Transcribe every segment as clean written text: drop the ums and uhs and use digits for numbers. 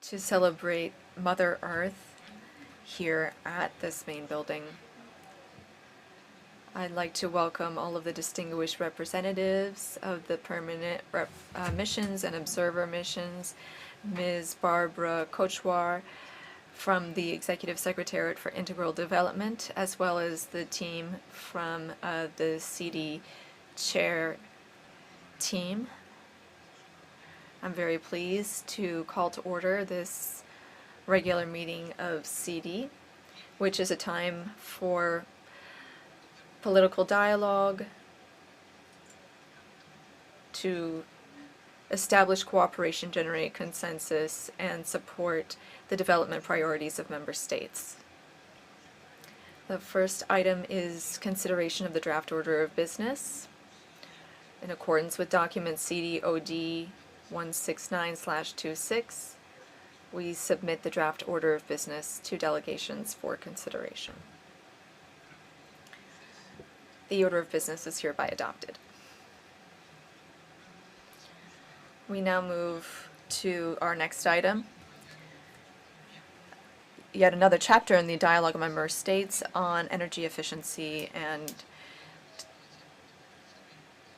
to celebrate Mother Earth here at this main building. I'd like to welcome all of the distinguished representatives of the permanent missions and observer missions, Ms. Barbara Kochwar from the Executive Secretariat for Integral Development, as well as the team from the CD chair team. I'm very pleased to call to order this regular meeting of CD, which is a time for political dialogue, to establish cooperation, generate consensus, and support the development priorities of member states. The first item is consideration of the draft order of business. In accordance with document CD-OD 169/26, we submit the draft order of business to delegations for consideration. The order of business is hereby adopted. We now move to our next item, yet another chapter in the dialogue of member states on energy efficiency and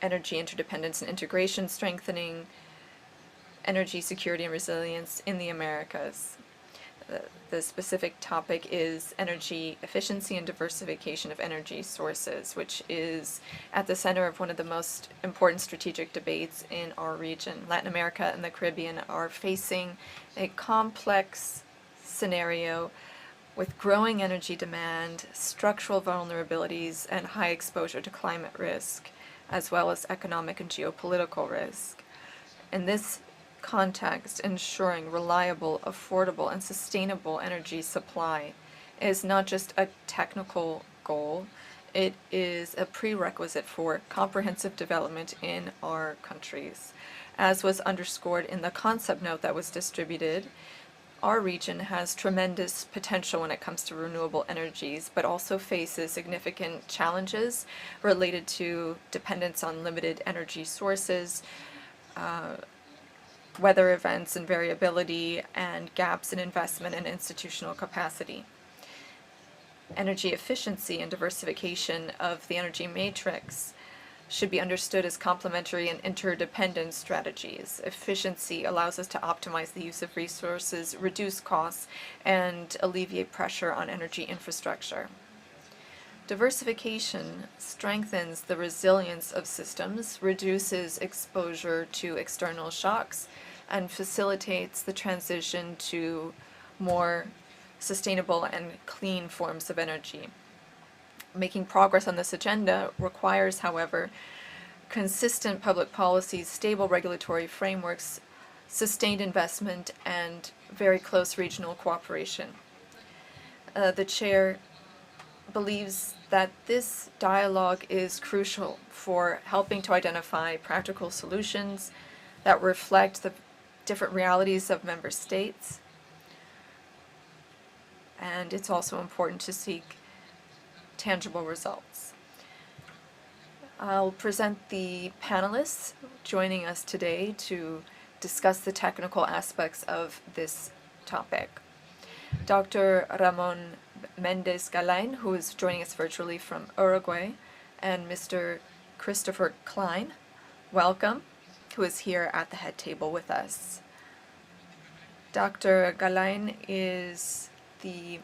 energy interdependence and integration, strengthening energy security and resilience in the Americas. The specific topic is energy efficiency and diversification of energy sources, which is at the center of one of the most important strategic debates in our region. Latin America and the Caribbean are facing a complex scenario with growing energy demand, structural vulnerabilities, and high exposure to climate risk, as well as economic and geopolitical risk. In this context, ensuring reliable, affordable, and sustainable energy supply is not just a technical goal, it is a prerequisite for comprehensive development in our countries. As was underscored in the concept note that was distributed, our region has tremendous potential when it comes to renewable energies, but also faces significant challenges related to dependence on limited energy sources, weather events and variability, and gaps in investment and institutional capacity. Energy efficiency and diversification of the energy matrix should be understood as complementary and interdependent strategies. Efficiency allows us to optimize the use of resources, reduce costs, and alleviate pressure on energy infrastructure. Diversification strengthens the resilience of systems, reduces exposure to external shocks, and facilitates the transition to more sustainable and clean forms of energy. Making progress on this agenda requires, however, consistent public policies, stable regulatory frameworks, sustained investment, and very close regional cooperation. The chair believes that this dialogue is crucial for helping to identify practical solutions that reflect the different realities of member states. And it's also important to seek tangible results. I'll present the panelists joining us today to discuss the technical aspects of this topic. Dr. Ramon Mendez Galain, who is joining us virtually from Uruguay, and Mr. Christopher Klein, welcome, who is here at the head table with us. Dr. Galain is the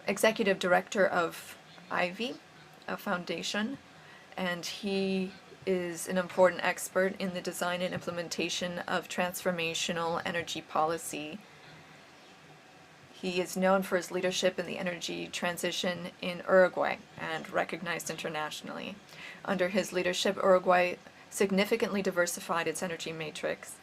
executive director of Ivy, a foundation, and he is an important expert in the design and implementation of transformational energy policy. He is known for his leadership in the energy transition in Uruguay and recognized internationally. Under his leadership, Uruguay significantly diversified its energy matrix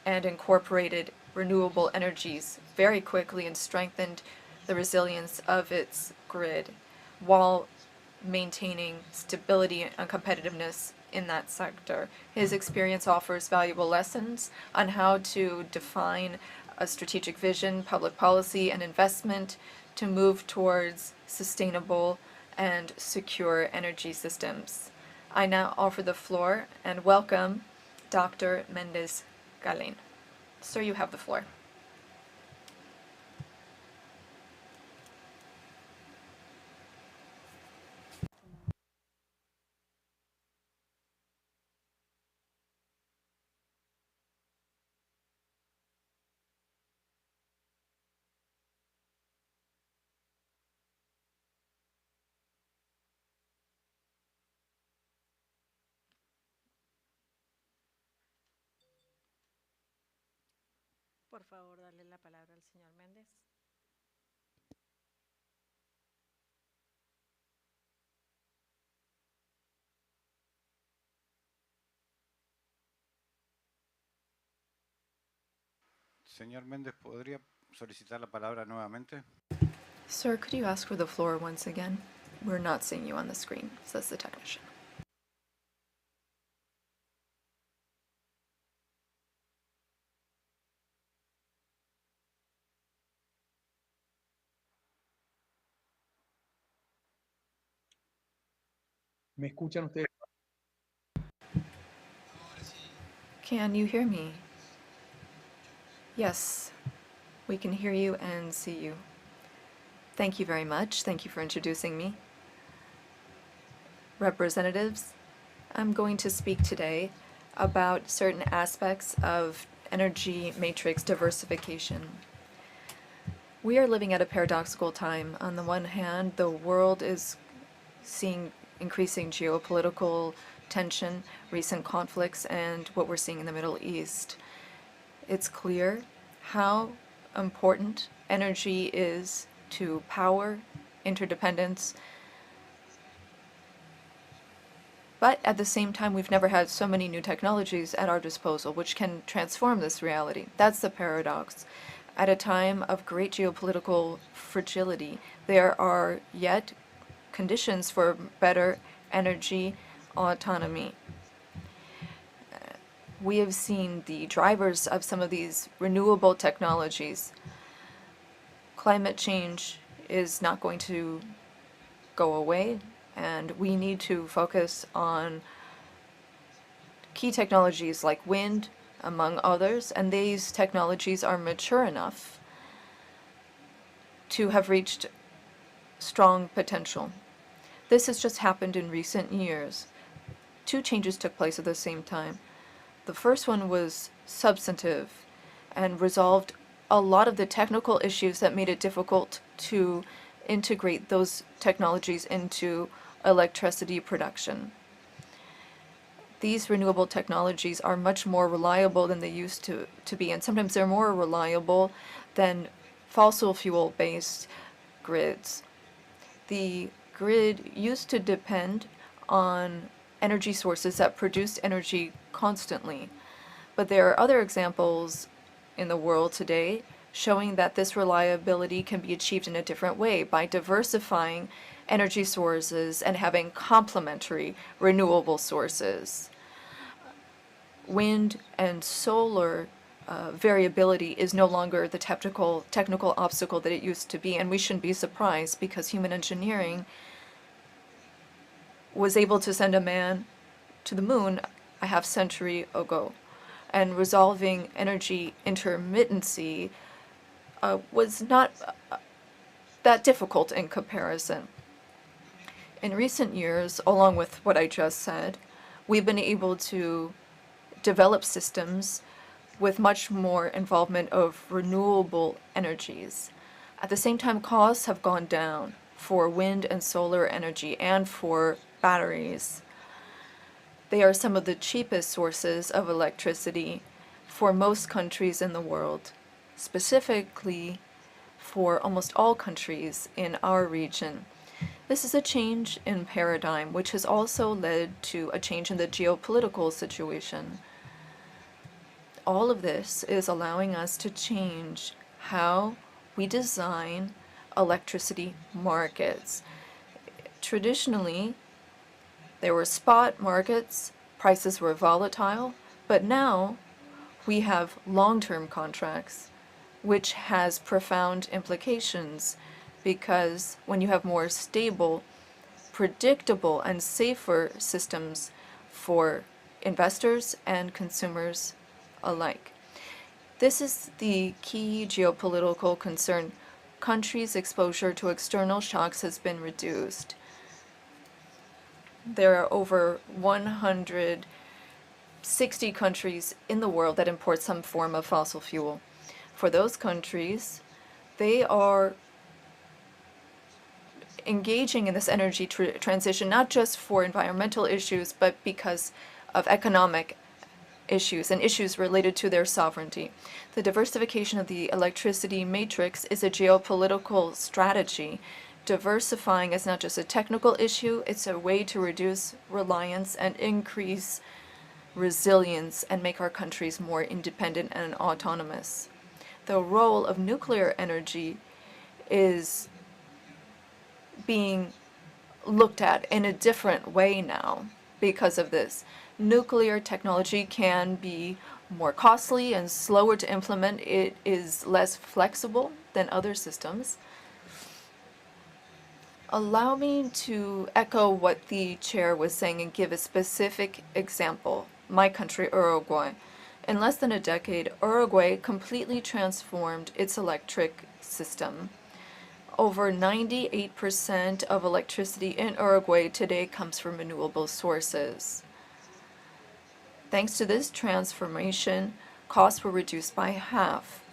and incorporated renewable energies very quickly and strengthened the resilience of its grid while maintaining stability and competitiveness in that sector. His experience offers valuable lessons on how to define a strategic vision, public policy, and investment to move towards sustainable and secure energy systems. I now offer the floor and welcome Dr. Mendez Galain. Sir, you have the floor. Por favor, darle la palabra al señor Méndez. Señor Méndez, ¿podría solicitar la palabra nuevamente? Sir, could you ask for the floor once again? We're not seeing you on the screen, says the technician. ¿Me escuchan ustedes? Can you hear me? Yes, we can hear you and see you. Thank you very much. Thank you for introducing me. Representatives, I'm going to speak today about certain aspects of energy matrix diversification. We are living at a paradoxical time. On the one hand, the world is seeing increasing geopolitical tension, recent conflicts, and what we're seeing in the Middle East. It's clear how important energy is to power, interdependence, but at the same time, we've never had so many new technologies at our disposal which can transform this reality. That's the paradox. At a time of great geopolitical fragility, there are yet conditions for better energy autonomy. We have seen the drivers of some of these renewable technologies. Climate change is not going to go away, and we need to focus on key technologies like wind, among others, and these technologies are mature enough to have reached strong potential. This has just happened in recent years. Two changes took place at the same time. The first one was substantive and resolved a lot of the technical issues that made it difficult to integrate those technologies into electricity production. These renewable technologies are much more reliable than they used to be, and sometimes they're more reliable than fossil fuel-based grids. The grid used to depend on energy sources that produced energy constantly, but there are other examples in the world today showing that this reliability can be achieved in a different way by diversifying energy sources and having complementary renewable sources. Wind and solar variability is no longer the technical obstacle that it used to be, and we shouldn't be surprised because human engineering was able to send a man to the moon a half century ago, and resolving energy intermittency was not that difficult in comparison. In recent years, along with what I just said, we've been able to develop systems with much more involvement of renewable energies. At the same time, costs have gone down for wind and solar energy and for batteries. They are some of the cheapest sources of electricity for most countries in the world, specifically for almost all countries in our region. This is a change in paradigm, which has also led to a change in the geopolitical situation. All of this is allowing us to change how we design electricity markets. Traditionally, there were spot markets, prices were volatile, but now we have long-term contracts, which has profound implications because when you have more stable, predictable, and safer systems for investors and consumers alike. This is the key geopolitical concern. Countries' exposure to external shocks has been reduced. There are over 160 countries in the world that import some form of fossil fuel. For those countries, they are engaging in this energy transition not just for environmental issues, but because of economic issues and issues related to their sovereignty. The diversification of the electricity matrix is a geopolitical strategy. Diversifying is not just a technical issue, it's a way to reduce reliance and increase resilience and make our countries more independent and autonomous. The role of nuclear energy is being looked at in a different way now because of this. Nuclear technology can be more costly and slower to implement. It is less flexible than other systems. Allow me to echo what the chair was saying and give a specific example. My country, Uruguay. In less than a decade, Uruguay completely transformed its electric system. Over 98% of electricity in Uruguay today comes from renewable sources. Thanks to this transformation, costs were reduced by half.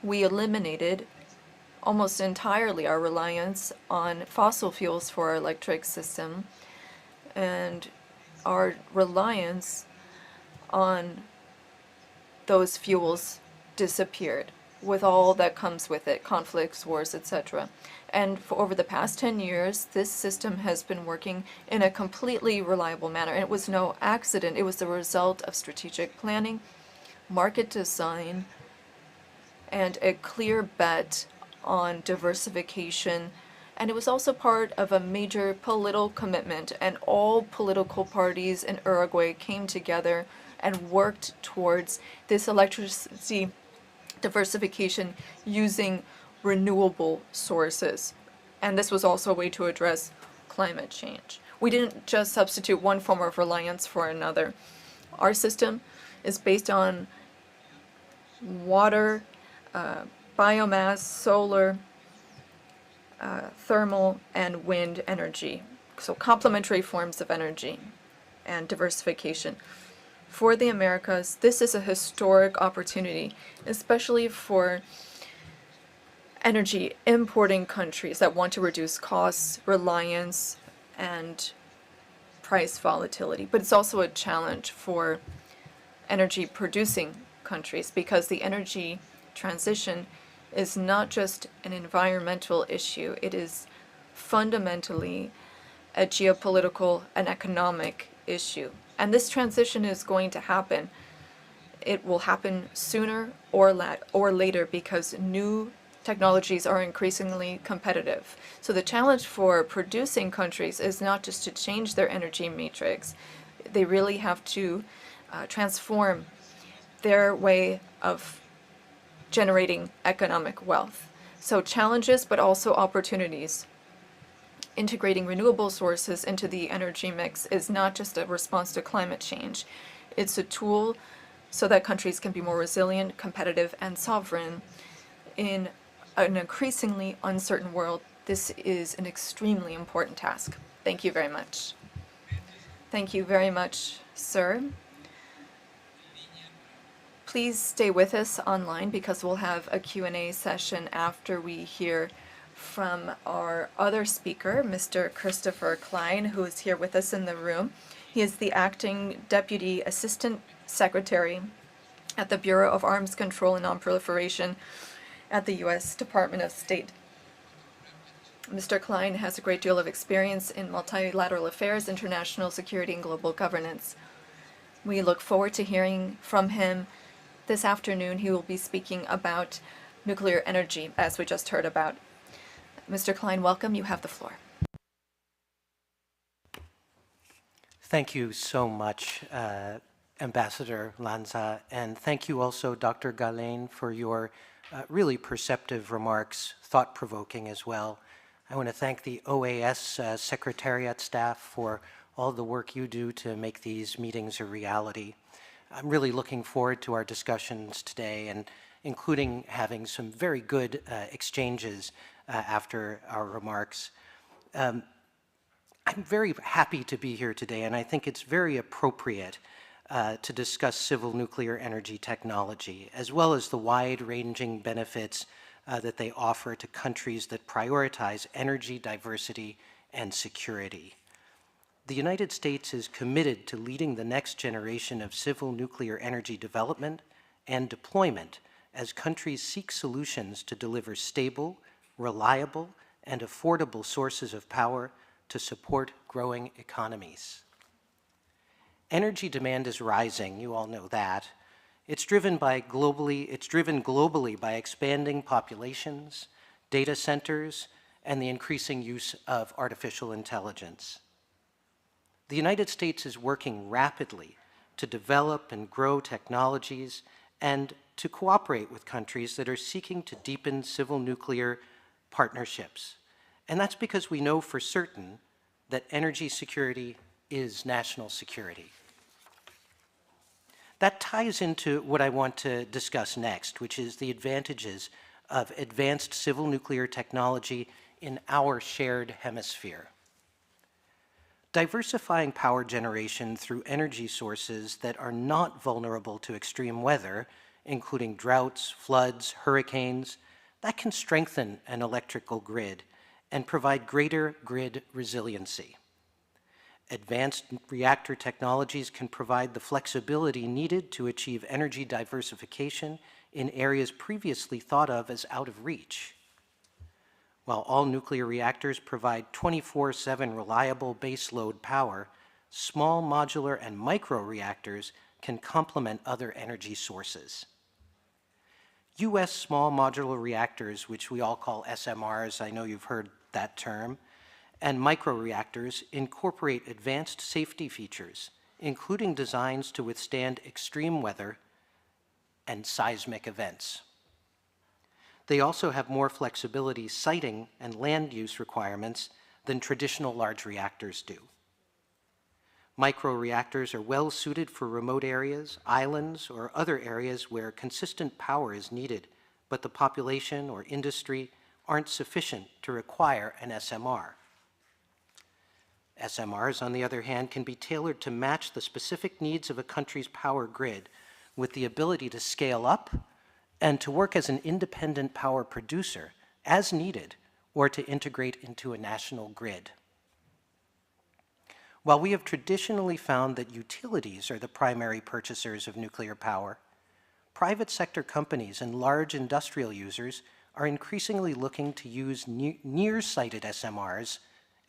We eliminated almost entirely our reliance on fossil fuels for our electric system, and our reliance on those fuels disappeared with all that comes with it, conflicts, wars, etc. And for over the past 10 years, this system has been working in a completely reliable manner. And it was no accident. It was the result of strategic planning, market design, and a clear bet on diversification. And it was also part of a major political commitment. And all political parties in Uruguay came together and worked towards this electricity diversification using renewable sources. And this was also a way to address climate change. We didn't just substitute one form of reliance for another. Our system is based on water, biomass, solar, thermal, and wind energy. So complementary forms of energy and diversification. For the Americas, this is a historic opportunity, especially for energy importing countries that want to reduce costs, reliance, and price volatility. But it's also a challenge for energy producing countries because the energy transition is not just an environmental issue, it is fundamentally a geopolitical and economic issue. And this transition is going to happen. It will happen sooner or later because new technologies are increasingly competitive. So the challenge for producing countries is not just to change their energy matrix. They really have to transform their way of generating economic wealth. So challenges, but also opportunities. Integrating renewable sources into the energy mix is not just a response to climate change. It's a tool so that countries can be more resilient, competitive, and sovereign. In an increasingly uncertain world, this is an extremely important task. Thank you very much. Thank you very much, sir. Please stay with us online because we'll have a Q&A session after we hear from our other speaker, Mr. Christopher Klein, who is here with us in the room. He is the acting Deputy Assistant Secretary at the Bureau of Arms Control and Nonproliferation at the U.S. Department of State. Mr. Klein has a great deal of experience in multilateral affairs, international security, and global governance. We look forward to hearing from him this afternoon. He will be speaking about nuclear energy, as we just heard about. Mr. Klein, welcome. You have the floor. Thank you so much, Ambassador Lanza, and thank you also, Dr. Galen, for your really perceptive remarks, thought-provoking as well. I want to thank the OAS Secretariat staff for all the work you do to make these meetings a reality. I'm really looking forward to our discussions today, and including having some very good exchanges after our remarks. I'm very happy to be here today, and I think it's very appropriate to discuss civil nuclear energy technology, as well as the wide-ranging benefits that they offer to countries that prioritize energy diversity and security. The United States is committed to leading the next generation of civil nuclear energy development and deployment as countries seek solutions to deliver stable, reliable, and affordable sources of power to support growing economies. Energy demand is rising, you all know that. It's driven globally by expanding populations, data centers, and the increasing use of artificial intelligence. The United States is working rapidly to develop and grow technologies and to cooperate with countries that are seeking to deepen civil nuclear partnerships. And that's because we know for certain that energy security is national security. That ties into what I want to discuss next, which is the advantages of advanced civil nuclear technology in our shared hemisphere. Diversifying power generation through energy sources that are not vulnerable to extreme weather, including droughts, floods, hurricanes, that can strengthen an electrical grid and provide greater grid resiliency. Advanced reactor technologies can provide the flexibility needed to achieve energy diversification in areas previously thought of as out of reach. While all nuclear reactors provide 24/7 reliable baseload power, small modular and micro reactors can complement other energy sources. U.S. small modular reactors, which we all call SMRs, I know you've heard that term, and microreactors incorporate advanced safety features, including designs to withstand extreme weather and seismic events. They also have more flexibility siting and land use requirements than traditional large reactors do. Microreactors are well suited for remote areas, islands, or other areas where consistent power is needed, but the population or industry aren't sufficient to require an SMR. SMRs, on the other hand, can be tailored to match the specific needs of a country's power grid with the ability to scale up and to work as an independent power producer as needed or to integrate into a national grid. While we have traditionally found that utilities are the primary purchasers of nuclear power, private sector companies and large industrial users are increasingly looking to use near-sited SMRs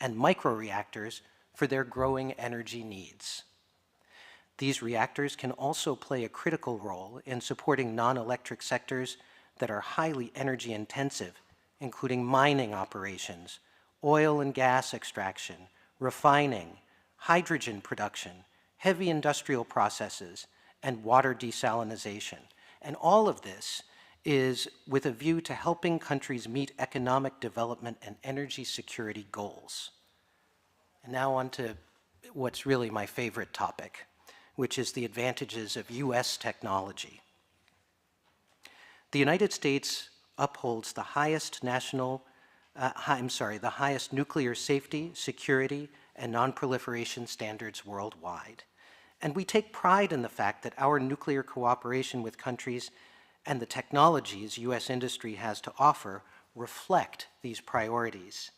and microreactors for their growing energy needs. These reactors can also play a critical role in supporting non-electric sectors that are highly energy intensive, including mining operations, oil and gas extraction, refining, hydrogen production, heavy industrial processes, and water desalination. And all of this is with a view to helping countries meet economic development and energy security goals. And now on to what's really my favorite topic, which is the advantages of U.S. technology. The United States upholds the highest the highest nuclear safety, security, and non-proliferation standards worldwide. And we take pride in the fact that our nuclear cooperation with countries and the technologies U.S. industry has to offer reflect these priorities.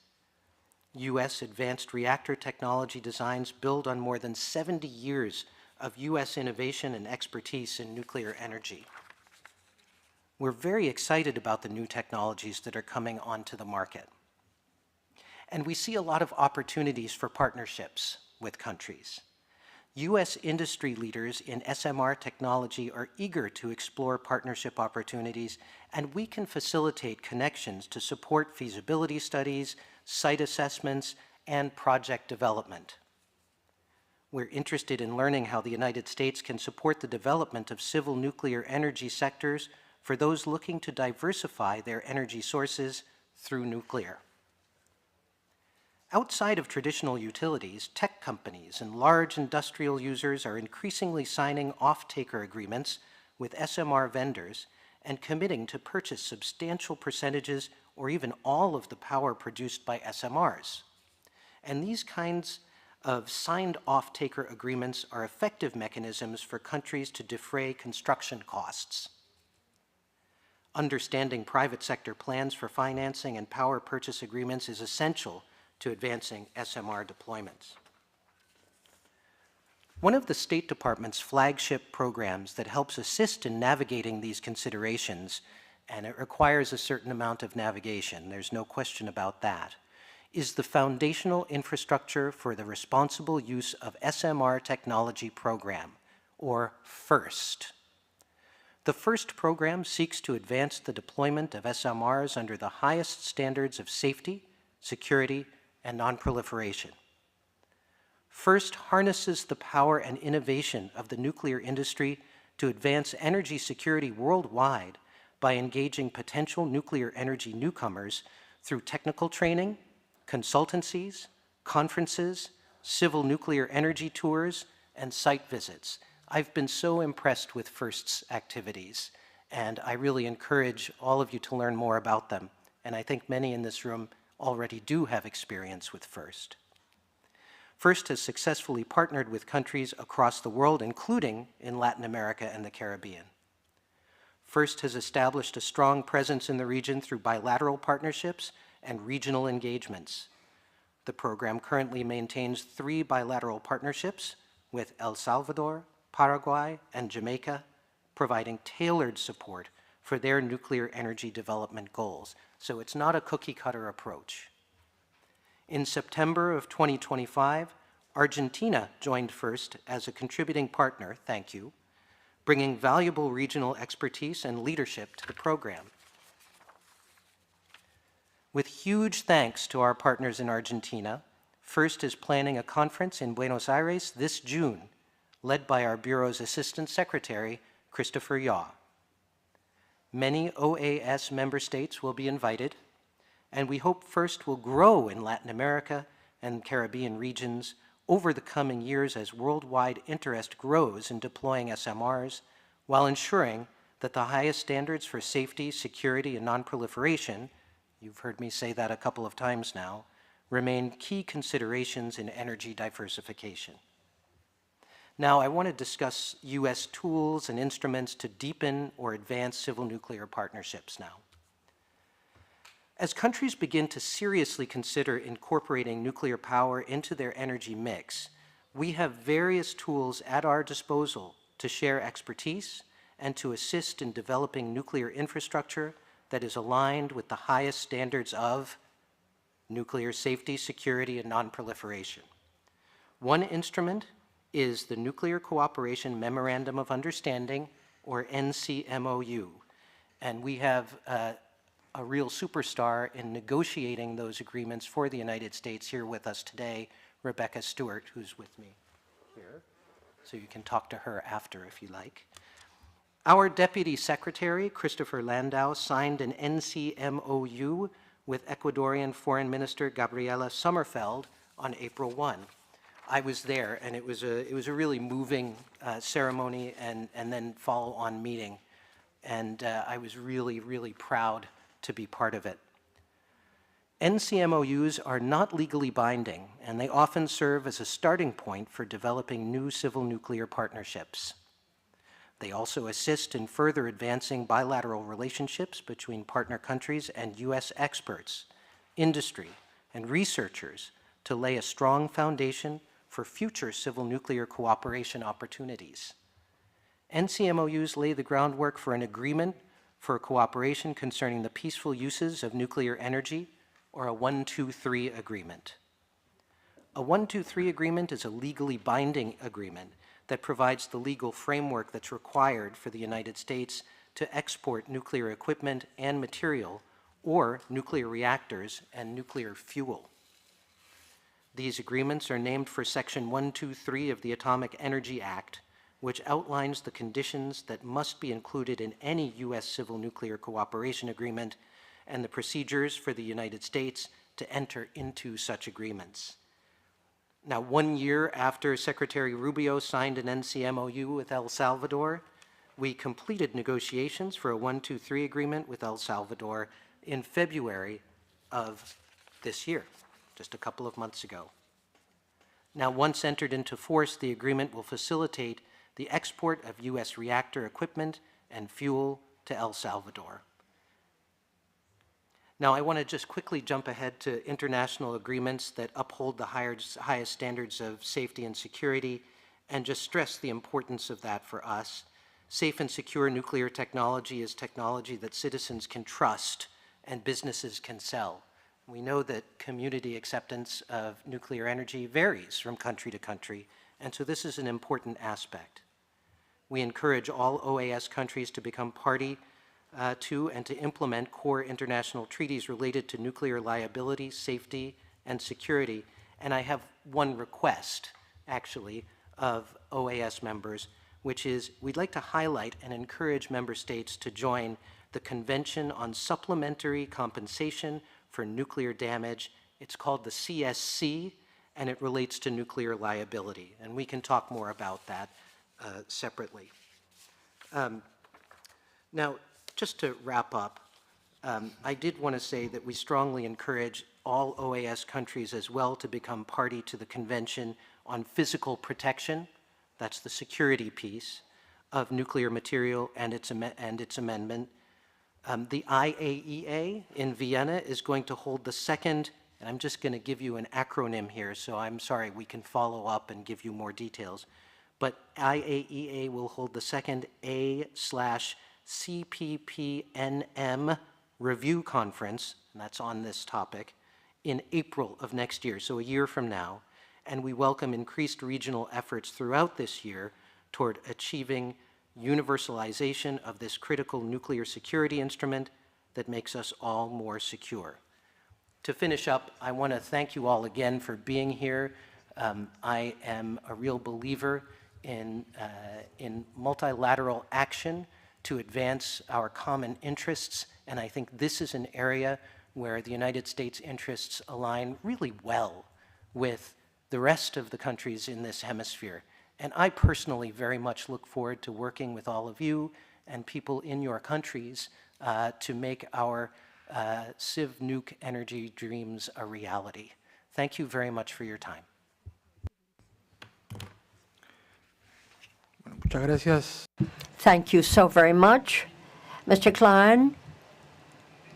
U.S. advanced reactor technology designs build on more than 70 years of U.S. innovation and expertise in nuclear energy. We're very excited about the new technologies that are coming onto the market. And we see a lot of opportunities for partnerships with countries. U.S. industry leaders in SMR technology are eager to explore partnership opportunities, and we can facilitate connections to support feasibility studies, site assessments, and project development. We're interested in learning how the United States can support the development of civil nuclear energy sectors for those looking to diversify their energy sources through nuclear. Outside of traditional utilities, tech companies and large industrial users are increasingly signing off-taker agreements with SMR vendors and committing to purchase substantial percentages or even all of the power produced by SMRs. And these kinds of signed off-taker agreements are effective mechanisms for countries to defray construction costs. Understanding private sector plans for financing and power purchase agreements is essential to advancing SMR deployments. One of the State Department's flagship programs that helps assist in navigating these considerations, and it requires a certain amount of navigation, there's no question about that, is the Foundational Infrastructure for the Responsible Use of SMR Technology program, or FIRST. The FIRST program seeks to advance the deployment of SMRs under the highest standards of safety, security, and non-proliferation. FIRST harnesses the power and innovation of the nuclear industry to advance energy security worldwide by engaging potential nuclear energy newcomers through technical training, consultancies, conferences, civil nuclear energy tours, and site visits. I've been so impressed with FIRST's activities, and I really encourage all of you to learn more about them. And I think many in this room already do have experience with FIRST. FIRST has successfully partnered with countries across the world, including in Latin America and the Caribbean. FIRST has established a strong presence in the region through bilateral partnerships and regional engagements. The program currently maintains 3 bilateral partnerships with El Salvador, Paraguay, and Jamaica, providing tailored support for their nuclear energy development goals. So it's not a cookie-cutter approach. In September of 2025, Argentina joined FIRST as a contributing partner, thank you, bringing valuable regional expertise and leadership to the program. With huge thanks to our partners in Argentina, FIRST is planning a conference in Buenos Aires this June, led by our Bureau's Assistant Secretary, Christopher Yaw. Many OAS member states will be invited, and we hope FIRST will grow in Latin America and Caribbean regions over the coming years as worldwide interest grows in deploying SMRs, while ensuring that the highest standards for safety, security, and non-proliferation, you've heard me say that a couple of times now, remain key considerations in energy diversification. Now, I want to discuss U.S. tools and instruments to deepen or advance civil nuclear partnerships now. As countries begin to seriously consider incorporating nuclear power into their energy mix, we have various tools at our disposal to share expertise and to assist in developing nuclear infrastructure that is aligned with the highest standards of nuclear safety, security, and non-proliferation. One instrument is the Nuclear Cooperation Memorandum of Understanding, or NCMOU. And we have a real superstar in negotiating those agreements for the United States here with us today, Rebecca Stewart, who's with me here. So you can talk to her after if you like. Our Deputy Secretary, Christopher Landau, signed an NCMOU with Ecuadorian Foreign Minister Gabriela Sommerfeld on April 1. I was there, and it was a really moving ceremony and then follow-on meeting. And I was really, really proud to be part of it. NCMOUs are not legally binding, and they often serve as a starting point for developing new civil nuclear partnerships. They also assist in further advancing bilateral relationships between partner countries and U.S. experts, industry, and researchers to lay a strong foundation for future civil nuclear cooperation opportunities. NCMOUs lay the groundwork for an agreement for cooperation concerning the peaceful uses of nuclear energy, or a 123 agreement. A 123 agreement is a legally binding agreement that provides the legal framework that's required for the United States to export nuclear equipment and material, or nuclear reactors and nuclear fuel. These agreements are named for Section 123 of the Atomic Energy Act, which outlines the conditions that must be included in any U.S. civil nuclear cooperation agreement and the procedures for the United States to to enter into such agreements. Now, 1 year after Secretary Rubio signed an NCMOU with El Salvador, we completed negotiations for a 123 agreement with El Salvador in February of this year, just a couple of months ago. Now, once entered into force, the agreement will facilitate the export of U.S. reactor equipment and fuel to El Salvador. Now, I want to just quickly jump ahead to international agreements that uphold the highest standards of safety and security, and just stress the importance of that for us. Safe and secure nuclear technology is technology that citizens can trust and businesses can sell. We know that community acceptance of nuclear energy varies from country to country, and so this is an important aspect. We encourage all OAS countries to become party to and to implement core international treaties related to nuclear liability, safety, and security. And I have one request, actually, of OAS members, which is we'd like to highlight and encourage member states to join the Convention on Supplementary Compensation for Nuclear Damage. It's called the CSC, and it relates to nuclear liability. And we can talk more about that separately. Now, just to wrap up, I did want to say that we strongly encourage all OAS countries as well to become party to the Convention on Physical Protection, that's the security piece, of nuclear material and its amendment. The IAEA in Vienna is going to hold the second, and I'm just going to give you an acronym here, so I'm sorry, we can follow up and give you more details. But IAEA will hold the second A/CPPNM review conference, and that's on this topic, in April of next year, so a year from now. And we welcome increased regional efforts throughout this year toward achieving universalization of this critical nuclear security instrument that makes us all more secure. To finish up, I want to thank you all again for being here. I am a real believer in multilateral action to advance our common interests, and I think this is an area where the United States interests align really well with the rest of the countries in this hemisphere. And I personally very much look forward to working with all of you and people in your countries to make our civ nuke energy dreams a reality. Thank you very much for your time. Muchas gracias. Thank you so very much, Mr. Klein.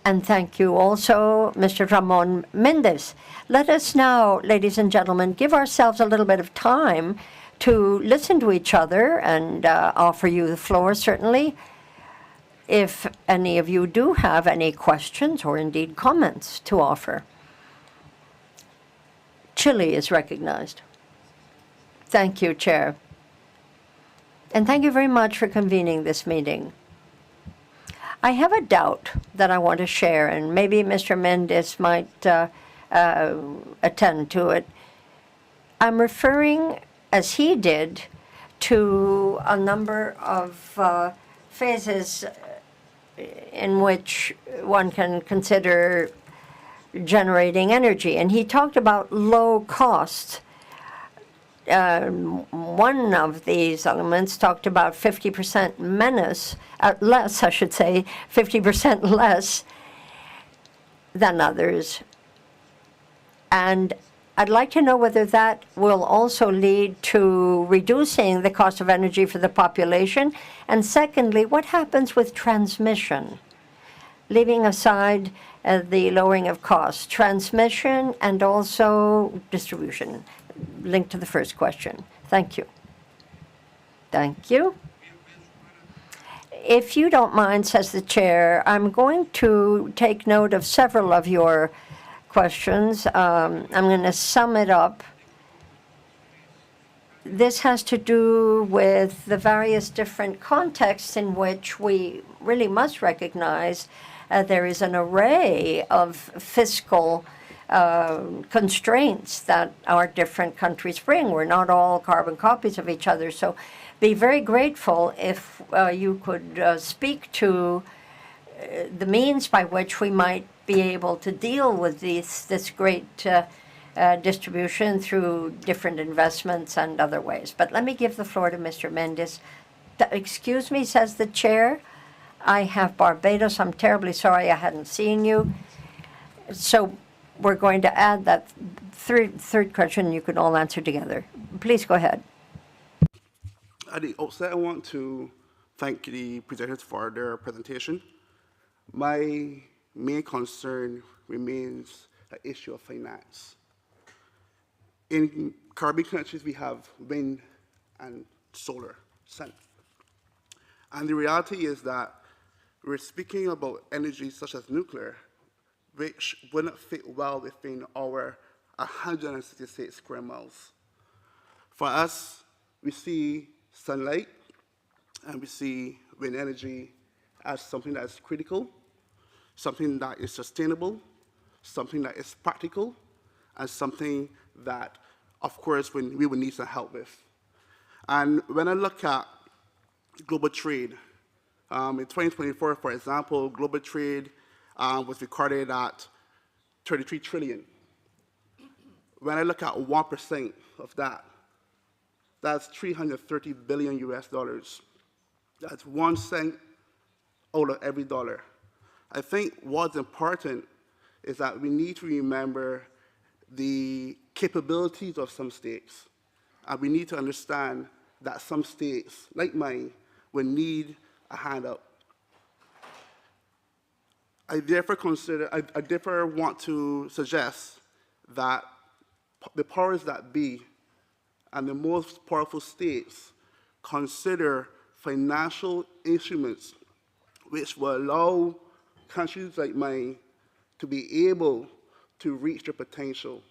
And thank you also, Mr. Ramon Mendez. Let us now, ladies and gentlemen, give ourselves a little bit of time to listen to each other and offer you the floor, certainly. If any of you do have any questions or indeed comments to offer. Chile is recognized. Thank you, Chair. And thank you very much for convening this meeting. I have a doubt that I want to share, and maybe Mr. Mendez might attend to it. I'm referring, as he did, to a number of phases in which one can consider generating energy. And he talked about low cost. One of these elements talked about 50% less, I should say, 50% less than others. And I'd like to know whether that will also lead to reducing the cost of energy for the population. And secondly, what happens with transmission? Leaving aside the lowering of costs, transmission and also distribution. Linked to the first question. Thank you. Thank you. If you don't mind, says the chair, I'm going to take note of several of your questions. I'm going to sum it up. This has to do with the various different contexts in which we really must recognize there is an array of fiscal constraints that our different countries bring. We're not all carbon copies of each other. So be very grateful if you could speak to the means by which we might be able to deal with this great distribution through different investments and other ways. But let me give the floor to Mr. Mendes. Excuse me, says the chair. I have Barbados. I'm terribly sorry I hadn't seen you. So we're going to add that third question you can all answer together. Please go ahead. At the outset, I want to thank the presenters for their presentation. My main concern remains the issue of finance. In Caribbean countries, we have wind and solar, sun. And the reality is that we're speaking about energy such as nuclear, which wouldn't fit well within our 166 square miles. For us, we see sunlight and we see wind energy as something that is critical, something that is sustainable, something that is practical, and something that, of course, we would need some help with. And when I look at global trade, in 2024, for example, global trade was recorded at 33 trillion. When I look at 1% of that, that's 330 billion US dollars. That's 1 cent out of every dollar. I think what's important is that we need to remember the capabilities of some states. And we need to understand that some states, like mine, will need a hand up. I therefore want to suggest that the powers that be and the most powerful states consider financial instruments which will allow countries like mine to be able to reach their potential.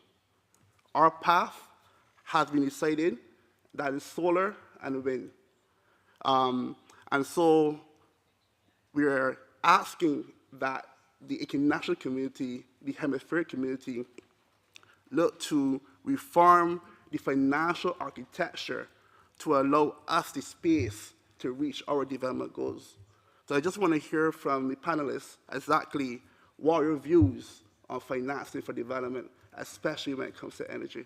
Our path has been decided, that is solar and wind. And so we are asking that the international community, the hemispheric community, look to reform the financial architecture to allow us the space to reach our development goals. So I just want to hear from the panelists exactly what are your views on financing for development, especially when it comes to energy.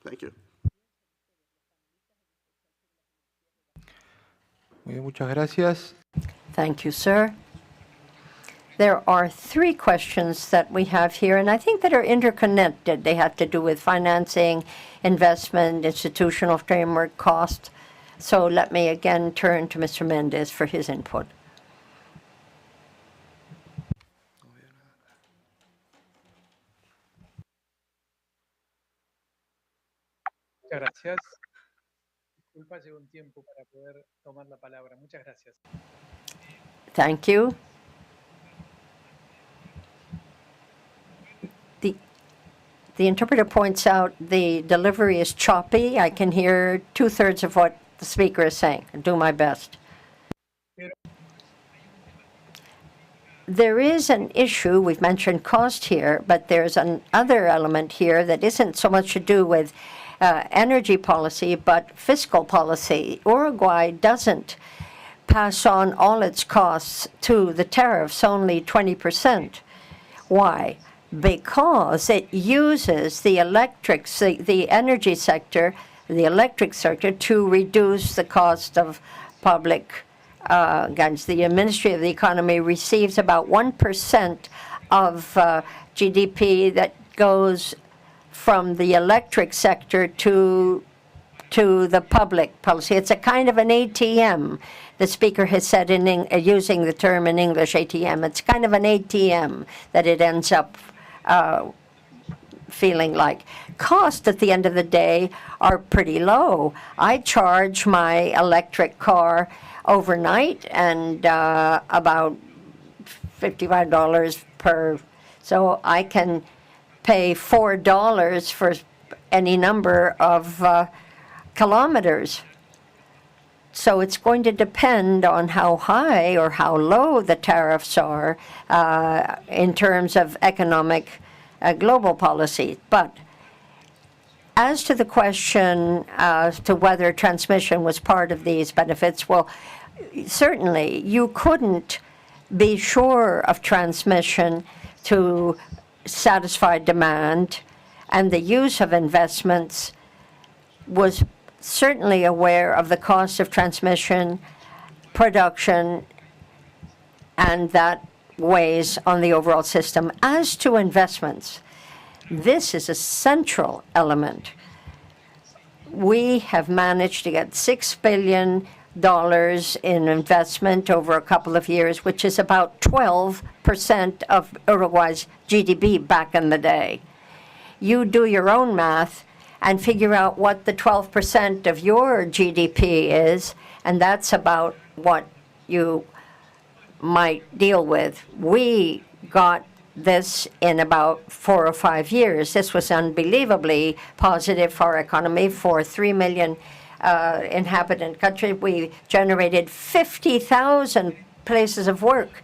Thank you. Muy bien, muchas gracias. Thank you, sir. There are three questions that we have here, and I think that are interconnected. They have to do with financing, investment, institutional framework, cost. So let me again turn to Mr. Mendes for his input. Muchas gracias. Disculpa, llegó un tiempo para poder tomar la palabra. Muchas gracias. Thank you. The interpreter points out the delivery is choppy. I can hear 2/3 of what the speaker is saying. I'll do my best. There is an issue, we've mentioned cost here, but there's another element here that isn't so much to do with energy policy, but fiscal policy. Uruguay doesn't pass on all its costs to the tariffs, only 20%. Why? Because it uses the energy sector, the electric sector, to reduce the cost of public goods. The Ministry of the Economy receives about 1% of GDP that goes from the electric sector to the public policy. It's a kind of an ATM. The speaker has said, using the term in English, ATM. It's kind of an ATM that it ends up feeling like. Costs at the end of the day are pretty low. I charge my electric car overnight and about $55 per, so I can pay $4 for any number of kilometers. So it's going to depend on how high or how low the tariffs are in terms of economic global policy. But as to the question as to whether transmission was part of these benefits, well, certainly you couldn't be sure of transmission to satisfy demand, and the use of investments was certainly aware of the cost of transmission, production, and that weighs on the overall system. As to investments, this is a central element. We have managed to get $6 billion in investment over a couple of years, which is about 12% of Uruguay's GDP back in the day. You do your own math and figure out what the 12% of your GDP is, and that's about what you might deal with. We got this in about 4 or 5 years. This was unbelievably positive for our economy. For a 3 million inhabitant country, we generated 50,000 places of work.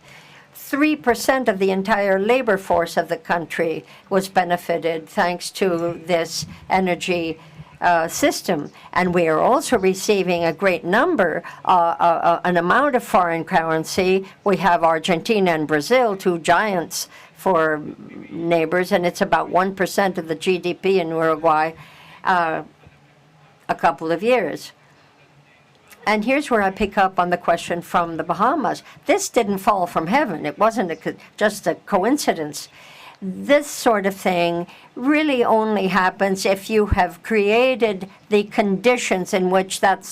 3% of the entire labor force of the country was benefited thanks to this energy system. And we are also receiving a great number, an amount of foreign currency. We have Argentina and Brazil, two giants for neighbors, and it's about 1% of the GDP in Uruguay a couple of years. And here's where I pick up on the question from the Bahamas. This didn't fall from heaven. It wasn't just a coincidence. This sort of thing really only happens if you have created the conditions in which that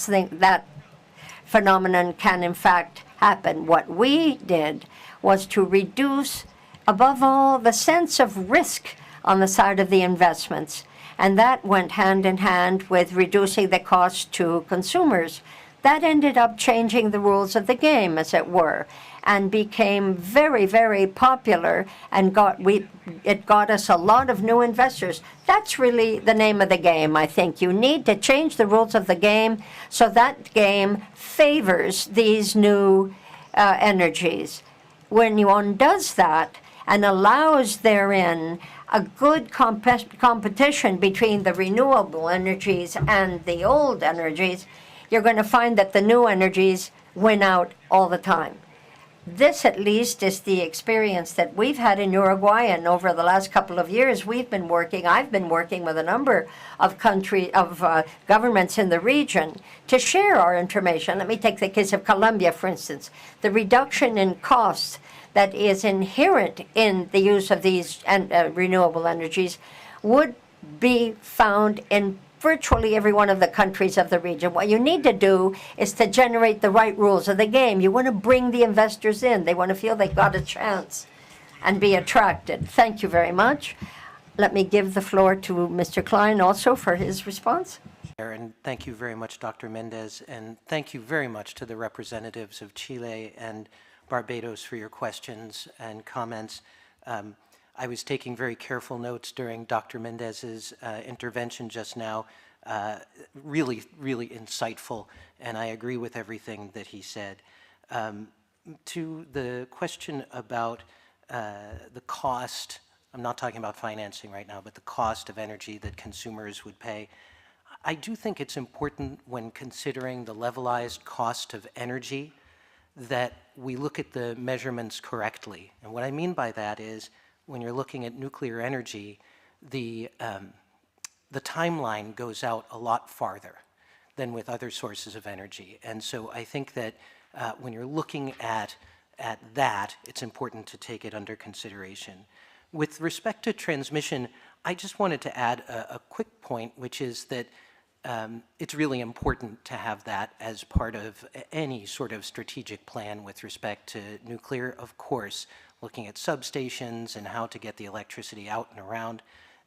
phenomenon can in fact happen. What we did was to reduce, above all, the sense of risk on the side of the investments. And that went hand in hand with reducing the cost to consumers. That ended up changing the rules of the game, as it were, and became very, very popular, and it got us a lot of new investors. That's really the name of the game, I think. You need to change the rules of the game so that game favors these new energies. When one does that and allows therein a good competition between the renewable energies and the old energies, you're going to find that the new energies win out all the time. This, at least, is the experience that we've had in Uruguay, and over the last couple of years, I've been working with a number of governments in the region to share our information. Let me take the case of Colombia, for instance. The reduction in costs that is inherent in the use of these renewable energies would be found in virtually every one of the countries of the region. What you need to do is to generate the right rules of the game. You want to bring the investors in. They want to feel they got a chance and be attracted. Thank you very much. Let me give the floor to Mr. Klein also for his response. And thank you very much, Dr. Mendez, and thank you very much to the representatives of Chile and Barbados for your questions and comments. I was taking very careful notes during Dr. Mendez's intervention just now. Really, really insightful, and I agree with everything that he said. To the question about the cost, I'm not talking about financing right now, but the cost of energy that consumers would pay, I do think it's important when considering the levelized cost of energy that we look at the measurements correctly. And what I mean by that is, when you're looking at nuclear energy, the timeline goes out a lot farther than with other sources of energy. And so I think that when you're looking at that, it's important to take it under consideration. With respect to transmission, I just wanted to add a quick point, which is that it's really important to have that as part of any sort of strategic plan with respect to nuclear, of course, looking at substations and how to get the electricity out and around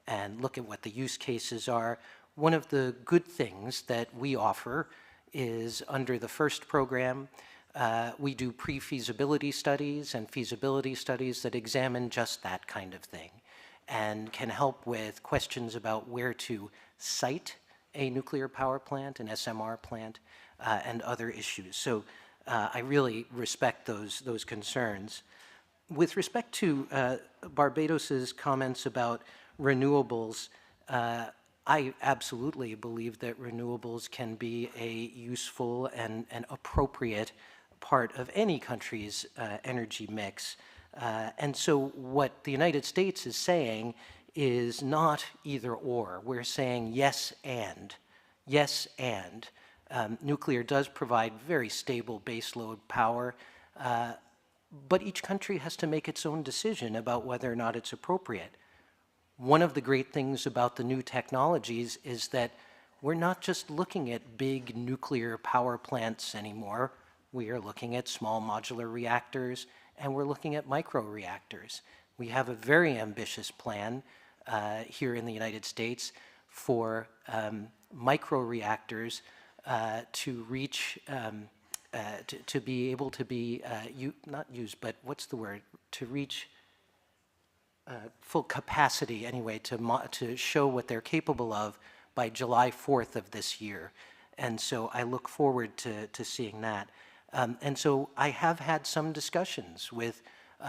and look at what the use cases are. One of the good things that we offer is under the first program, we do pre-feasibility studies and feasibility studies that examine just that kind of thing and can help with questions about where to site a nuclear power plant, an SMR plant, and other issues. So I really respect those concerns. With respect to Barbados's comments about renewables, I absolutely believe that renewables can be a useful and appropriate part of any country's energy mix. And so what the United States is saying is not either or. We're saying yes and. Yes and. Nuclear does provide very stable baseload power, but each country has to make its own decision about whether or not it's appropriate. One of the great things about the new technologies is that we're not just looking at big nuclear power plants anymore. We are looking at small modular reactors, and we're looking at microreactors. We have a very ambitious plan here in the United States for microreactors to reach, to be able to be, not used, but what's the word? To reach full capacity, anyway, to show what they're capable of by July 4th of this year. And so I look forward to seeing that. And so I have had some discussions with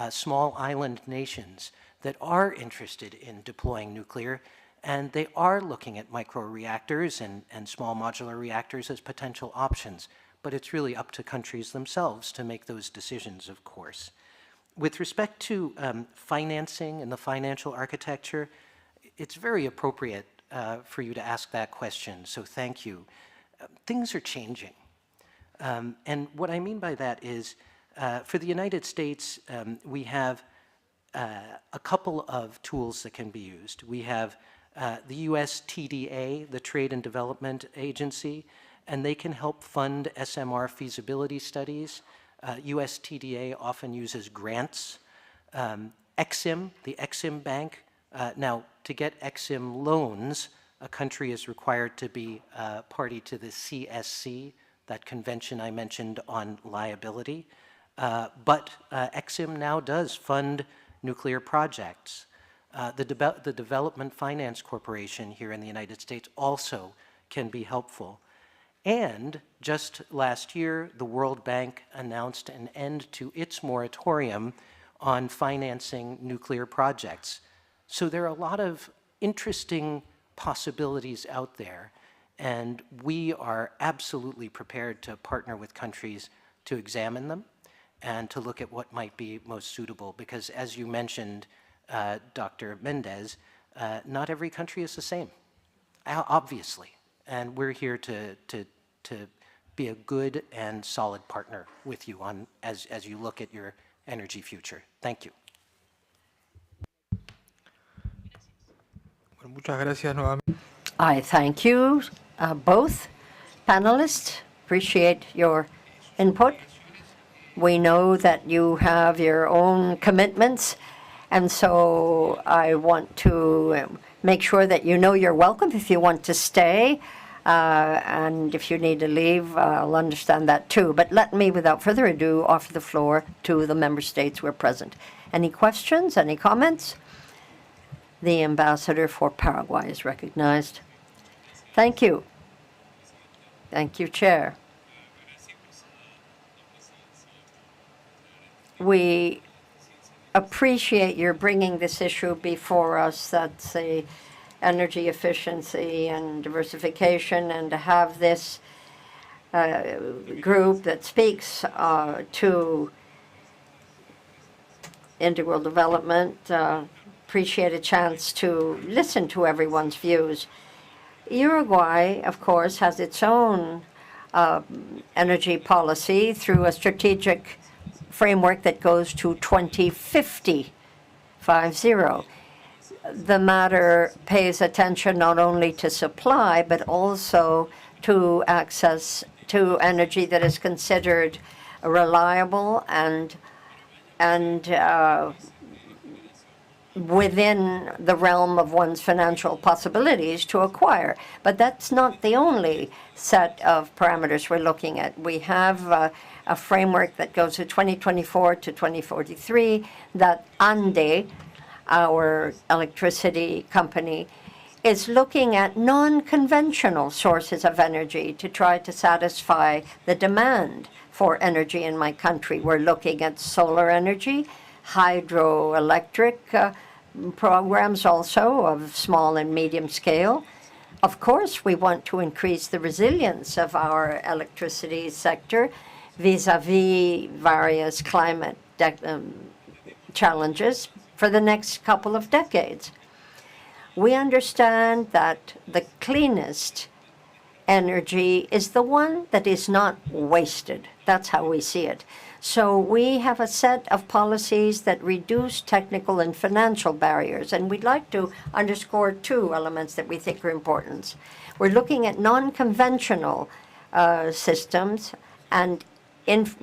small island nations that are interested in deploying nuclear, and they are looking at microreactors and small modular reactors as potential options. But it's really up to countries themselves to make those decisions, of course. With respect to financing and the financial architecture, it's very appropriate for you to ask that question, so thank you. Things are changing. And what I mean by that is, for the United States, we have a couple of tools that can be used. We have the US TDA, the Trade and Development Agency, and they can help fund SMR feasibility studies. US TDA often uses grants. EXIM, the EXIM Bank, now to get EXIM loans, a country is required to be party to the CSC, that convention I mentioned on liability. But EXIM now does fund nuclear projects. The Development Finance Corporation here in the United States also can be helpful. And just last year, the World Bank announced an end to its moratorium on financing nuclear projects. So there are a lot of interesting possibilities out there, and we are absolutely prepared to partner with countries to examine them and to look at what might be most suitable, because as you mentioned, Dr. Mendez, not every country is the same, obviously. And we're here to be a good and solid partner with you on as you look at your energy future. Thank you. Bueno, muchas gracias nuevamente. I thank you, both panelists. Appreciate your input. We know that you have your own commitments, and so I want to make sure that you know you're welcome if you want to stay. And if you need to leave, I'll understand that too. But let me, without further ado, offer the floor to the member states who are present. Any questions, any comments? The ambassador for Paraguay is recognized. Thank you. Thank you, Chair. We appreciate your bringing this issue before us. That's a energy efficiency and diversification, and to have this group that speaks to integral development. Appreciate a chance to listen to everyone's views. Uruguay, of course, has its own energy policy through a strategic framework that goes to 2050, 50. The matter pays attention not only to supply, but also to access to energy that is considered reliable and within the realm of one's financial possibilities to acquire. But that's not the only set of parameters we're looking at. We have a framework that goes to 2024 to 2043 that ANDE, our electricity company, is looking at non-conventional sources of energy to try to satisfy the demand for energy in my country. We're looking at solar energy, hydroelectric programs also of small and medium scale. Of course, we want to increase the resilience of our electricity sector vis-à-vis various climate challenges for the next couple of decades. We understand that the cleanest energy is the one that is not wasted. That's how we see it. So we have a set of policies that reduce technical and financial barriers, and we'd like to underscore two elements that we think are important. We're looking at non-conventional systems and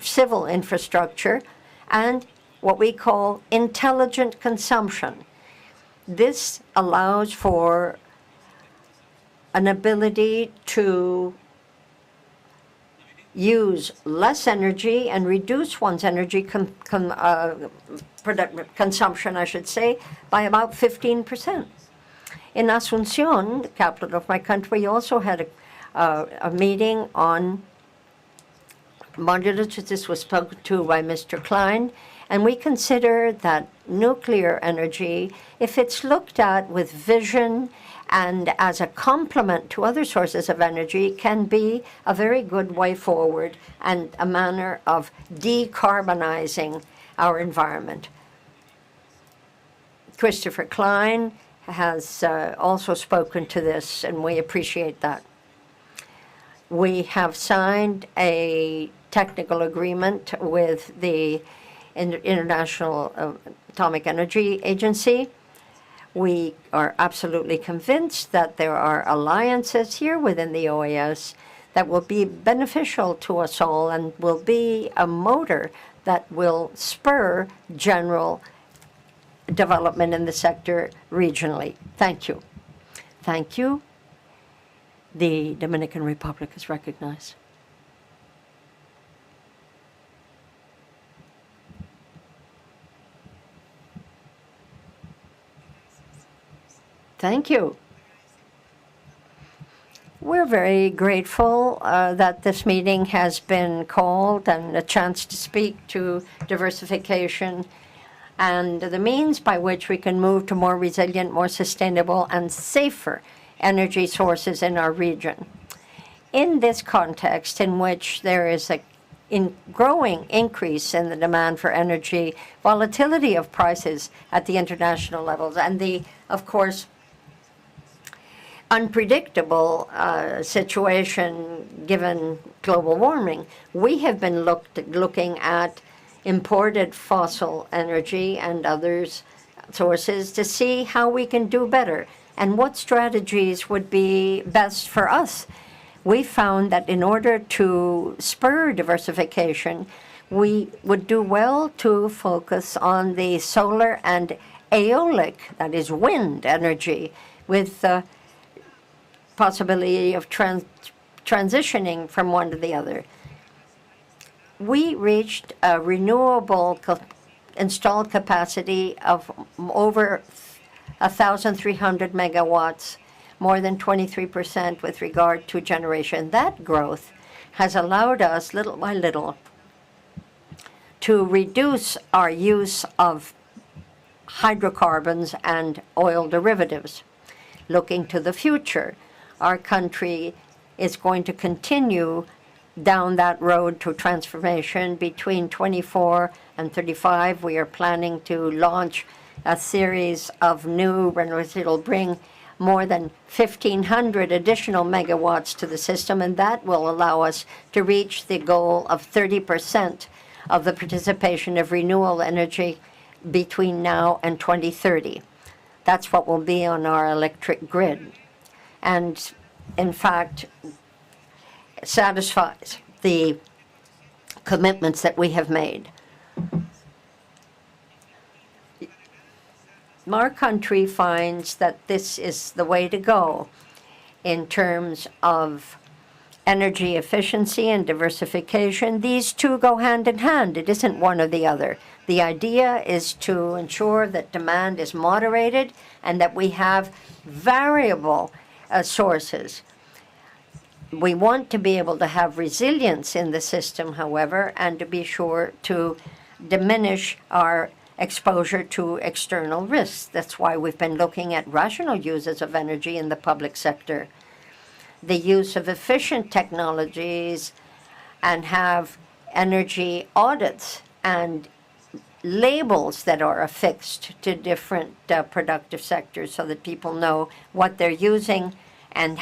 civil infrastructure and what we call intelligent consumption. This allows for an ability to use less energy and reduce one's energy consumption, I should say, by about 15%. In Asunción, the capital of my country, we also had a meeting on modulars. This was spoken to by Mr. Klein, and we consider that nuclear energy, if it's looked at with vision and as a complement to other sources of energy, can be a very good way forward and a manner of decarbonizing our environment. Christopher Klein has also spoken to this, and we appreciate that. We have signed a technical agreement with the International Atomic Energy Agency. We are absolutely convinced that there are alliances here within the OAS that will be beneficial to us all and will be a motor that will spur general development in the sector regionally. Thank you. Thank you. The Dominican Republic is recognized. Thank you. We're very grateful that this meeting has been called and a chance to speak to diversification and the means by which we can move to more resilient, more sustainable, and safer energy sources in our region. In this context, in which there is a growing increase in the demand for energy, volatility of prices at the international levels, and the, of course, unpredictable situation given global warming, we have been looking at imported fossil energy and other sources to see how we can do better and what strategies would be best for us. We found that in order to spur diversification, we would do well to focus on the solar and aeolic, that is wind energy, with the possibility of transitioning from one to the other. We reached a renewable installed capacity of over 1,300 megawatts, more than 23% with regard to generation. That growth has allowed us, little by little, to reduce our use of hydrocarbons and oil derivatives. Looking to the future, our country is going to continue down that road to transformation. Between 24 and 35, we are planning to launch a series of new renewables. It'll bring more than 1,500 additional megawatts to the system, and that will allow us to reach the goal of 30% of the participation of renewable energy between now and 2030. That's what will be on our electric grid. And, in fact, satisfies the commitments that we have made. Our country finds that this is the way to go in terms of energy efficiency and diversification. These two go hand in hand. It isn't one or the other. The idea is to ensure that demand is moderated and that we have variable sources. We want to be able to have resilience in the system, however, and to be sure to diminish our exposure to external risks. That's why we've been looking at rational uses of energy in the public sector, the use of efficient technologies, and have energy audits and labels that are affixed to different productive sectors so that people know what they're using and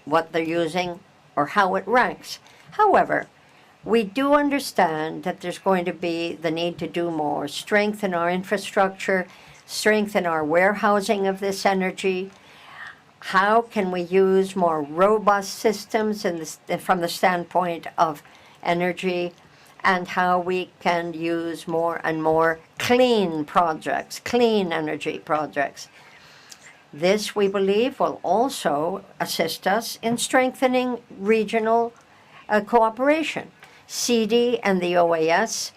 what they're using or how it ranks. However, we do understand that there's going to be the need to do more, strengthen our infrastructure, strengthen our warehousing of this energy. How can we use more robust systems from the standpoint of energy, and how we can use more and more clean projects, clean energy projects. This, we believe, will also assist us in strengthening regional cooperation. CD and the OAS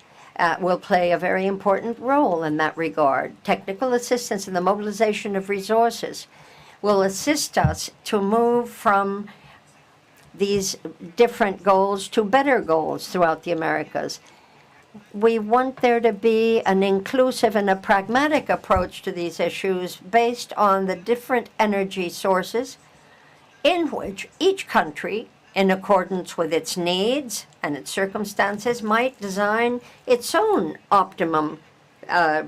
will play a very important role in that regard. Technical assistance in the mobilization of resources will assist us to move from these different goals to better goals throughout the Americas. We want there to be an inclusive and a pragmatic approach to these issues based on the different energy sources in which each country, in accordance with its needs and its circumstances, might design its own optimum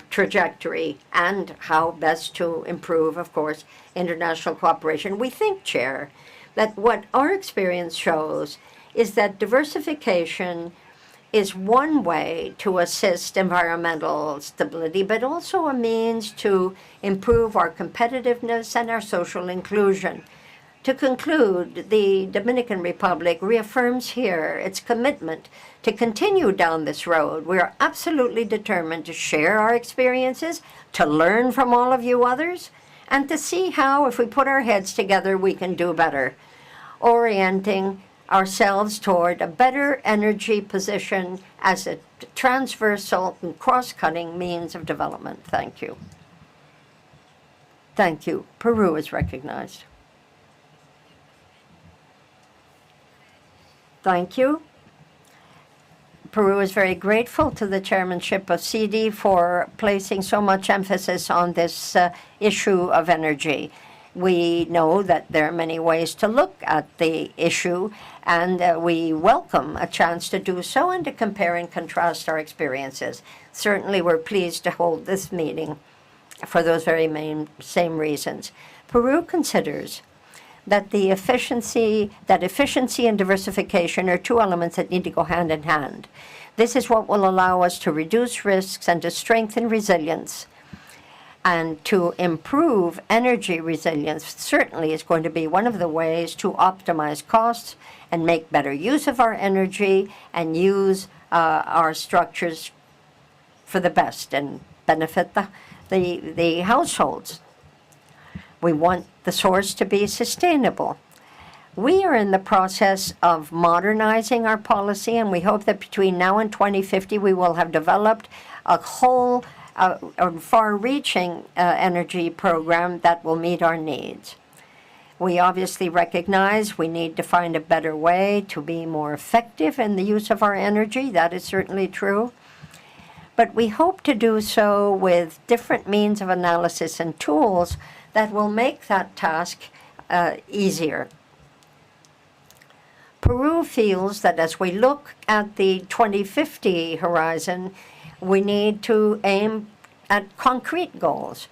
trajectory and how best to improve, of course, international cooperation. We think, Chair, that what our experience shows is that diversification is one way to assist environmental stability, but also a means to improve our competitiveness and our social inclusion. To conclude, the Dominican Republic reaffirms here its commitment to continue down this road. We are absolutely determined to share our experiences, to learn from all of you others, and to see how, if we put our heads together, we can do better, orienting ourselves toward a better energy position as a transversal and cross-cutting means of development. Thank you. Thank you. Peru is recognized. Thank you. Peru is very grateful to the chairmanship of CD for placing so much emphasis on this issue of energy. We know that there are many ways to look at the issue, and we welcome a chance to do so and to compare and contrast our experiences. Certainly, we're pleased to hold this meeting for those very same reasons. Peru considers that efficiency and diversification are two elements that need to go hand in hand. This is what will allow us to reduce risks and to strengthen resilience. And to improve energy resilience certainly is going to be one of the ways to optimize costs and make better use of our energy and use our structures for the best and benefit the households. We want the source to be sustainable. We are in the process of modernizing our policy, and we hope that between now and 2050 we will have developed a whole a far-reaching energy program that will meet our needs. We obviously recognize we need to find a better way to be more effective in the use of our energy. That is certainly true. But we hope to do so with different means of analysis and tools that will make that task easier. Peru feels that as we look at the 2050 horizon, we need to aim at concrete goals.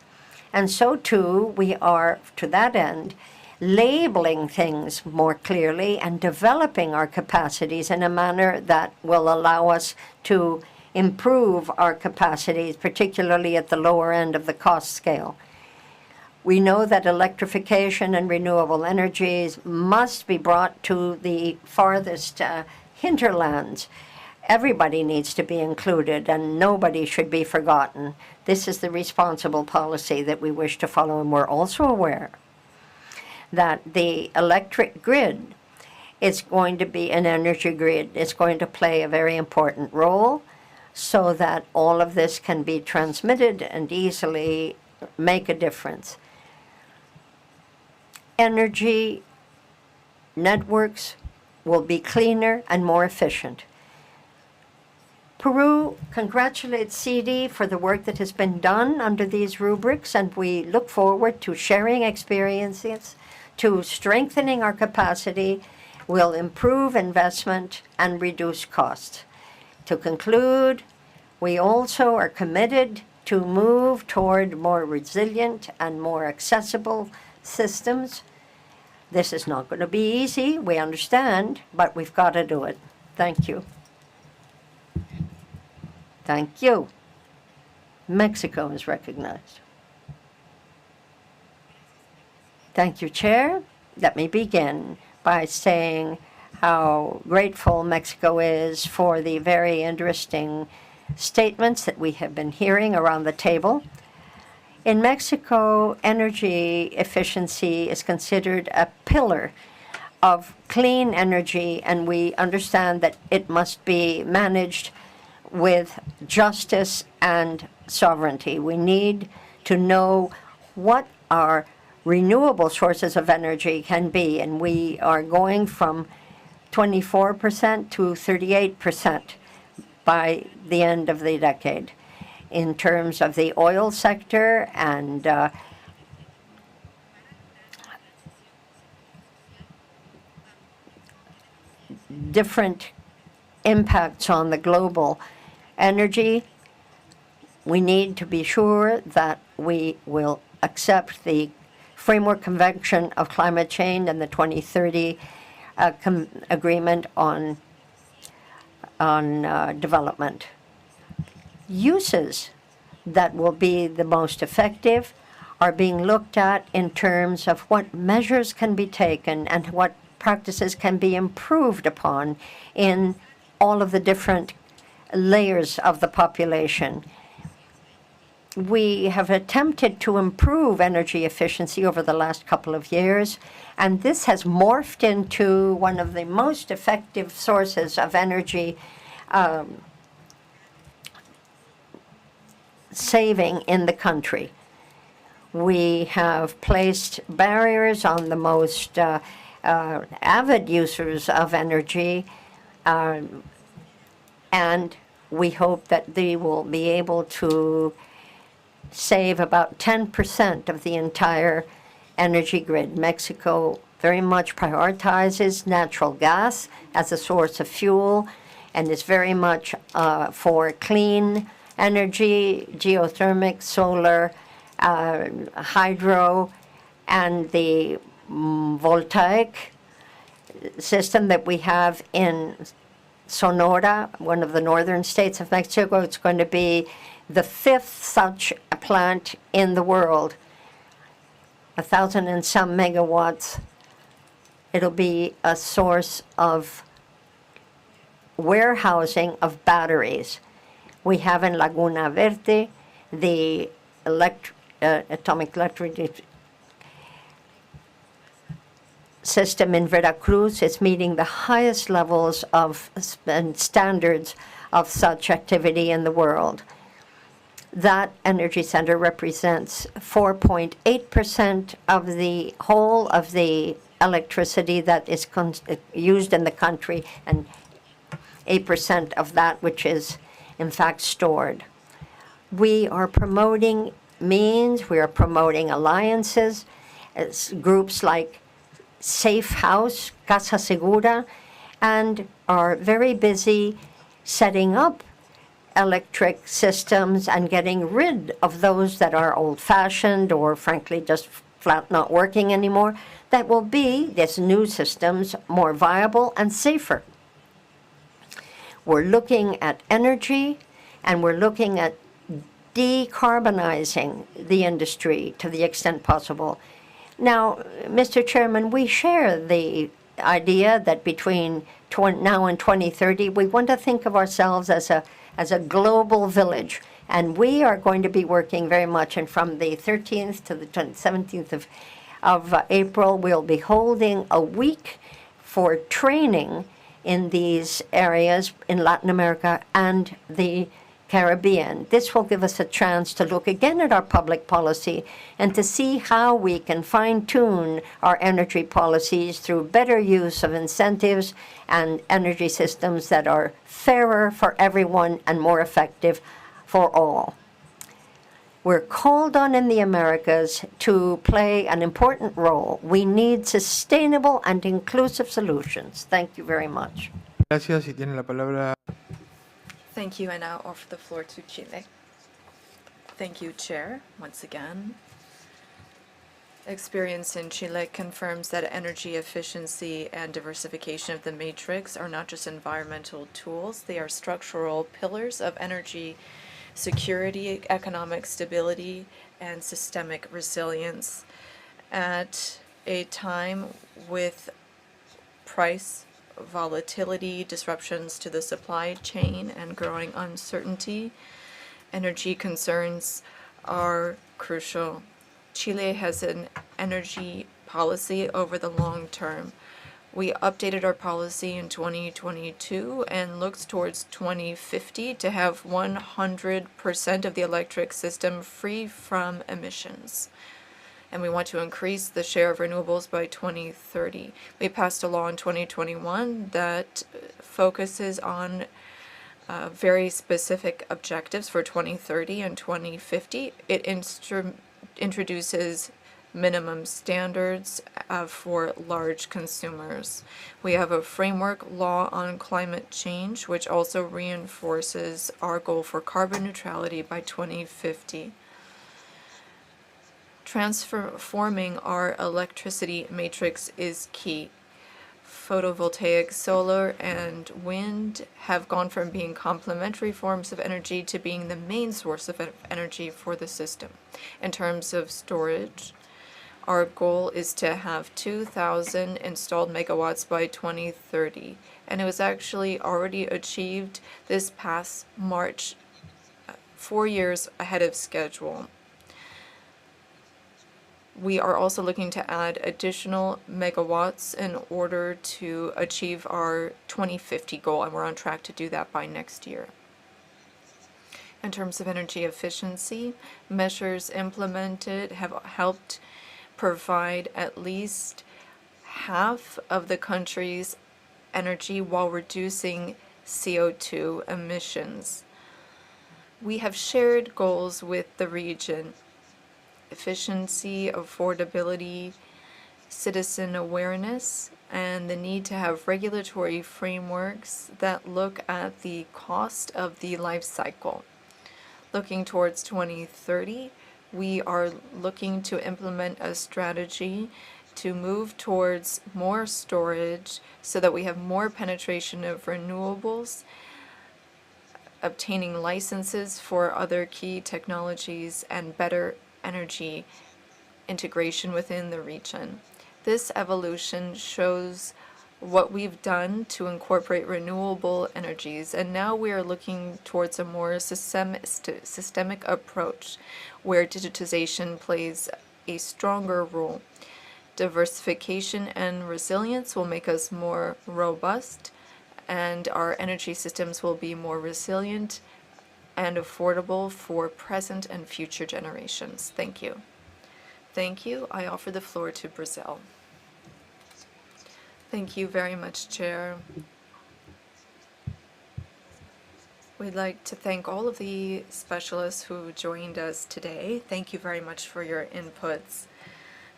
And so, too, we are, to that end, labeling things more clearly and developing our capacities in a manner that will allow us to improve our capacities, particularly at the lower end of the cost scale. We know that electrification and renewable energies must be brought to the farthest hinterlands. Everybody needs to be included, and nobody should be forgotten. This is the responsible policy that we wish to follow, and we're also aware that the electric grid is going to be an energy grid. It's going to play a very important role so that all of this can be transmitted and easily make a difference. Energy networks will be cleaner and more efficient. Peru congratulates CD for the work that has been done under these rubrics, and we look forward to sharing experiences, to strengthening our capacity, will improve investment and reduce costs. To conclude, We also are committed to move toward more resilient and more accessible systems. This is not going to be easy, we understand, but we've got to do it. Thank you. Thank you. Mexico is recognized. Thank you, Chair. Let me begin by saying how grateful Mexico is for the very interesting statements that we have been hearing around the table. In Mexico, energy efficiency is considered a pillar of clean energy, and we understand that it must be managed with justice and sovereignty. We need to know what our renewable sources of energy can be, and we are going from 24% to 38% by the end of the decade. In terms of the oil sector and different impacts on the global energy, we need to be sure that we will accept the Framework Convention of Climate Change and the 2030 agreement on development. Uses that will be the most effective are being looked at in terms of what measures can be taken and what practices can be improved upon in all of the different layers of the population. We have attempted to improve energy efficiency over the last couple of years, and this has morphed into one of the most effective sources of energy saving in the country. We have placed barriers on the most avid users of energy, and we hope that they will be able to save about 10% of the entire energy grid. Mexico very much prioritizes natural gas as a source of fuel and is very much for clean energy, geothermic, solar, hydro, and the voltaic system that we have in Sonora, one of the northern states of Mexico. It's going to be the 5th such a plant in the world, 1,000 and some megawatts. It'll be a source of warehousing of batteries. We have in Laguna Verde the atomic electric system in Veracruz. Is meeting the highest levels of standards of such activity in the world. That energy center represents 4.8% of the whole of the electricity that is used in the country, and 8% of that which is in fact stored. We are promoting means, we are promoting alliances, groups like Safe House, Casa Segura, and are very busy setting up electric systems and getting rid of those that are old-fashioned or frankly just flat not working anymore. That will be, these new systems, more viable and safer. We're looking at energy, and we're looking at decarbonizing the industry to the extent possible. Now, Mr. Chairman, we share the idea that between now and 2030, we want to think of ourselves as a global village, and we are going to be working very much, and from the 13th to the 17th of April, we'll be holding a week for training in these areas in Latin America and the Caribbean. This will give us a chance to look again at our public policy and to see how we can fine-tune our energy policies through better use of incentives and energy systems that are fairer for everyone and more effective for all. We're called on in the Americas to play an important role. We need sustainable and inclusive solutions. Thank you very much. Gracias, y tiene la palabra. Thank you, and I'll offer the floor to Chile. Thank you, Chair, once again. Experience in Chile confirms that energy efficiency and diversification of the matrix are not just environmental tools, they are structural pillars of energy security, economic stability, and systemic resilience. At a time with price volatility, disruptions to the supply chain, and growing uncertainty, energy concerns are crucial. Chile has an energy policy over the long term. We updated our policy in 2022 and looks towards 2050 to have 100% of the electric system free from emissions. And we want to increase the share of renewables by 2030. We passed a law in 2021 that focuses on very specific objectives for 2030 and 2050. It introduces minimum standards for large consumers. We have a framework law on climate change, which also reinforces our goal for carbon neutrality by 2050. Transforming our electricity matrix is key. Photovoltaic, solar, and wind have gone from being complementary forms of energy to being the main source of energy for the system. In terms of storage, our goal is to have 2,000 installed megawatts by 2030, and it was actually already achieved this past March, 4 years ahead of schedule. We are also looking to add additional megawatts in order to achieve our 2050 goal, and we're on track to do that by next year. In terms of energy efficiency, measures implemented have helped provide at least half of the country's energy while reducing CO2 emissions. We have shared goals with the region: efficiency, affordability, citizen awareness, and the need to have regulatory frameworks that look at the cost of the life cycle. Looking towards 2030, we are looking to implement a strategy to move towards more storage so that we have more penetration of renewables, obtaining licenses for other key technologies, and better energy integration within the region. This evolution shows what we've done to incorporate renewable energies, and now we are looking towards a more systemic approach where digitization plays a stronger role. Diversification and resilience will make us more robust, and our energy systems will be more resilient and affordable for present and future generations. Thank you. Thank you. I offer the floor to Brazil. Thank you very much, Chair. We'd like to thank all of the specialists who joined us today. Thank you very much for your inputs.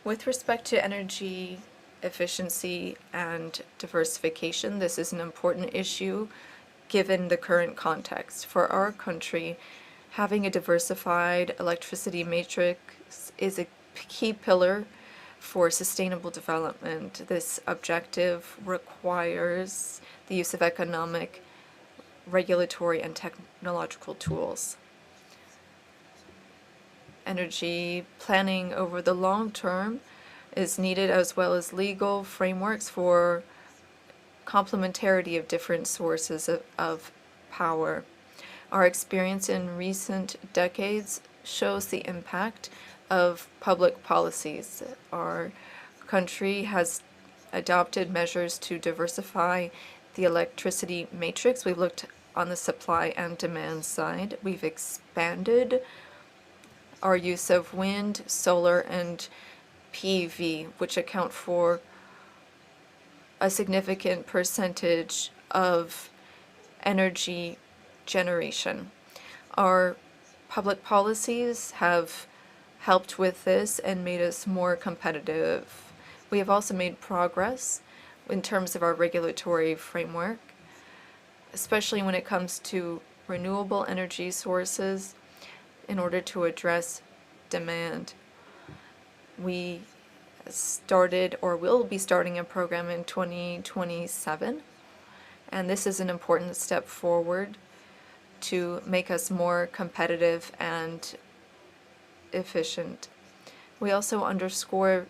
With respect to energy efficiency and diversification, this is an important issue given the current context. For our country, having a diversified electricity matrix is a key pillar for sustainable development. This objective requires the use of economic, regulatory, and technological tools. Energy planning over the long term is needed, as well as legal frameworks for complementarity of different sources of power. Our experience in recent decades shows the impact of public policies. Our country has adopted measures to diversify the electricity matrix. We've looked on the supply and demand side. We've expanded our use of wind, solar, and PV, which account for a significant percentage of energy generation. Our public policies have helped with this and made us more competitive. We have also made progress in terms of our regulatory framework, especially when it comes to renewable energy sources in order to address demand. We started or will be starting a program in 2027, and this is an important step forward to make us more competitive and efficient. We also underscore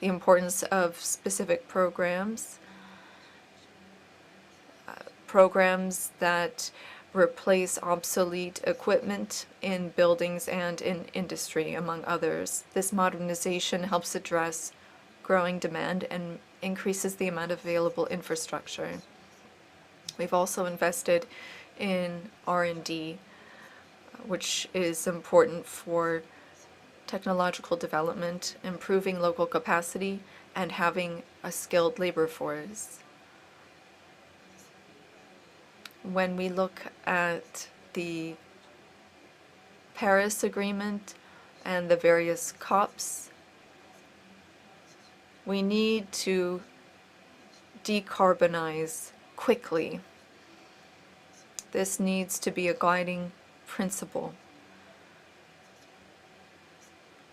the importance of specific programs that replace obsolete equipment in buildings and in industry, among others. This modernization helps address growing demand and increases the amount of available infrastructure. We've also invested in R&D, which is important for technological development, improving local capacity, and having a skilled labor force. When we look at the Paris Agreement and the various COPs, we need to decarbonize quickly. This needs to be a guiding principle.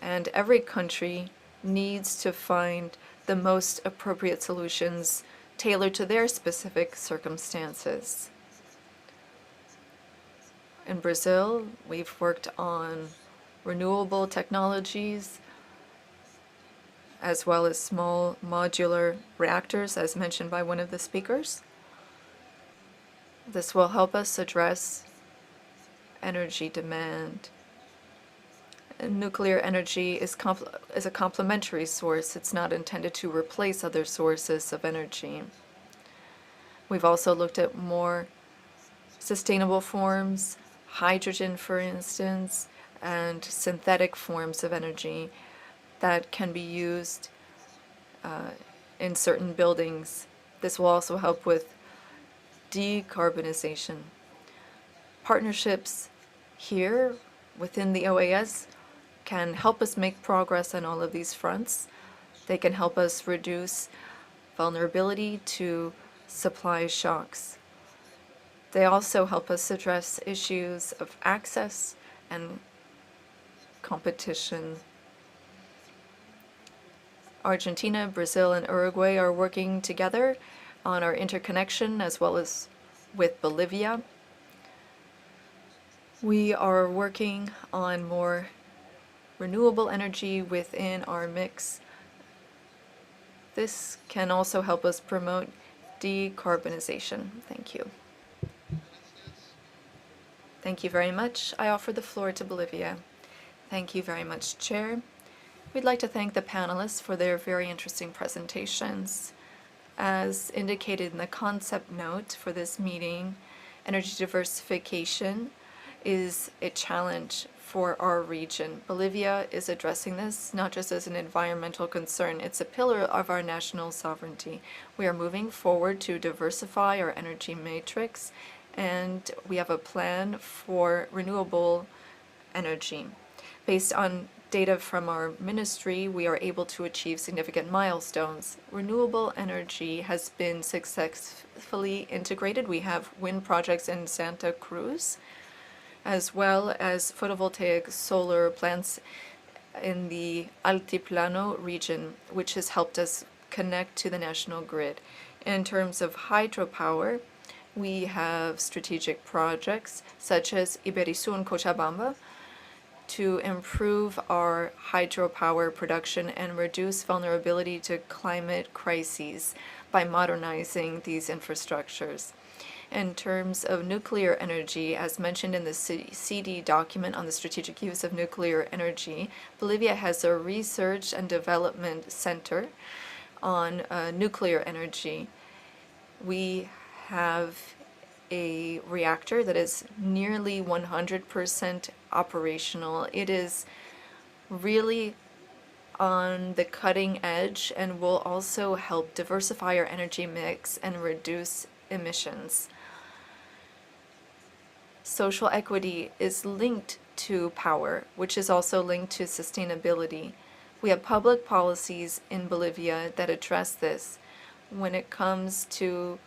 And every country needs to find the most appropriate solutions tailored to their specific circumstances. In Brazil, we've worked on renewable technologies as well as small modular reactors, as mentioned by one of the speakers. This will help us address energy demand. And nuclear energy is a complementary source. It's not intended to replace other sources of energy. We've also looked at more sustainable forms, hydrogen, for instance, and synthetic forms of energy that can be used in certain buildings. This will also help with decarbonization. Partnerships here within the OAS can help us make progress on all of these fronts. They can help us reduce vulnerability to supply shocks. They also help us address issues of access and competition. Argentina, Brazil, and Uruguay are working together on our interconnection as well as with Bolivia. We are working on more renewable energy within our mix. This can also help us promote decarbonization. Thank you. Thank you very much. I offer the floor to Bolivia. Thank you very much, Chair. We'd like to thank the panelists for their very interesting presentations. As indicated in the concept note for this meeting, energy diversification is a challenge for our region. Bolivia is addressing this not just as an environmental concern, it's a pillar of our national sovereignty. We are moving forward to diversify our energy matrix, and we have a plan for renewable energy. Based on data from our ministry, we are able to achieve significant milestones. Renewable energy has been successfully integrated. We have wind projects in Santa Cruz, as well as photovoltaic solar plants in the Altiplano region, which has helped us connect to the national grid. In terms of hydropower, we have strategic projects such as Iberizu and Cochabamba to improve our hydropower production and reduce vulnerability to climate crises by modernizing these infrastructures. In terms of nuclear energy, as mentioned in the CD document on the strategic use of nuclear energy, Bolivia has a research and development center on nuclear energy. We have a reactor that is nearly 100% operational. It is really on the cutting edge and will also help diversify our energy mix and reduce emissions. Social equity is linked to power, which is also linked to sustainability. We have public policies in Bolivia that address this. When it comes to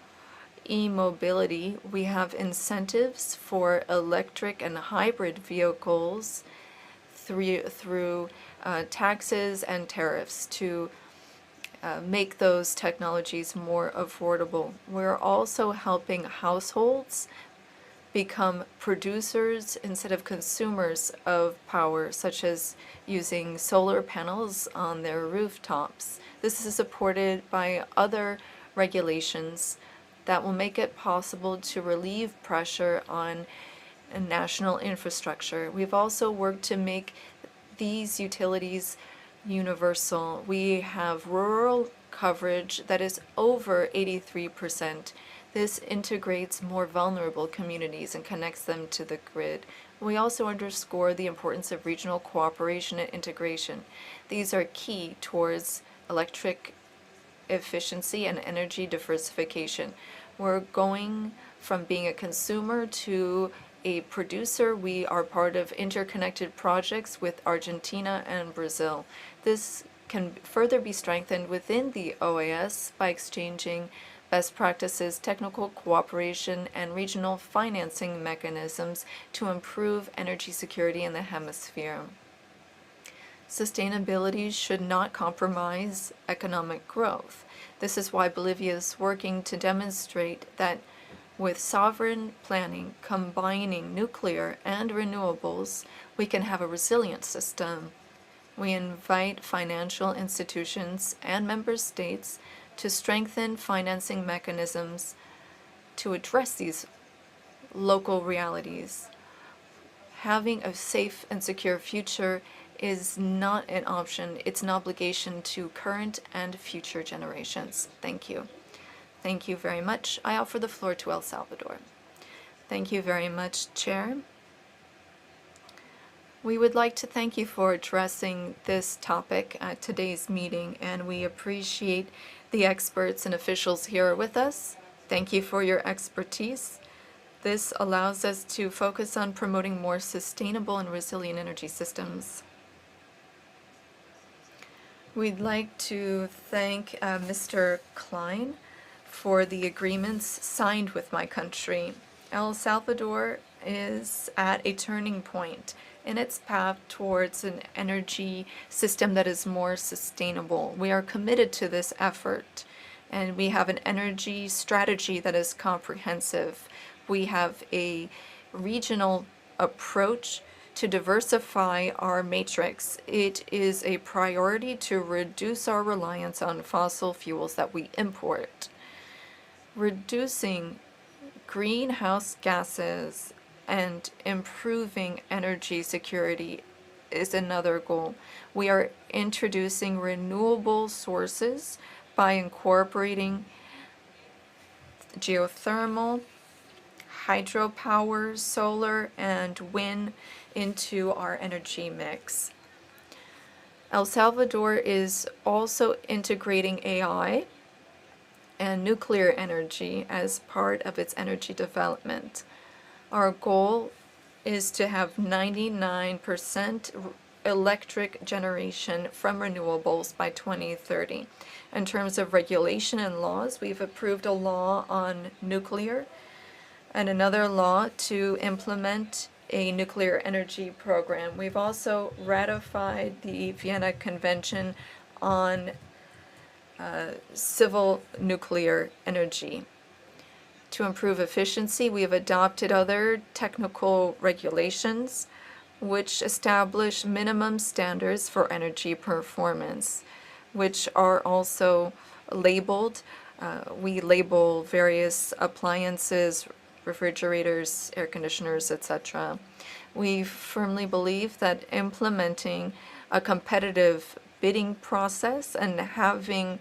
e-mobility, we have incentives for electric and hybrid vehicles through taxes and tariffs to make those technologies more affordable. We're also helping households become producers instead of consumers of power, such as using solar panels on their rooftops. This is supported by other regulations that will make it possible to relieve pressure on national infrastructure. We've also worked to make these utilities universal. We have rural coverage that is over 83%. This integrates more vulnerable communities and connects them to the grid. We also underscore the importance of regional cooperation and integration. These are key towards electric efficiency and energy diversification. We're going from being a consumer to a producer. We are part of interconnected projects with Argentina and Brazil. This can further be strengthened within the OAS by exchanging best practices, technical cooperation, and regional financing mechanisms to improve energy security in the hemisphere. Sustainability should not compromise economic growth. This is why Bolivia is working to demonstrate that with sovereign planning, combining nuclear and renewables, we can have a resilient system. We invite financial institutions and member states to strengthen financing mechanisms to address these local realities. Having a safe and secure future is not an option, it's an obligation to current and future generations. Thank you. Thank you very much. I offer the floor to El Salvador. Thank you very much, Chair. We would like to thank you for addressing this topic at today's meeting, and we appreciate the experts and officials here with us. Thank you for your expertise. This allows us to focus on promoting more sustainable and resilient energy systems. We'd like to thank Mr. Klein for the agreements signed with my country. El Salvador is at a turning point in its path towards an energy system that is more sustainable. We are committed to this effort, and we have an energy strategy that is comprehensive. We have a regional approach to diversify our matrix. It is a priority to reduce our reliance on fossil fuels that we import. Reducing greenhouse gases and improving energy security is another goal. We are introducing renewable sources by incorporating geothermal, hydropower, solar, and wind into our energy mix. El Salvador is also integrating AI and nuclear energy as part of its energy development. Our goal is to have 99% electric generation from renewables by 2030. In terms of regulation and laws, we've approved a law on nuclear and another law to implement a nuclear energy program. We've also ratified the Vienna Convention on civil nuclear energy. To improve efficiency, we have adopted other technical regulations which establish minimum standards for energy performance, which are also labeled. We label various appliances, refrigerators, air conditioners, etc. We firmly believe that implementing a competitive bidding process and having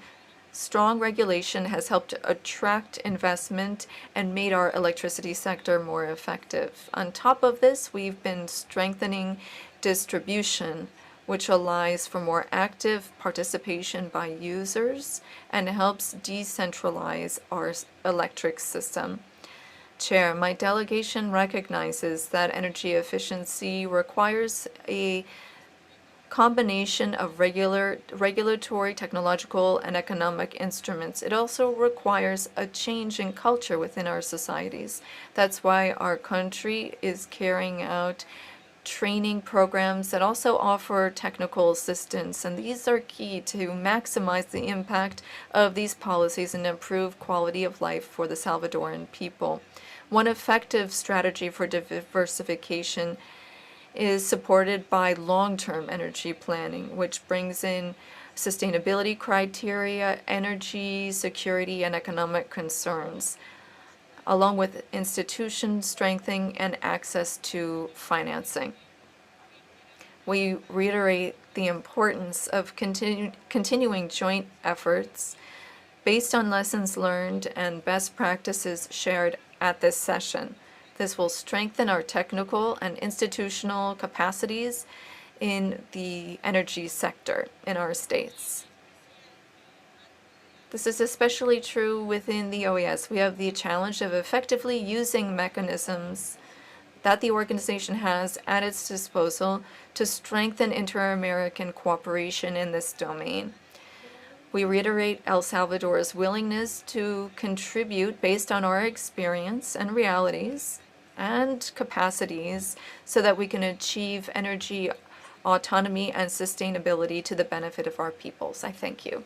strong regulation has helped attract investment and made our electricity sector more effective. On top of this, we've been strengthening distribution, which allows for more active participation by users and helps decentralize our electric system. Chair, my delegation recognizes that energy efficiency requires a combination of regulatory, technological, and economic instruments. It also requires a change in culture within our societies. That's why our country is carrying out training programs that also offer technical assistance, and these are key to maximize the impact of these policies and improve quality of life for the Salvadoran people. One effective strategy for diversification is supported by long-term energy planning, which brings in sustainability criteria, energy security, and economic concerns, along with institution strengthening and access to financing. We reiterate the importance of continuing joint efforts based on lessons learned and best practices shared at this session. This will strengthen our technical and institutional capacities in the energy sector in our states. This is especially true within the OAS. We have the challenge of effectively using mechanisms that the organization has at its disposal to strengthen inter-American cooperation in this domain. We reiterate El Salvador's willingness to contribute based on our experience and realities and capacities so that we can achieve energy autonomy and sustainability to the benefit of our peoples. I thank you.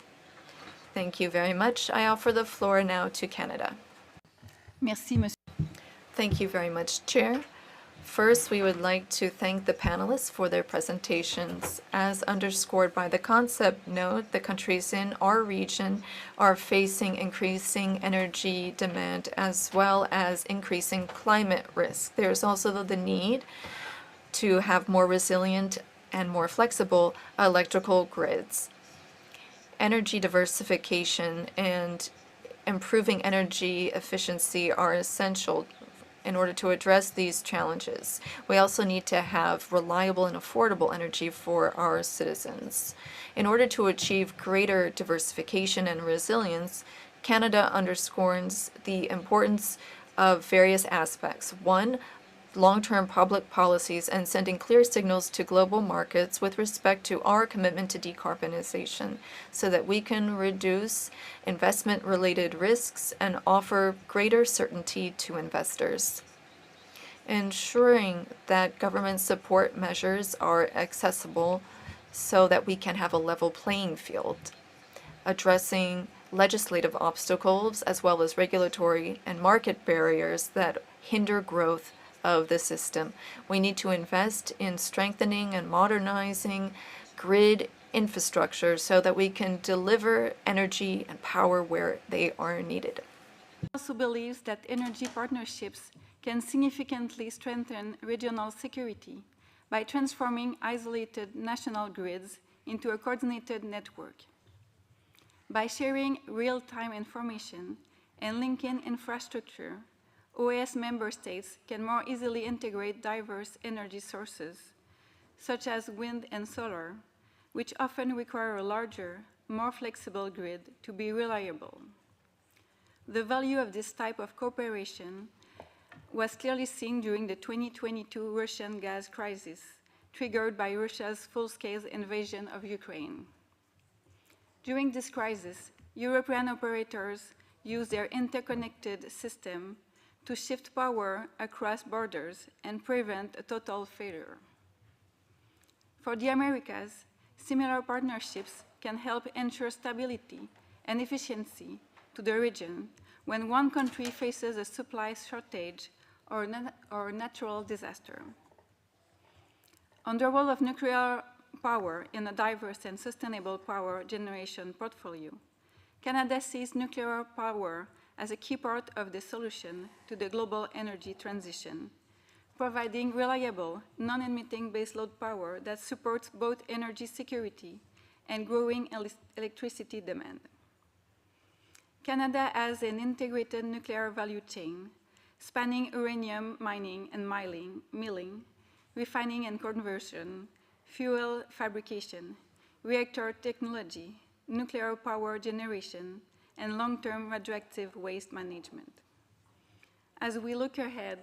Thank you very much. I offer the floor now to Canada. Merci, Monsieur. Thank you very much, Chair. First, we would like to thank the panelists for their presentations. As underscored by the concept note, the countries in our region are facing increasing energy demand as well as increasing climate risk. There's also the need to have more resilient and more flexible electrical grids. Energy diversification and improving energy efficiency are essential in order to address these challenges. We also need to have reliable and affordable energy for our citizens. In order to achieve greater diversification and resilience, Canada underscores the importance of various aspects. One, long-term public policies and sending clear signals to global markets with respect to our commitment to decarbonization so that we can reduce investment-related risks and offer greater certainty to investors. Ensuring that government support measures are accessible so that we can have a level playing field. Addressing legislative obstacles as well as regulatory and market barriers that hinder growth of the system. We need to invest in strengthening and modernizing grid infrastructure so that we can deliver energy and power where they are needed. Also believes that energy partnerships can significantly strengthen regional security by transforming isolated national grids into a coordinated network. By sharing real-time information and linking infrastructure, OAS member states can more easily integrate diverse energy sources, such as wind and solar, which often require a larger, more flexible grid to be reliable. The value of this type of cooperation was clearly seen during the 2022 Russian gas crisis, triggered by Russia's full-scale invasion of Ukraine. During this crisis, European operators used their interconnected system to shift power across borders and prevent a total failure. For the Americas, similar partnerships can help ensure stability and efficiency to the region when one country faces a supply shortage or natural disaster. On the role of nuclear power in a diverse and sustainable power generation portfolio, Canada sees nuclear power as a key part of the solution to the global energy transition, providing reliable, non-emitting baseload power that supports both energy security and growing electricity demand. Canada has an integrated nuclear value chain, spanning uranium mining and milling, refining and conversion, fuel fabrication, reactor technology, nuclear power generation, and long-term radioactive waste management. As we look ahead,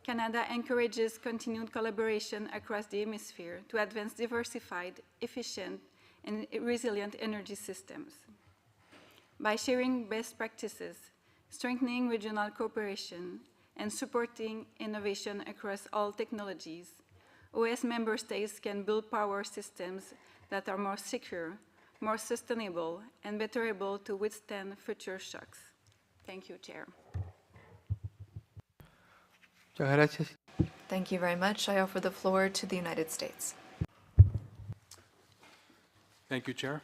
Canada encourages continued collaboration across the hemisphere to advance diversified, efficient, and resilient energy systems. By sharing best practices, strengthening regional cooperation, and supporting innovation across all technologies, OAS member states can build power systems that are more secure, more sustainable, and better able to withstand future shocks. Thank you, Chair. Muchas gracias. Thank you very much. I offer the floor to the United States. Thank you, Chair.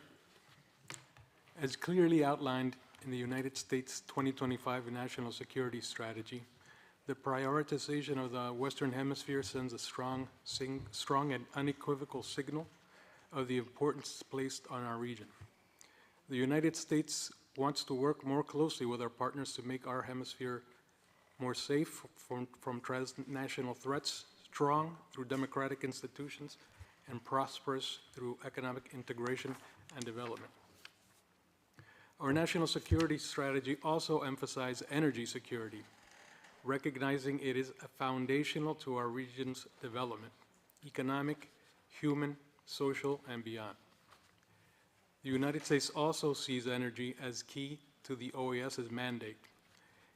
As clearly outlined in the United States 2025 National Security Strategy, the prioritization of the Western Hemisphere sends a strong and unequivocal signal of the importance placed on our region. The United States wants to work more closely with our partners to make our hemisphere more safe from transnational threats, strong through democratic institutions, and prosperous through economic integration and development. Our national security strategy also emphasizes energy security, recognizing it is foundational to our region's development, economic, human, social, and beyond. The United States also sees energy as key to the OAS's mandate.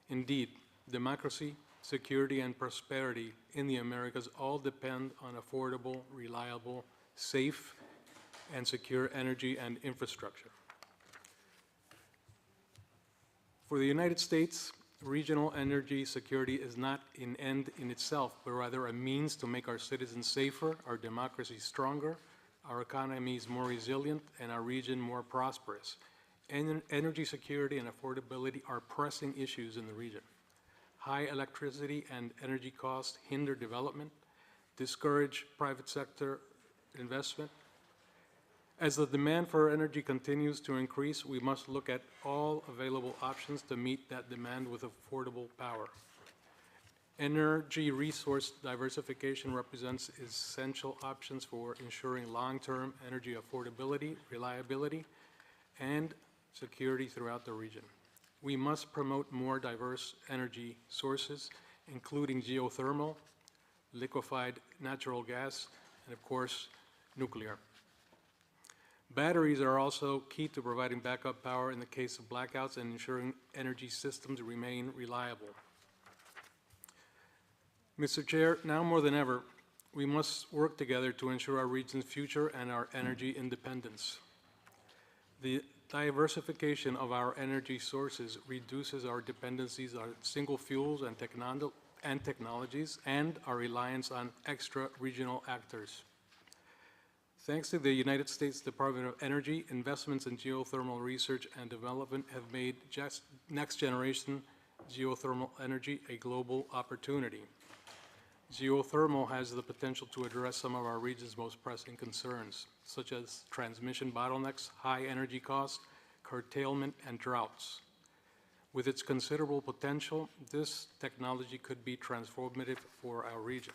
Indeed, democracy, security, and prosperity in the Americas all depend on affordable, reliable, safe, and secure energy and infrastructure. For the United States, regional energy security is not an end in itself, but rather a means to make our citizens safer, our democracy stronger, our economies more resilient, and our region more prosperous. Energy security and affordability are pressing issues in the region. High electricity and energy costs hinder development, discourage private sector investment. As the demand for energy continues to increase, we must look at all available options to meet that demand with affordable power. Energy resource diversification represents essential options for ensuring long-term energy affordability, reliability, and security throughout the region. We must promote more diverse energy sources, including geothermal, liquefied natural gas, and of course, nuclear. Batteries are also key to providing backup power in the case of blackouts and ensuring energy systems remain reliable. Mr. Chair, now more than ever, we must work together to ensure our region's future and our energy independence. The diversification of our energy sources reduces our dependencies on single fuels and technologies and our reliance on extra-regional actors. Thanks to the United States Department of Energy, investments in geothermal research and development have made next-generation geothermal energy a global opportunity. Geothermal has the potential to address some of our region's most pressing concerns, such as transmission bottlenecks, high energy costs, curtailment, and droughts. With its considerable potential, this technology could be transformative for our region.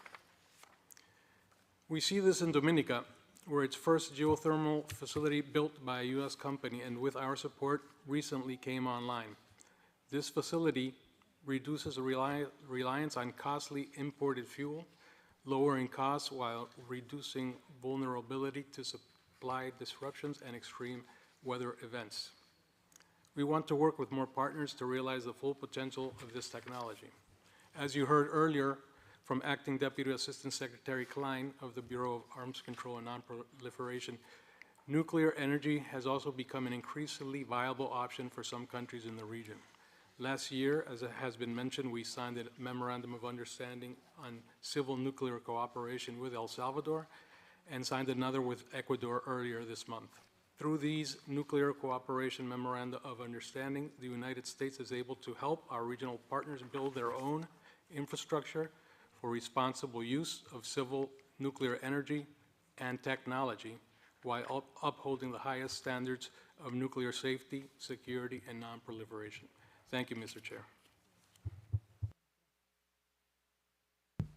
We see this in Dominica, where its first geothermal facility built by a U.S. company and with our support recently came online. This facility reduces reliance on costly imported fuel, lowering costs while reducing vulnerability to supply disruptions and extreme weather events. We want to work with more partners to realize the full potential of this technology. As you heard earlier from Acting Deputy Assistant Secretary Klein of the Bureau of Arms Control and Non-Proliferation, nuclear energy has also become an increasingly viable option for some countries in the region. Last year, as it has been mentioned, we signed a Memorandum of Understanding on Civil Nuclear Cooperation with El Salvador and signed another with Ecuador earlier this month. Through these nuclear cooperation memoranda of understanding, the United States is able to help our regional partners build their own infrastructure for responsible use of civil nuclear energy and technology while upholding the highest standards of nuclear safety, security, and non-proliferation. Thank you, Mr. Chair.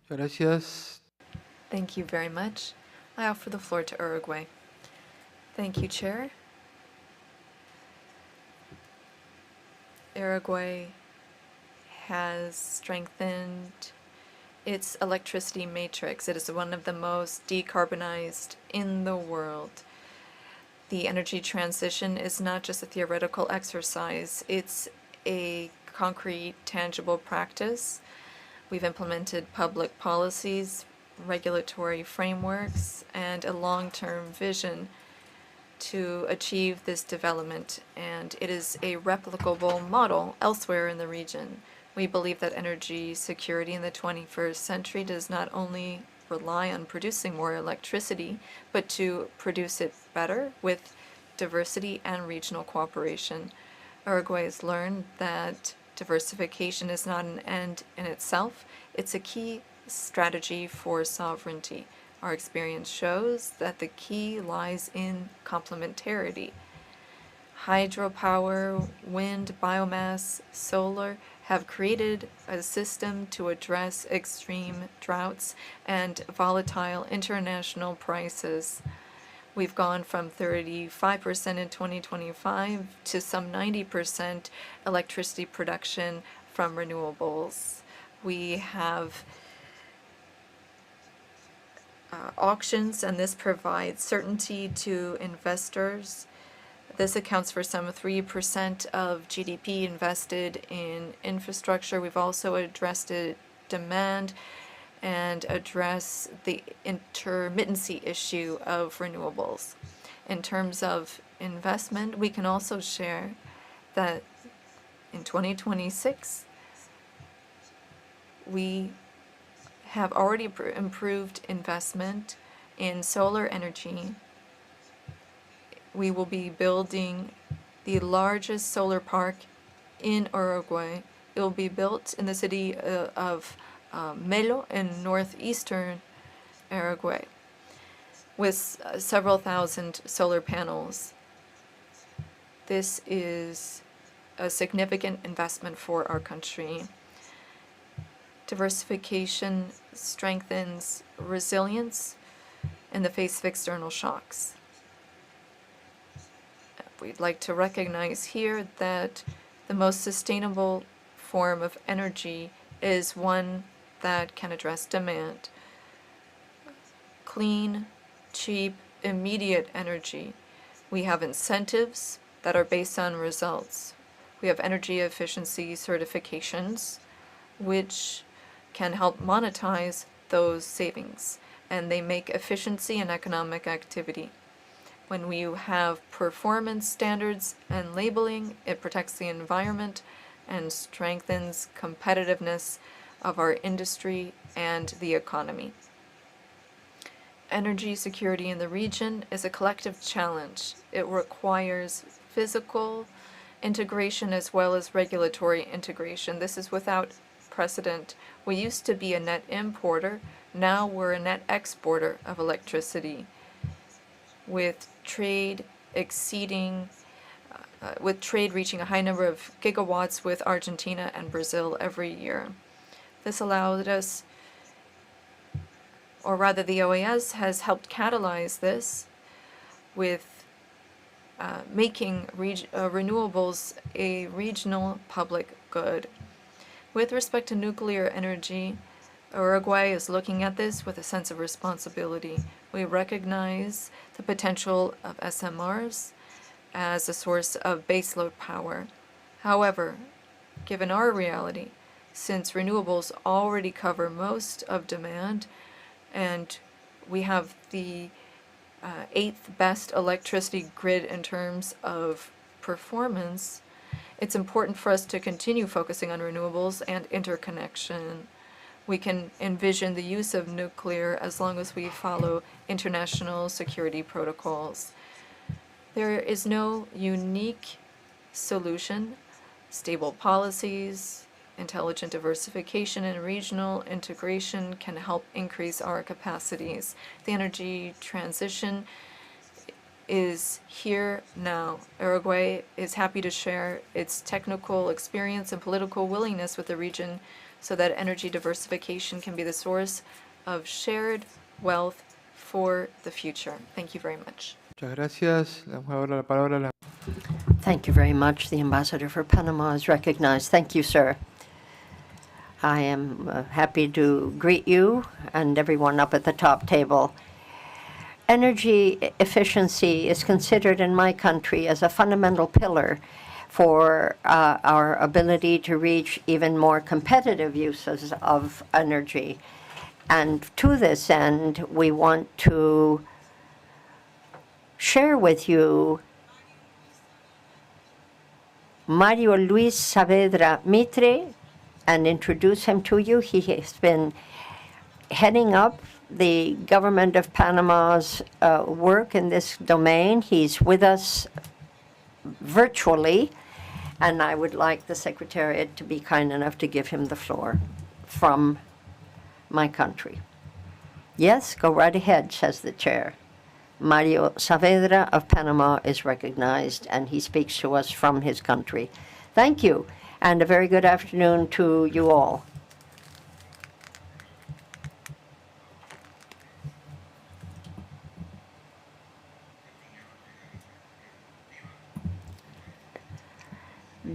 Gracias. Thank you very much. I offer the floor to Uruguay. Thank you, Chair. Uruguay has strengthened its electricity matrix. It is one of the most decarbonized in the world. The energy transition is not just a theoretical exercise, it's a concrete, tangible practice. We've implemented public policies, regulatory frameworks, and a long-term vision to achieve this development, and it is a replicable model elsewhere in the region. We believe that energy security in the 21st century does not only rely on producing more electricity, but to produce it better with diversity and regional cooperation. Uruguay has learned that diversification is not an end in itself, it's a key strategy for sovereignty. Our experience shows that the key lies in complementarity. Hydropower, wind, biomass, solar have created a system to address extreme droughts and volatile international prices. We've gone from 35% in 2025 to some 90% electricity production from renewables. We have auctions, and this provides certainty to investors. This accounts for some 3% of GDP invested in infrastructure. We've also addressed demand and address the intermittency issue of renewables. In terms of investment, we can also share that in 2026, we have already improved investment in solar energy. We will be building the largest solar park in Uruguay. It will be built in the city of Melo in northeastern Uruguay with several thousand solar panels. This is a significant investment for our country. Diversification strengthens resilience in the face of external shocks. We'd like to recognize here that the most sustainable form of energy is one that can address demand. Clean, cheap, immediate energy. We have incentives that are based on results. We have energy efficiency certifications, which can help monetize those savings, and they make efficiency an economic activity. When you have performance standards and labeling, it protects the environment and strengthens competitiveness of our industry and the economy. Energy security in the region is a collective challenge. It requires physical integration as well as regulatory integration. This is without precedent. We used to be a net importer, now we're a net exporter of electricity, with trade reaching a high number of gigawatts with Argentina and Brazil every year. This allowed us, or rather the OAS has helped catalyze this with making renewables a regional public good. With respect to nuclear energy, Uruguay is looking at this with a sense of responsibility. We recognize the potential of SMRs as a source of baseload power. However, given our reality, since renewables already cover most of demand, and we have the 8th best electricity grid in terms of performance, it's important for us to continue focusing on renewables and interconnection. We can envision the use of nuclear as long as we follow international security protocols. There is no unique solution. Stable policies, intelligent diversification, and regional integration can help increase our capacities. The energy transition is here now. Uruguay is happy to share its technical experience and political willingness with the region so that energy diversification can be the source of shared wealth for the future. Thank you very much. Muchas gracias. Le damos ahora la palabra a la Thank you very much. The ambassador for Panama is recognized. Thank you, sir. I am happy to greet you and everyone up at the top table. Energy efficiency is considered in my country as a fundamental pillar for our ability to reach even more competitive uses of energy. And to this end, we want to share with you Mario Luis Saavedra Mitre and introduce him to you. He has been heading up the government of Panama's work in this domain. He's with us virtually, and I would like the Secretariat to be kind enough to give him the floor from my country. Yes, go right ahead, says the chair. Mario Saavedra of Panama is recognized, and he speaks to us from his country. Thank you, and a very good afternoon to you all.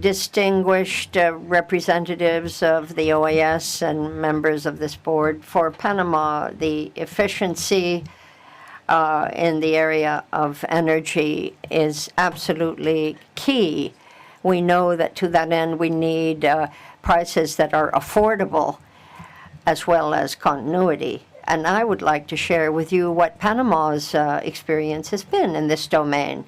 Distinguished representatives of the OAS and members of this board, for Panama, the efficiency in the area of energy is absolutely key. We know that to that end we need prices that are affordable as well as continuity. And I would like to share with you what Panama's experience has been in this domain.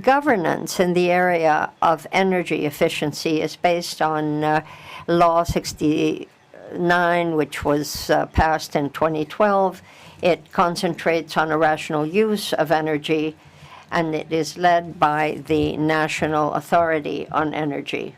Governance in the area of energy efficiency is based on Law 69, which was passed in 2012. It concentrates on a rational use of energy, and it is led by the National Authority on Energy.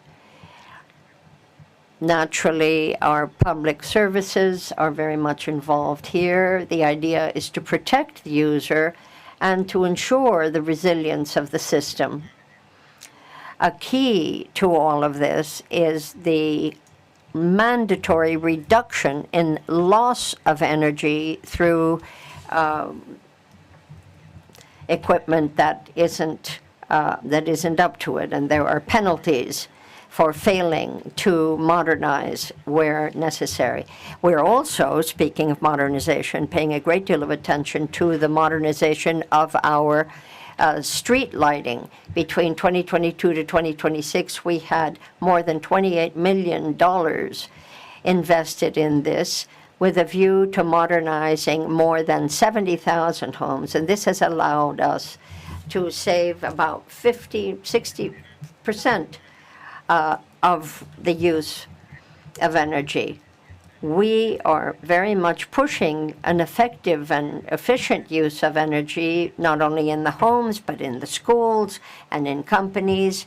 Naturally, our public services are very much involved here. The idea is to protect the user and to ensure the resilience of the system. A key to all of this is the mandatory reduction in loss of energy through equipment that isn't up to it, and there are penalties for failing to modernize where necessary. We're also, speaking of modernization, paying a great deal of attention to the modernization of our street lighting. Between 2022 to 2026, we had more than $28 million invested in this, with a view to modernizing more than 70,000 homes. And this has allowed us to save about 60% of the use of energy. We are very much pushing an effective and efficient use of energy, not only in the homes, but in the schools and in companies,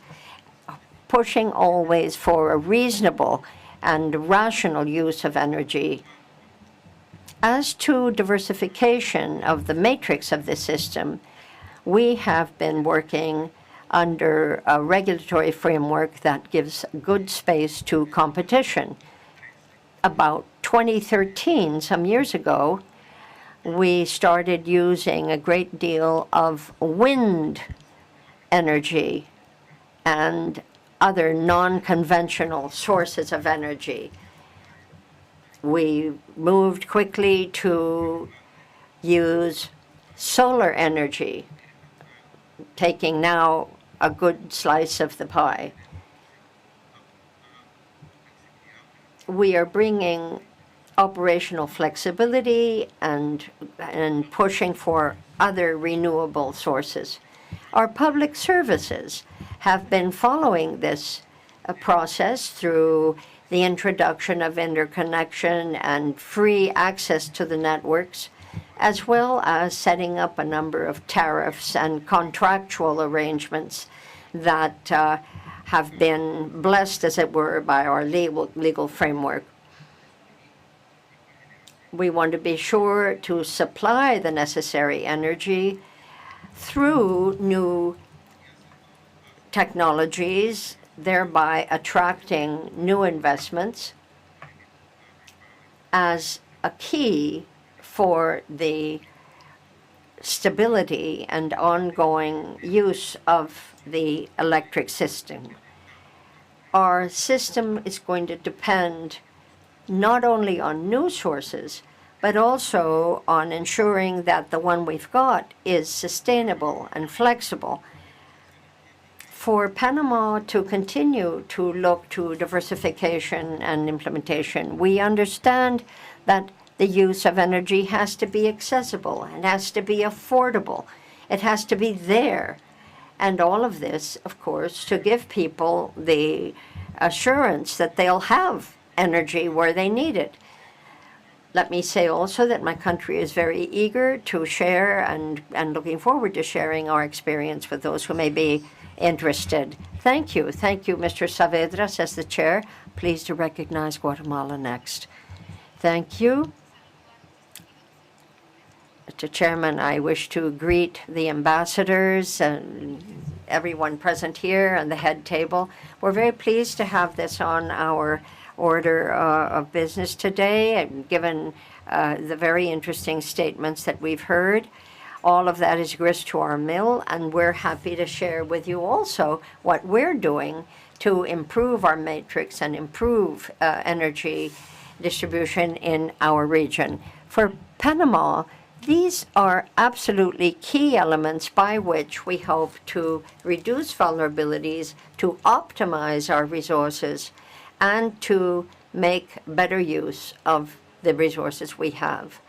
pushing always for a reasonable and rational use of energy. As to diversification of the matrix of the system, we have been working under a regulatory framework that gives good space to competition. About 2013, some years ago, we started using a great deal of wind energy and other non-conventional sources of energy. We moved quickly to use solar energy, taking now a good slice of the pie. We are bringing operational flexibility and pushing for other renewable sources. Our public services have been following this process through the introduction of interconnection and free access to the networks, as well as setting up a number of tariffs and contractual arrangements that have been blessed, as it were, by our legal framework. We want to be sure to supply the necessary energy through new technologies, thereby attracting new investments as a key for the stability and ongoing use of the electric system. Our system is going to depend not only on new sources, but also on ensuring that the one we've got is sustainable and flexible. For Panama to continue to look to diversification and implementation, we understand that the use of energy has to be accessible, it has to be affordable, it has to be there. And all of this, of course, to give people the assurance that they'll have energy where they need it. Let me say also that my country is very eager to share and looking forward to sharing our experience with those who may be interested. Thank you. Thank you, Mr. Saavedra, says the chair. Pleased to recognize Guatemala next. Thank you. Mr. Chairman, I wish to greet the ambassadors and everyone present here and the head table. We're very pleased to have this on our order of business today, and given the very interesting statements that we've heard. All of that is grist to our mill, and we're happy to share with you also what we're doing to improve our matrix and improve energy distribution in our region. For Panama, these are absolutely key elements by which we hope to reduce vulnerabilities, to optimize our resources, and to make better use of the resources we have.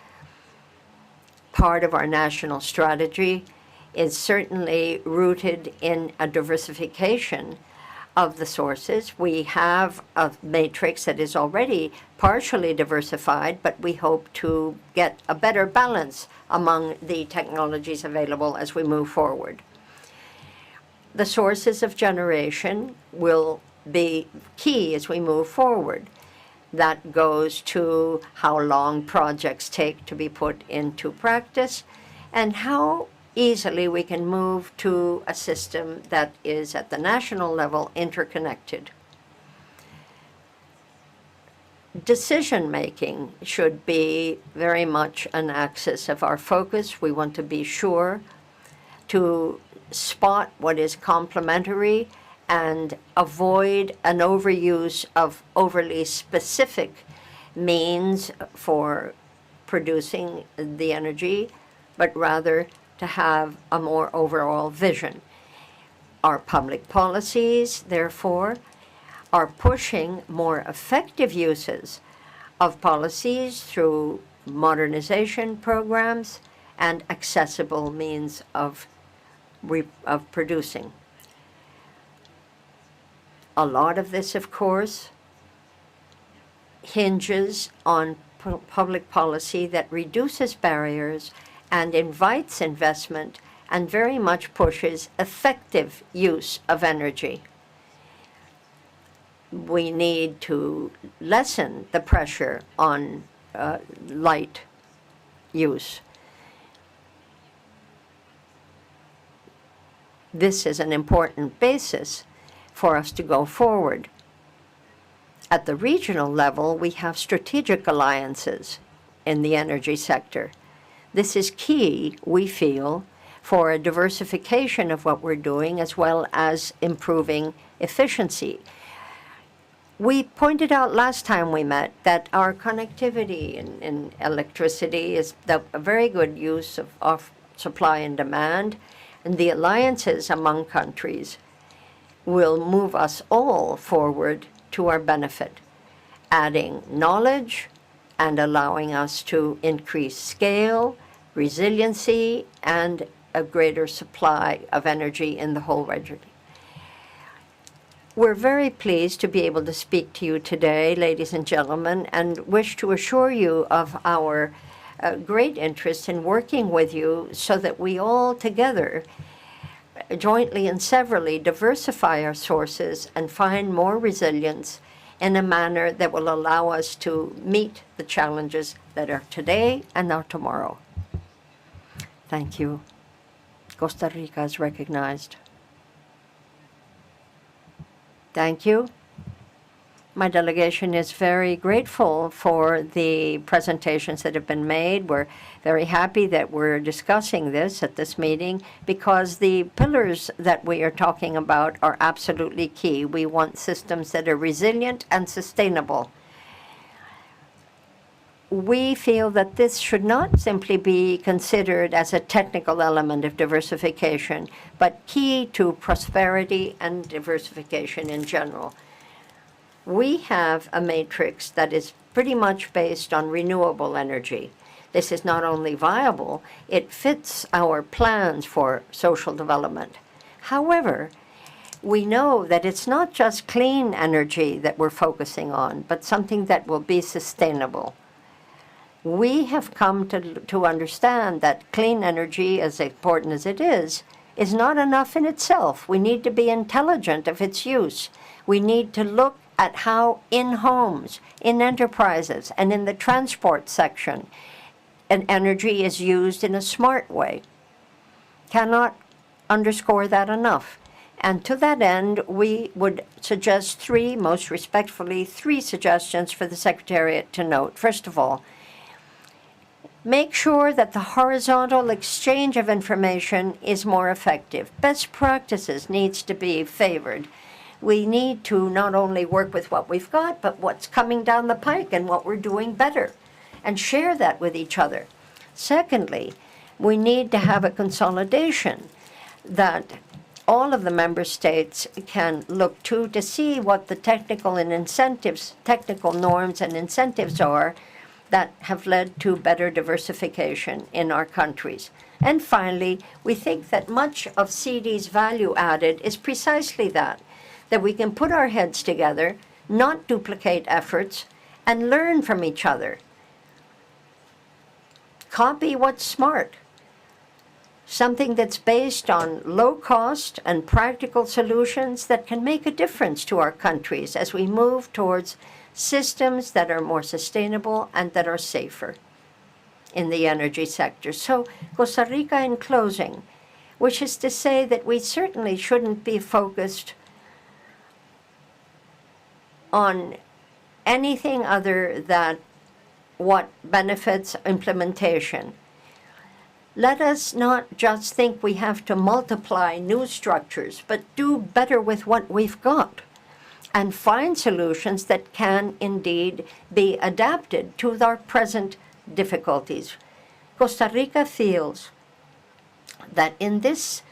Part of our national strategy is certainly rooted in a diversification of the sources. We have a matrix that is already partially diversified, but we hope to get a better balance among the technologies available as we move forward. The sources of generation will be key as we move forward. That goes to how long projects take to be put into practice and how easily we can move to a system that is at the national level interconnected. Decision-making should be very much an axis of our focus. We want to be sure to spot what is complementary and avoid an overuse of overly specific means for producing the energy, but rather to have a more overall vision. Our public policies, therefore, are pushing more effective uses of policies through modernization programs and accessible means of producing. A lot of this, of course, hinges on public policy that reduces barriers and invites investment and very much pushes effective use of energy. We need to lessen the pressure on light use. This is an important basis for us to go forward. At the regional level, we have strategic alliances in the energy sector. This is key, we feel, for a diversification of what we're doing as well as improving efficiency. We pointed out last time we met that our connectivity in electricity is a very good use of supply and demand, and the alliances among countries will move us all forward to our benefit, adding knowledge and allowing us to increase scale, resiliency, and a greater supply of energy in the whole region. We're very pleased to be able to speak to you today, ladies and gentlemen, and wish to assure you of our great interest in working with you so that we all together jointly and severally diversify our sources and find more resilience in a manner that will allow us to meet the challenges that are today and are tomorrow. Thank you. Costa Rica is recognized. Thank you. My delegation is very grateful for the presentations that have been made. We're very happy that we're discussing this at this meeting because the pillars that we are talking about are absolutely key. We want systems that are resilient and sustainable. we feel that this should not simply be considered as a technical element of diversification, but key to prosperity and diversification in general. We have a matrix that is pretty much based on renewable energy. This is not only viable, it fits our plans for social development. However, we know that it's not just clean energy that we're focusing on, but something that will be sustainable. We have come to understand that clean energy, as important as it is not enough in itself. We need to be intelligent of its use. We need to look at how in homes, in enterprises, and in the transport section, energy is used in a smart way. Cannot underscore that enough. And to that end, we would suggest most respectfully, three suggestions for the Secretariat to note. First of all, make sure that the horizontal exchange of information is more effective. Best practices needs to be favored. We need to not only work with what we've got, but what's coming down the pike and what we're doing better, and share that with each other. Secondly, we need to have a consolidation that all of the member states can look to see what the technical norms and incentives are that have led to better diversification in our countries. And finally, we think that much of CD's value added is precisely that we can put our heads together, not duplicate efforts, and learn from each other. Copy what's smart. Something that's based on low cost and practical solutions that can make a difference to our countries as we move towards systems that are more sustainable and that are safer in the energy sector. So Costa Rica, in closing, wishes to say that we certainly shouldn't be focused on anything other than what benefits implementation. Let us not just think we have to multiply new structures, but do better with what we've got and find solutions that can indeed be adapted to our present difficulties. Costa Rica feels that in this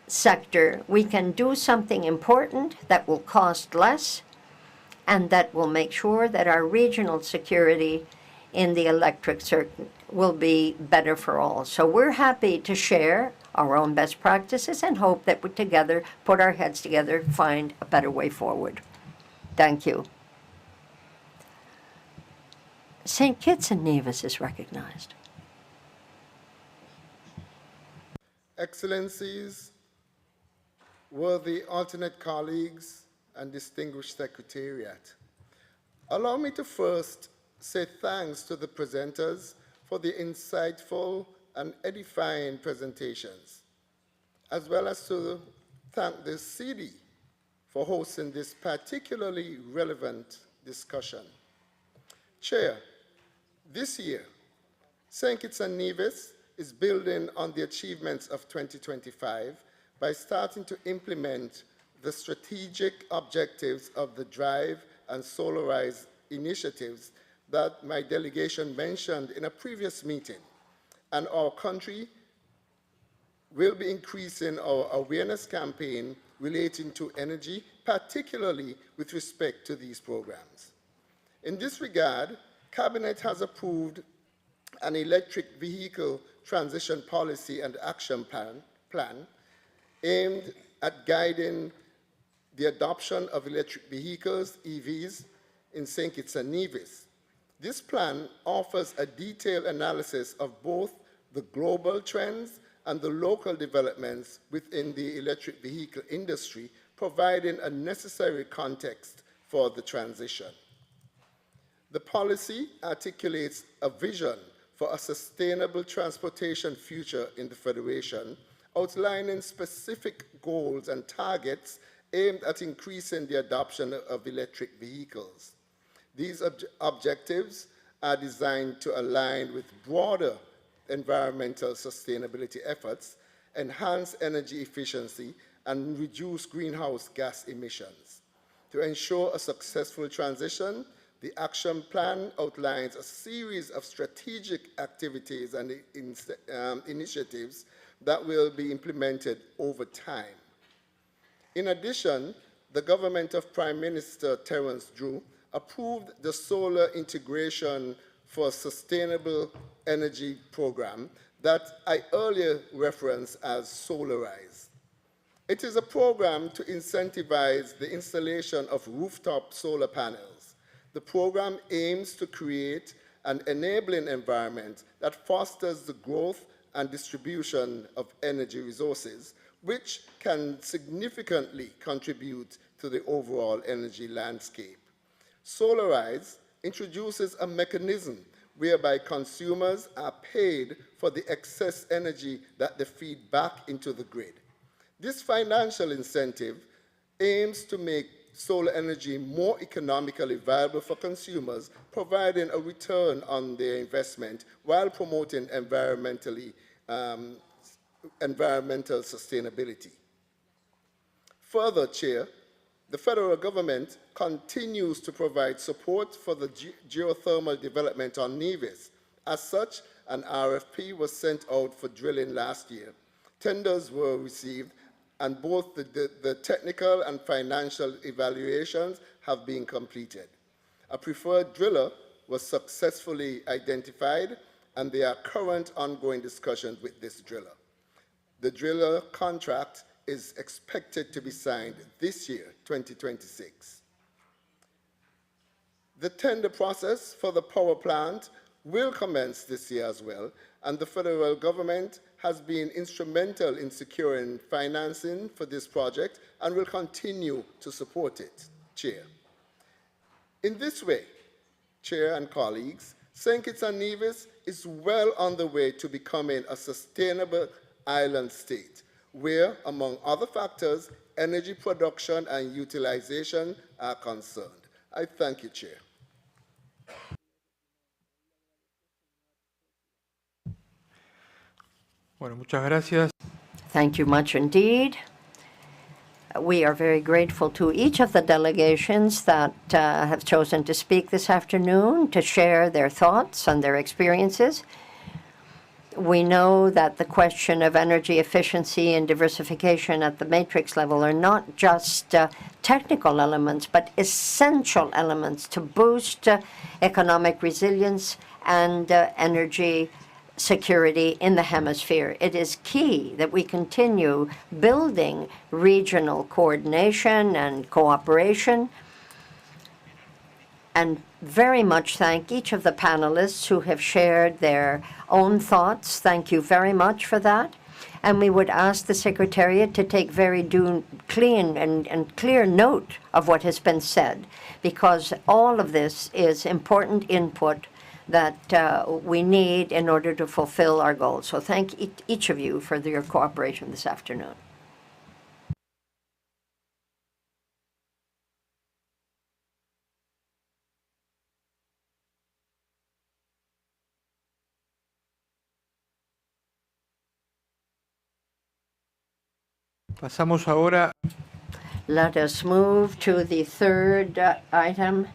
sector we can do something important that will cost less and that will make sure that our regional security in the electric circuit will be better for all. So we're happy to share our own best practices and hope that we together put our heads together, find a better way forward. Thank you. St. Kitts and Nevis is recognized. Excellencies, worthy alternate colleagues, and distinguished Secretariat, allow me to first say thanks to the presenters for the insightful and edifying presentations, as well as to thank the CD for hosting this particularly relevant discussion. Chair, this year, St. Kitts and Nevis is building on the achievements of 2025 by starting to implement the strategic objectives of the Drive and Solarize initiatives that my delegation mentioned in a previous meeting. And our country will be increasing our awareness campaign relating to energy, particularly with respect to these programs. In this regard, Cabinet has approved an electric vehicle transition policy and action plan aimed at guiding the adoption of electric vehicles, EVs, in St. Kitts and Nevis. This plan offers a detailed analysis of both the global trends and the local developments within the electric vehicle industry, providing a necessary context for the transition. The policy articulates a vision for a sustainable transportation future in the Federation, outlining specific goals and targets aimed at increasing the adoption of electric vehicles. These objectives are designed to align with broader environmental sustainability efforts, enhance energy efficiency, and reduce greenhouse gas emissions. To ensure a successful transition, The action plan outlines a series of strategic activities and initiatives that will be implemented over time. In addition, the government of Prime Minister Terence Drew approved the Solar Integration for Sustainable Energy program that I earlier referenced as Solarize. It is a program to incentivize the installation of rooftop solar panels. The program aims to create an enabling environment that fosters the growth and distribution of energy resources, which can significantly contribute to the overall energy landscape. Solarize introduces a mechanism whereby consumers are paid for the excess energy that they feed back into the grid. This financial incentive aims to make solar energy more economically viable for consumers, providing a return on their investment while promoting environmental sustainability. Further, Chair, the federal government continues to provide support for the geothermal development on Nevis. As such, an RFP was sent out for drilling last year. Tenders were received, and both the technical and financial evaluations have been completed. A preferred driller was successfully identified, and there are current ongoing discussions with this driller. The driller contract is expected to be signed this year, 2026. The tender process for the power plant will commence this year as well, and the federal government has been instrumental in securing financing for this project and will continue to support it, Chair. In this way, Chair and colleagues, St. Kitts and Nevis is well on the way to becoming a sustainable island state, where, among other factors, energy production and utilization are concerned. I thank you, Chair. Bueno, muchas gracias. Thank you much indeed. We are very grateful to each of the delegations that have chosen to speak this afternoon to share their thoughts and their experiences. We know that the question of energy efficiency and diversification at the matrix level are not just technical elements, but essential elements to boost economic resilience and energy security in the hemisphere. It is key that we continue building regional coordination and cooperation, and very much thank each of the panelists who have shared their own thoughts. Thank you very much for that. And we would ask the Secretariat to take very clean and clear note of what has been said, because all of this is important input that we need in order to fulfill our goals. So thank each of you for your cooperation this afternoon. Pasamos ahora. Let us move to the third item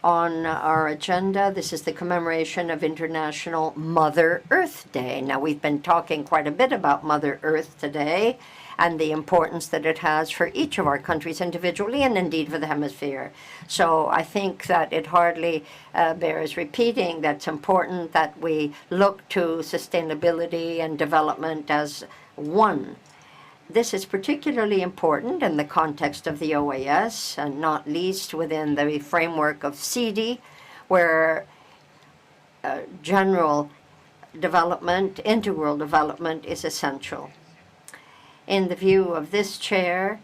on our agenda. This is the commemoration of International Mother Earth Day. Now, we've been talking quite a bit about Mother Earth today and the importance that it has for each of our countries individually and indeed for the hemisphere. So I think that it hardly bears repeating that it's important that we look to sustainability and development as one. This is particularly important in the context of the OAS, and not least within the framework of CD, where general development, integral development is essential. In the view of this chair,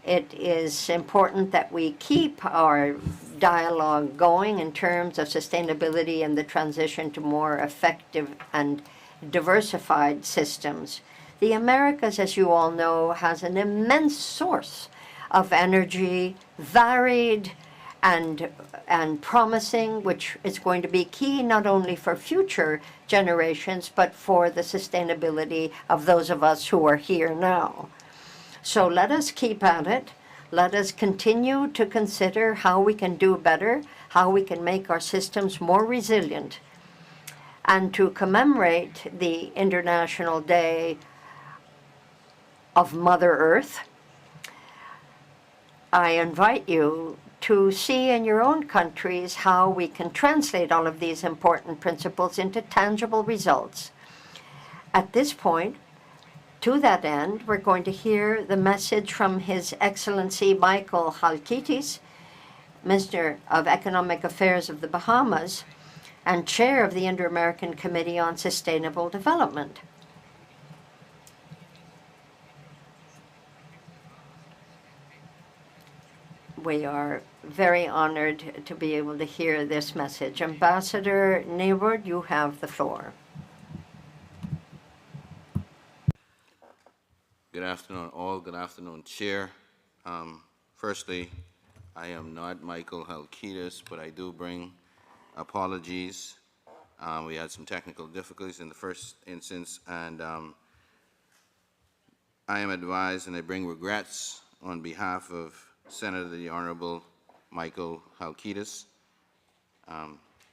it is important that we keep our dialogue going in terms of sustainability and the transition to more effective and diversified systems. The Americas, as you all know, has an immense source of energy, varied and promising, which is going to be key not only for future generations, but for the sustainability of those of us who are here now. So let us keep at it. Let us continue to consider how we can do better, how we can make our systems more resilient. And to commemorate the International Day of Mother Earth, I invite you to see in your own countries how we can translate all of these important principles into tangible results. At this point, to that end, we're going to hear the message from His Excellency Michael Halkitis, Minister of Economic Affairs of the Bahamas and Chair of the Inter-American Committee on Sustainable Development. We are very honored to be able to hear this message. Ambassador Neward, you have the floor. Good afternoon, all. Good afternoon, Chair. Firstly, I am not Michael Halkitis, but I do bring apologies. We had some technical difficulties in the first instance, and I am advised and I bring regrets on behalf of Senator the Honorable Michael Halkitis,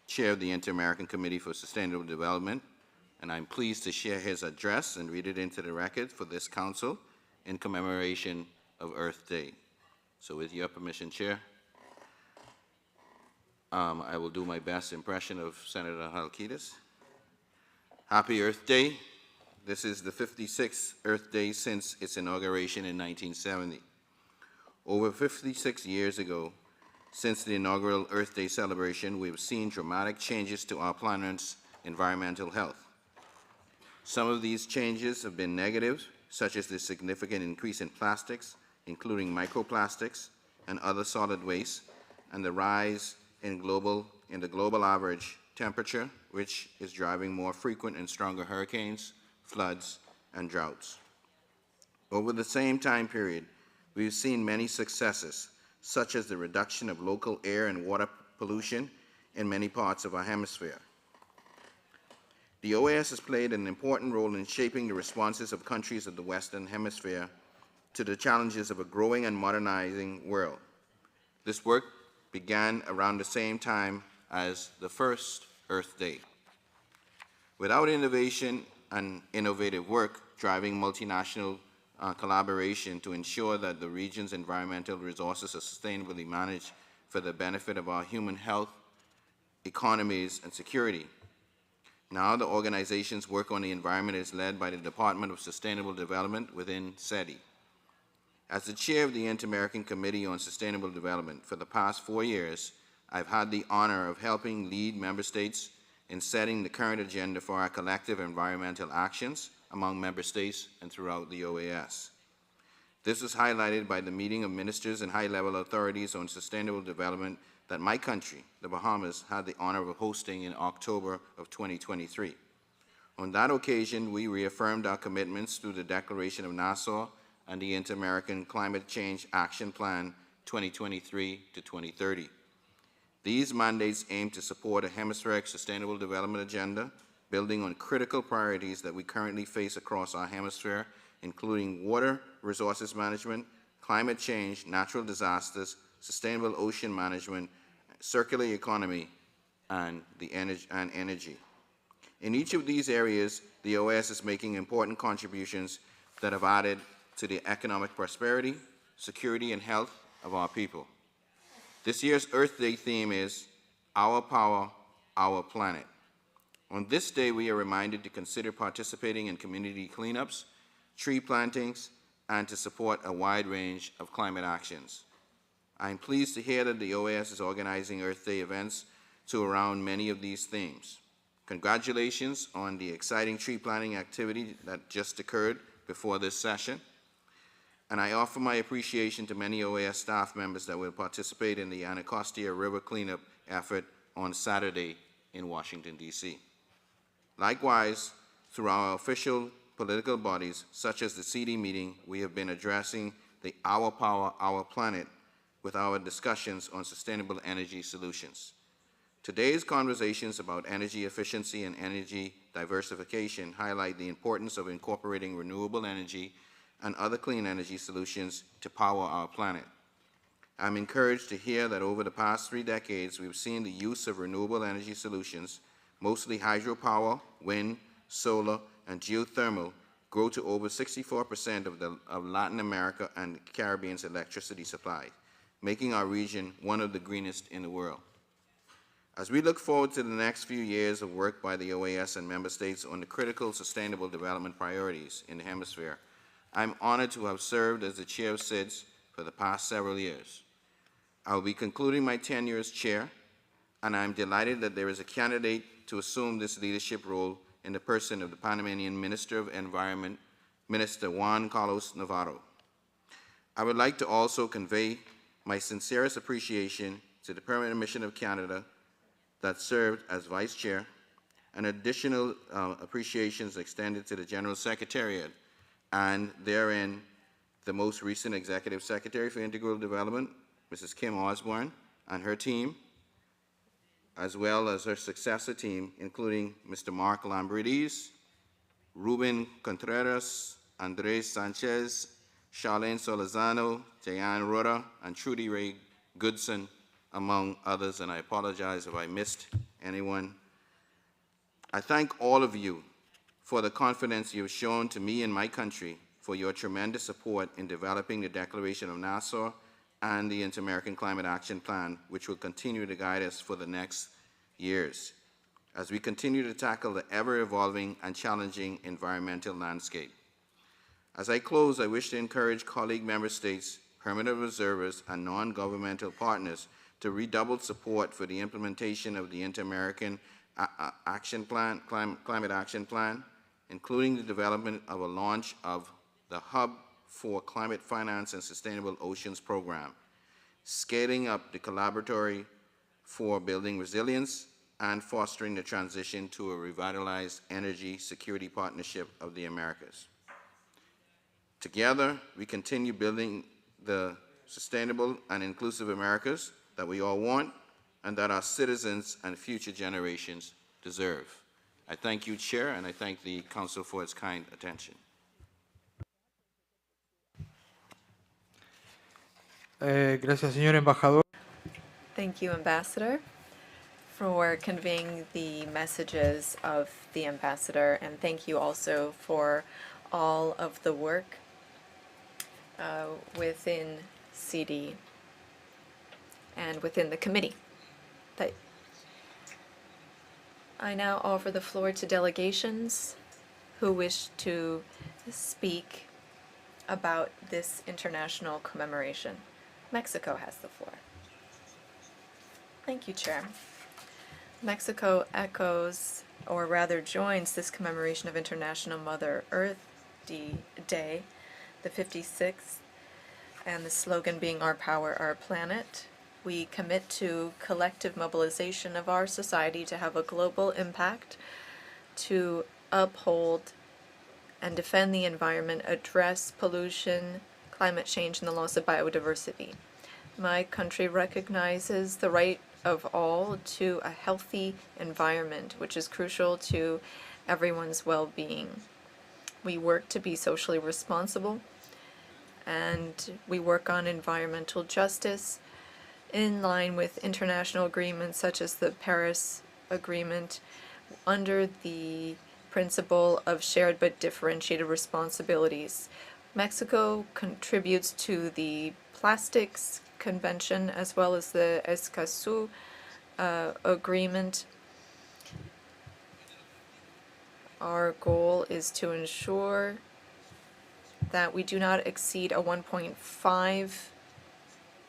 Chair of the Inter-American Committee for Sustainable Development, and I'm pleased to share his address and read it into the record for this council in commemoration of Earth Day. So with your permission, Chair, I will do my best impression of Senator Halkitis. Happy Earth Day. This is the 56th Earth Day since its inauguration in 1970. Over 56 years ago, since the inaugural Earth Day celebration, we have seen dramatic changes to our planet's environmental health. Some of these changes have been negative, such as the significant increase in plastics, including microplastics and other solid waste, and the rise in the global average temperature, which is driving more frequent and stronger hurricanes, floods, and droughts. Over the same time period, we've seen many successes, such as the reduction of local air and water pollution in many parts of our hemisphere. The OAS has played an important role in shaping the responses of countries of the Western Hemisphere to the challenges of a growing and modernizing world. This work began around the same time as the first Earth Day. Without innovation and innovative work driving multinational collaboration to ensure that the region's environmental resources are sustainably managed for the benefit of our human health, economies, and security. Now the organization's work on the environment is led by the Department of Sustainable Development within SETI. As the chair of the Inter-American Committee on Sustainable Development for the past 4 years, I've had the honor of helping lead member states in setting the current agenda for our collective environmental actions among member states and throughout the OAS. This was highlighted by the meeting of ministers and high-level authorities on sustainable development that my country, the Bahamas, had the honor of hosting in October of 2023. On that occasion, we reaffirmed our commitments through the Declaration of Nassau and the Inter-American Climate Change Action Plan 2023 to 2030. These mandates aim to support a hemispheric sustainable development agenda, building on critical priorities that we currently face across our hemisphere, including water resources management, climate change, natural disasters, sustainable ocean management, circular economy, and energy. In each of these areas, the OAS is making important contributions that have added to the economic prosperity, security, and health of our people. This year's Earth Day theme is Our Power, Our Planet. On this day, we are reminded to consider participating in community cleanups, tree plantings, and to support a wide range of climate actions. I am pleased to hear that the OAS is organizing Earth Day events to around many of these themes. Congratulations on the exciting tree planting activity that just occurred before this session. And I offer my appreciation to many OAS staff members that will participate in the Anacostia River cleanup effort on Saturday in Washington, D.C. Likewise, through our official political bodies, such as the CD meeting, we have been addressing the Our Power, Our Planet with our discussions on sustainable energy solutions. Today's conversations about energy efficiency and energy diversification highlight the importance of incorporating renewable energy and other clean energy solutions to power our planet. I'm encouraged to hear that over the past 3 decades, we've seen the use of renewable energy solutions, mostly hydropower, wind, solar, and geothermal, grow to over 64% of Latin America and Caribbean's electricity supply, making our region one of the greenest in the world. As we look forward to the next few years of work by the OAS and member states on the critical sustainable development priorities in the hemisphere, I'm honored to have served as the chair of SIDS for the past several years. I will be concluding my tenure as chair, and I'm delighted that there is a candidate to assume this leadership role in the person of the Panamanian Minister of Environment, Minister Juan Carlos Navarro. I would like to also convey my sincerest appreciation to the Permanent Mission of Canada that served as Vice Chair, and additional appreciations extended to the General Secretariat and therein the most recent Executive Secretary for Integral Development, Mrs. Kim Osborne, and her team, as well as her successor team, including Mr. Mark Lambrides, Ruben Contreras, Andres Sanchez, Charlene Solazano, Jayan Rota, and Trudy Ray Goodson, among others, and I apologize if I missed anyone. I thank all of you for the confidence you have shown to me and my country, for your tremendous support in developing the Declaration of Nassau and the Inter-American Climate Action Plan, which will continue to guide us for the next years as we continue to tackle the ever-evolving and challenging environmental landscape. As I close, I wish to encourage colleague member states, permanent observers, and non-governmental partners to redouble support for the implementation of the Inter-American Action Plan, Climate Action Plan, including the development of a launch of the Hub for Climate Finance and Sustainable Oceans Program, scaling up the collaboratory for building resilience and fostering the transition to a revitalized energy security partnership of the Americas. Together, we continue building the sustainable and inclusive Americas that we all want and that our citizens and future generations deserve. I thank you, Chair, and I thank the Council for its kind attention. Gracias, señor embajador. Thank you, Ambassador, for conveying the messages of the Ambassador, and thank you also for all of the work within CD and within the committee. I now offer the floor to delegations who wish to speak about this international commemoration. Mexico has the floor. Thank you, Chair. Mexico echoes, or rather joins, this commemoration of International Mother Earth Day, the 56th, and the slogan being "Our Power, Our Planet." We commit to collective mobilization of our society to have a global impact, to uphold and defend the environment, address pollution, climate change, and the loss of biodiversity. My country recognizes the right of all to a healthy environment, which is crucial to everyone's well-being. We work to be socially responsible, and we work on environmental justice in line with international agreements such as the Paris Agreement, under the principle of shared but differentiated responsibilities. Mexico contributes to the Plastics Convention as well as the Escazú Agreement. Our goal is to ensure that we do not exceed a 1.5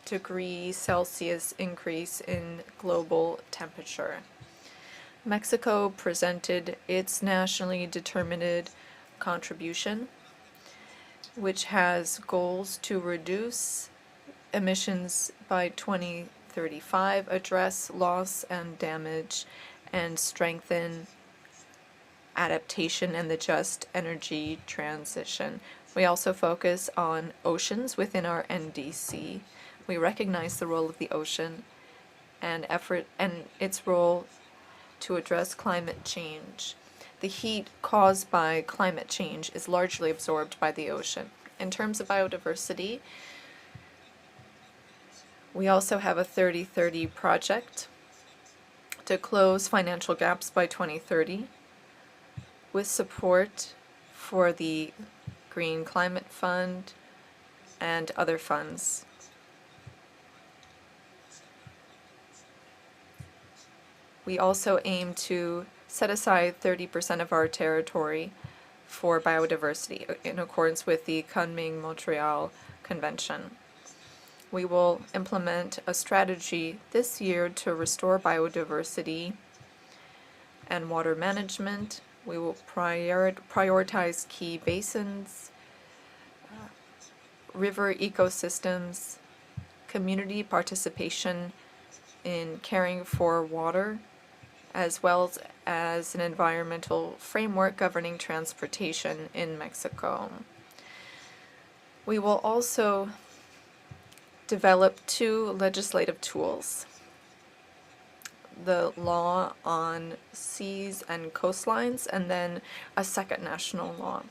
degree Celsius increase in global temperature. Mexico presented its nationally determined contribution, which has goals to reduce emissions by 2035, address loss and damage, and strengthen adaptation and the just energy transition. We also focus on oceans within our NDC. We recognize the role of the ocean and its role to address climate change. The heat caused by climate change is largely absorbed by the ocean. In terms of biodiversity, We also have a 30-30 project to close financial gaps by 2030 with support for the Green Climate Fund and other funds. We also aim to set aside 30% of our territory for biodiversity in accordance with the Kunming-Montreal Convention. We will implement a strategy this year to restore biodiversity and water management. We will prioritize key basins, river ecosystems, community participation in caring for water, as well as an environmental framework governing transportation in Mexico. We will also develop 2 legislative tools: the law on seas and coastlines, and then a second national law.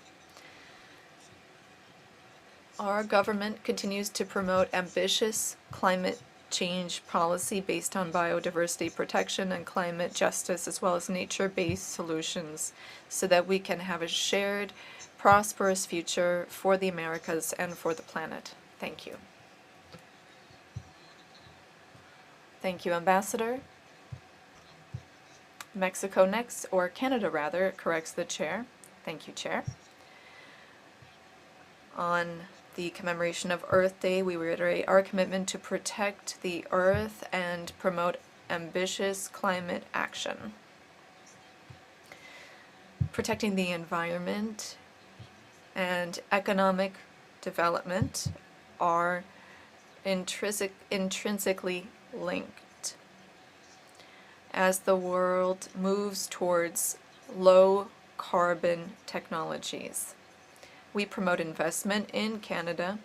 Our government continues to promote ambitious climate change policy based on biodiversity protection and climate justice, as well as nature-based solutions, so that we can have a shared, prosperous future for the Americas and for the planet. Thank you. Thank you, Ambassador. Mexico next, or Canada rather, corrects the chair. Thank you, Chair. On the commemoration of Earth Day, we reiterate our commitment to protect the Earth and promote ambitious climate action. Protecting the environment and economic development are intrinsically linked. As the world moves towards low carbon technologies, we promote investment in Canada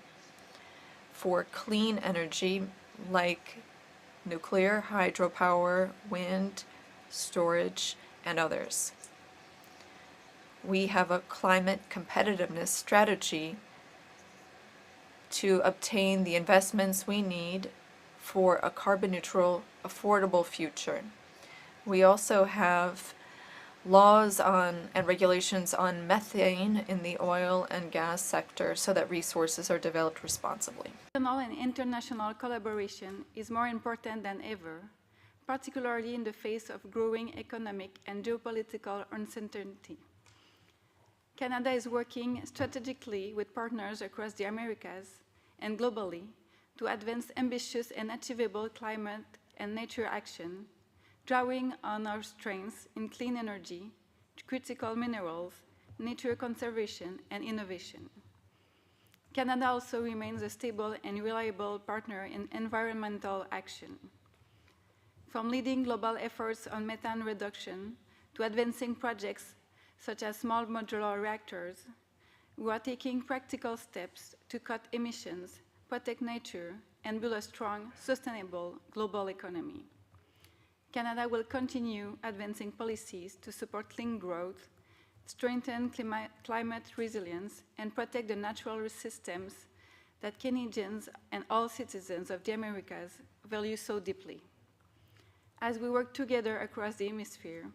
for clean energy like nuclear, hydropower, wind, storage, and others. We have a climate competitiveness strategy to obtain the investments we need for a carbon-neutral, affordable future. We also have laws on and regulations on methane in the oil and gas sector so that resources are developed responsibly. Regional and international collaboration is more important than ever, particularly in the face of growing economic and geopolitical uncertainty. Canada is working strategically with partners across the Americas and globally to advance ambitious and achievable climate and nature action, drawing on our strengths in clean energy, critical minerals, nature conservation, and innovation. Canada also remains a stable and reliable partner in environmental action. From leading global efforts on methane reduction to advancing projects such as small modular reactors, we are taking practical steps to cut emissions, protect nature, and build a strong, sustainable global economy. Canada will continue advancing policies to support clean growth, strengthen climate resilience, and protect the natural systems that Canadians and all citizens of the Americas value so deeply. As we work together across the hemisphere,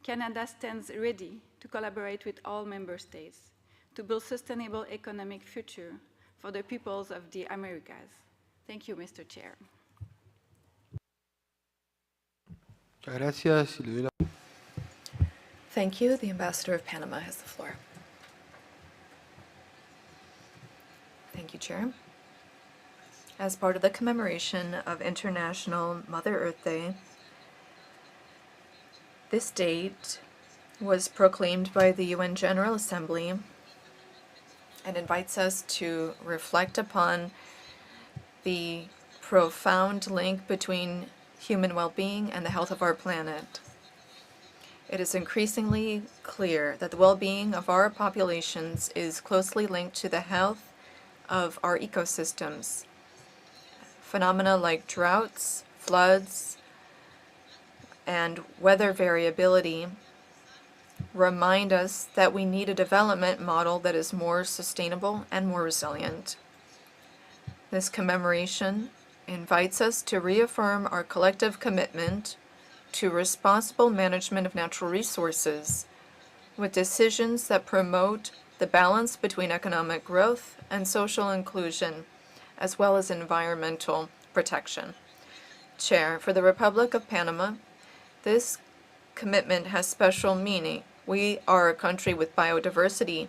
Canada stands ready to collaborate with all member states to build sustainable economic future for the peoples of the Americas. Thank you, Mr. Chair. Muchas gracias. Y le doy la... Thank you. The Ambassador of Panama has the floor. Thank you, Chair. As part of the commemoration of International Mother Earth Day, this date was proclaimed by the UN General Assembly and invites us to reflect upon the profound link between human well-being and the health of our planet. It is increasingly clear that the well-being of our populations is closely linked to the health of our ecosystems. Phenomena like droughts, floods, and weather variability remind us that we need a development model that is more sustainable and more resilient. This commemoration invites us to reaffirm our collective commitment to responsible management of natural resources with decisions that promote the balance between economic growth and social inclusion, as well as environmental protection. Chair, for the Republic of Panama, this commitment has special meaning. We are a country with biodiversity,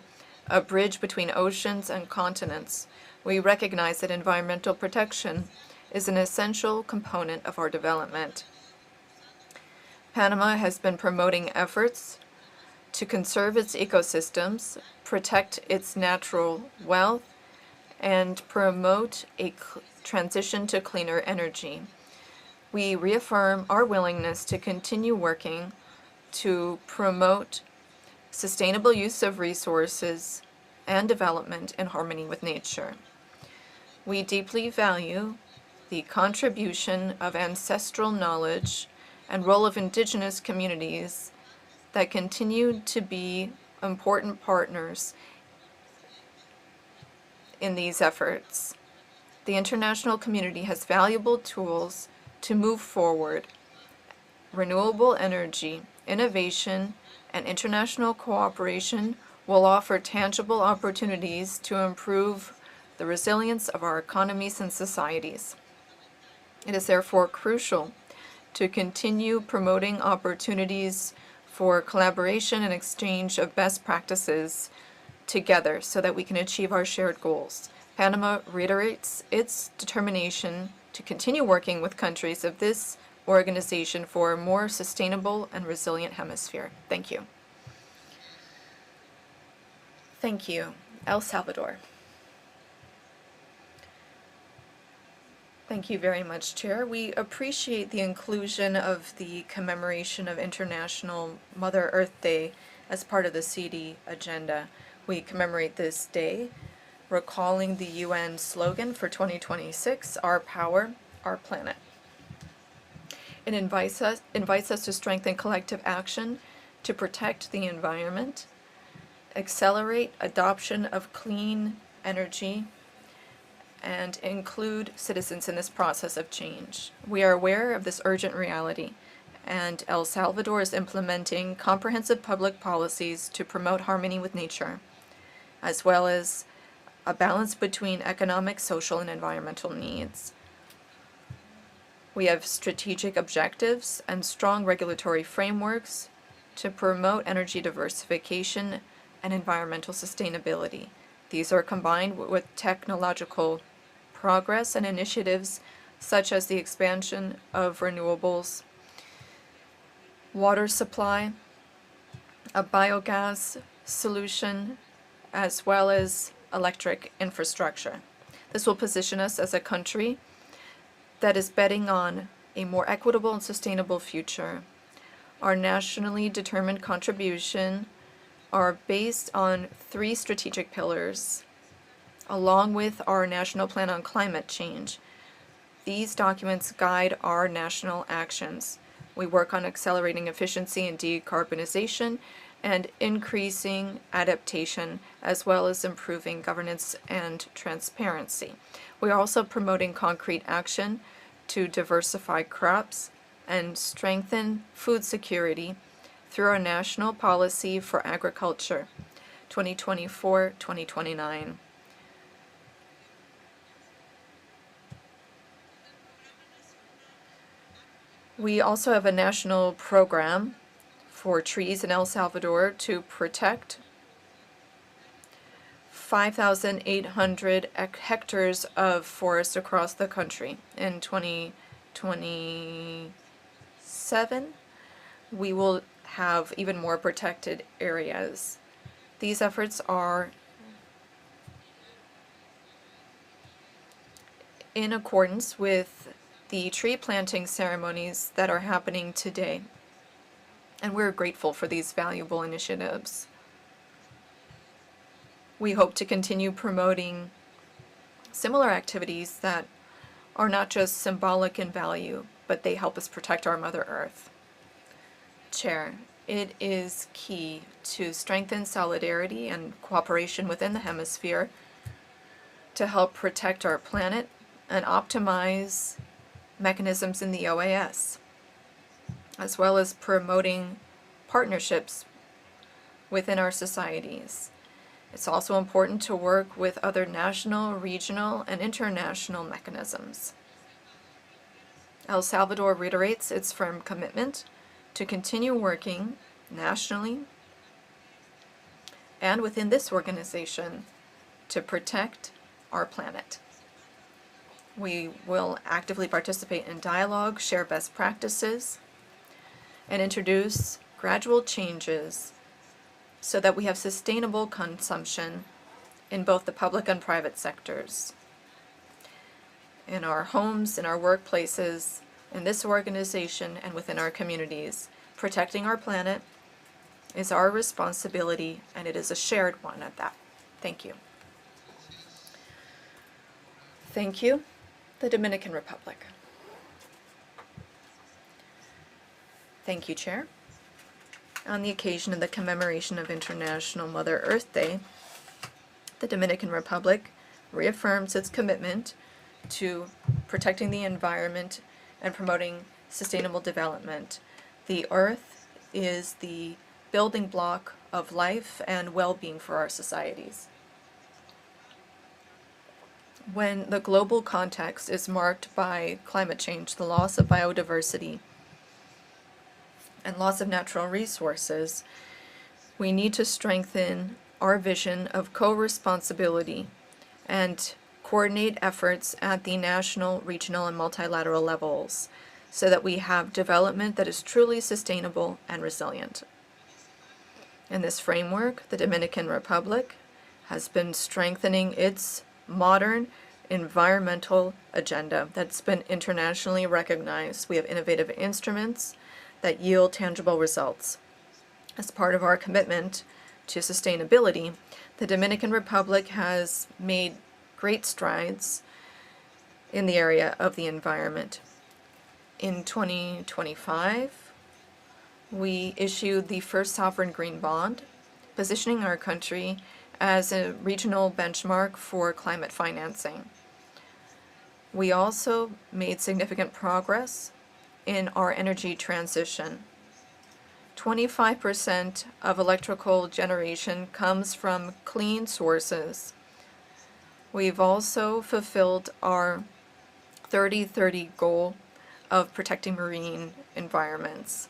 a bridge between oceans and continents. We recognize that environmental protection is an essential component of our development. Panama has been promoting efforts to conserve its ecosystems, protect its natural wealth, and promote a transition to cleaner energy. We reaffirm our willingness to continue working to promote sustainable use of resources and development in harmony with nature. We deeply value the contribution of ancestral knowledge and role of indigenous communities that continue to be important partners in these efforts. The international community has valuable tools to move forward. Renewable energy, innovation, and international cooperation will offer tangible opportunities to improve the resilience of our economies and societies. It is therefore crucial to continue promoting opportunities for collaboration and exchange of best practices together so that we can achieve our shared goals. Panama reiterates its determination to continue working with countries of this organization for a more sustainable and resilient hemisphere. Thank you. Thank you. El Salvador. Thank you very much, Chair. We appreciate the inclusion of the commemoration of International Mother Earth Day as part of the CD agenda. We commemorate this day, recalling the UN slogan for 2026, Our Power, Our Planet. It invites us to strengthen collective action to protect the environment, accelerate adoption of clean energy, and include citizens in this process of change. We are aware of this urgent reality, and El Salvador is implementing comprehensive public policies to promote harmony with nature, as well as a balance between economic, social, and environmental needs. We have strategic objectives and strong regulatory frameworks to promote energy diversification and environmental sustainability. These are combined with technological progress and initiatives such as the expansion of renewables, water supply, a biogas solution, as well as electric infrastructure. This will position us as a country that is betting on a more equitable and sustainable future. Our nationally determined contribution are based on 3 strategic pillars, along with our National Plan on Climate Change. These documents guide our national actions. We work on accelerating efficiency and decarbonization and increasing adaptation, as well as improving governance and transparency. We are also promoting concrete action to diversify crops and strengthen food security through our National Policy for Agriculture, 2024-2029. We also have a national program for trees in El Salvador to protect 5,800 hectares of forest across the country. In 2027, we will have even more protected areas. These efforts are in accordance with the tree planting ceremonies that are happening today, and we're grateful for these valuable initiatives. We hope to continue promoting similar activities that are not just symbolic in value, but they help us protect our Mother Earth. Chair, it is key to strengthen solidarity and cooperation within the hemisphere to help protect our planet and optimize mechanisms in the OAS, as well as promoting partnerships within our societies. It's also important to work with other national, regional, and international mechanisms. El Salvador reiterates its firm commitment to continue working nationally and within this organization to protect our planet. We will actively participate in dialogue, share best practices, and introduce gradual changes so that we have sustainable consumption in both the public and private sectors. In our homes, in our workplaces, in this organization, and within our communities. Protecting our planet is our responsibility, and it is a shared one at that. Thank you. Thank you. The Dominican Republic. Thank you, Chair. On the occasion of the commemoration of International Mother Earth Day, the Dominican Republic reaffirms its commitment to protecting the environment and promoting sustainable development. The earth is the building block of life and well-being for our societies. When the global context is marked by climate change, the loss of biodiversity, and loss of natural resources, we need to strengthen our vision of co-responsibility and coordinate efforts at the national, regional, and multilateral levels so that we have development that is truly sustainable and resilient. In this framework, the Dominican Republic has been strengthening its modern environmental agenda that's been internationally recognized. We have innovative instruments that yield tangible results. As part of our commitment to sustainability, the Dominican Republic has made great strides in the area of the environment. In 2025, we issued the first sovereign green bond, positioning our country as a regional benchmark for climate financing. We also made significant progress in our energy transition. 25% of electrical generation comes from clean sources. We've also fulfilled our 30-30 goal of protecting marine environments.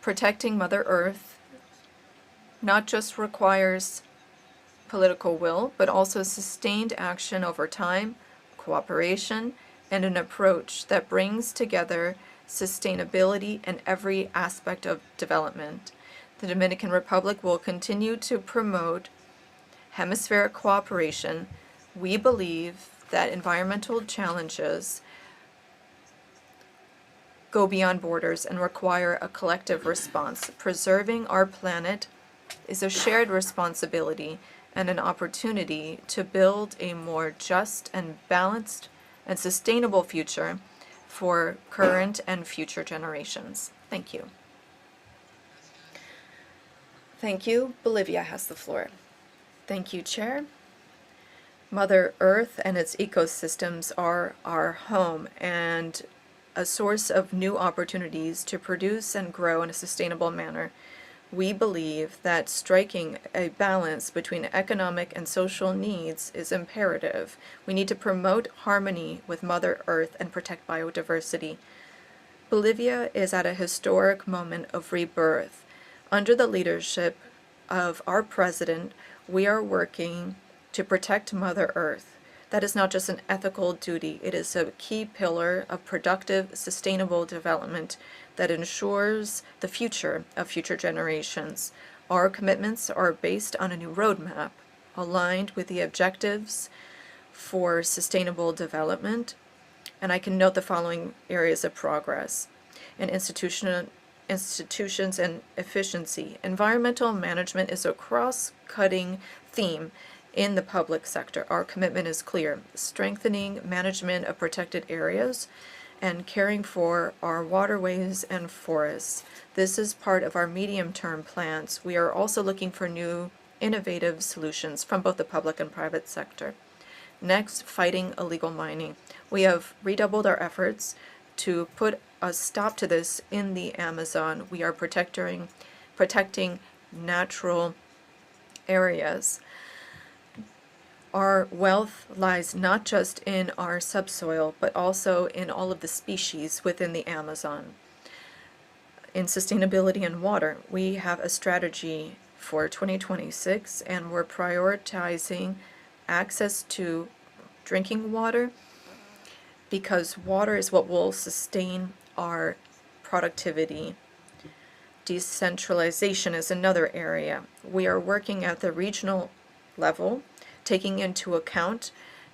Protecting Mother Earth not just requires political will, but also sustained action over time, cooperation, and an approach that brings together sustainability in every aspect of development. The Dominican Republic will continue to promote hemispheric cooperation. We believe that environmental challenges go beyond borders and require a collective response. Preserving our planet is a shared responsibility and an opportunity to build a more just and balanced and sustainable future for current and future generations. Thank you. Thank you. Bolivia has the floor. Thank you, Chair. Mother Earth and its ecosystems are our home and a source of new opportunities to produce and grow in a sustainable manner. We believe that striking a balance between economic and social needs is imperative. We need to promote harmony with Mother Earth and protect biodiversity. Bolivia is at a historic moment of rebirth. Under the leadership of our president, we are working to protect Mother Earth. That is not just an ethical duty, it is a key pillar of productive, sustainable development that ensures the future of future generations. Our commitments are based on a new roadmap aligned with the objectives for sustainable development, and I can note the following areas of progress. In institutions and efficiency, environmental management is a cross-cutting theme in the public sector. Our commitment is clear: strengthening management of protected areas and caring for our waterways and forests. This is part of our medium-term plans. We are also looking for new innovative solutions from both the public and private sector. Next, fighting illegal mining. We have redoubled our efforts to put a stop to this in the Amazon. We are protecting natural areas. Our wealth lies not just in our subsoil, but also in all of the species within the Amazon. In sustainability and water, we have a strategy for 2026, and we're prioritizing access to drinking water because water is what will sustain our productivity. Decentralization is another area. We are working at the regional level, taking into account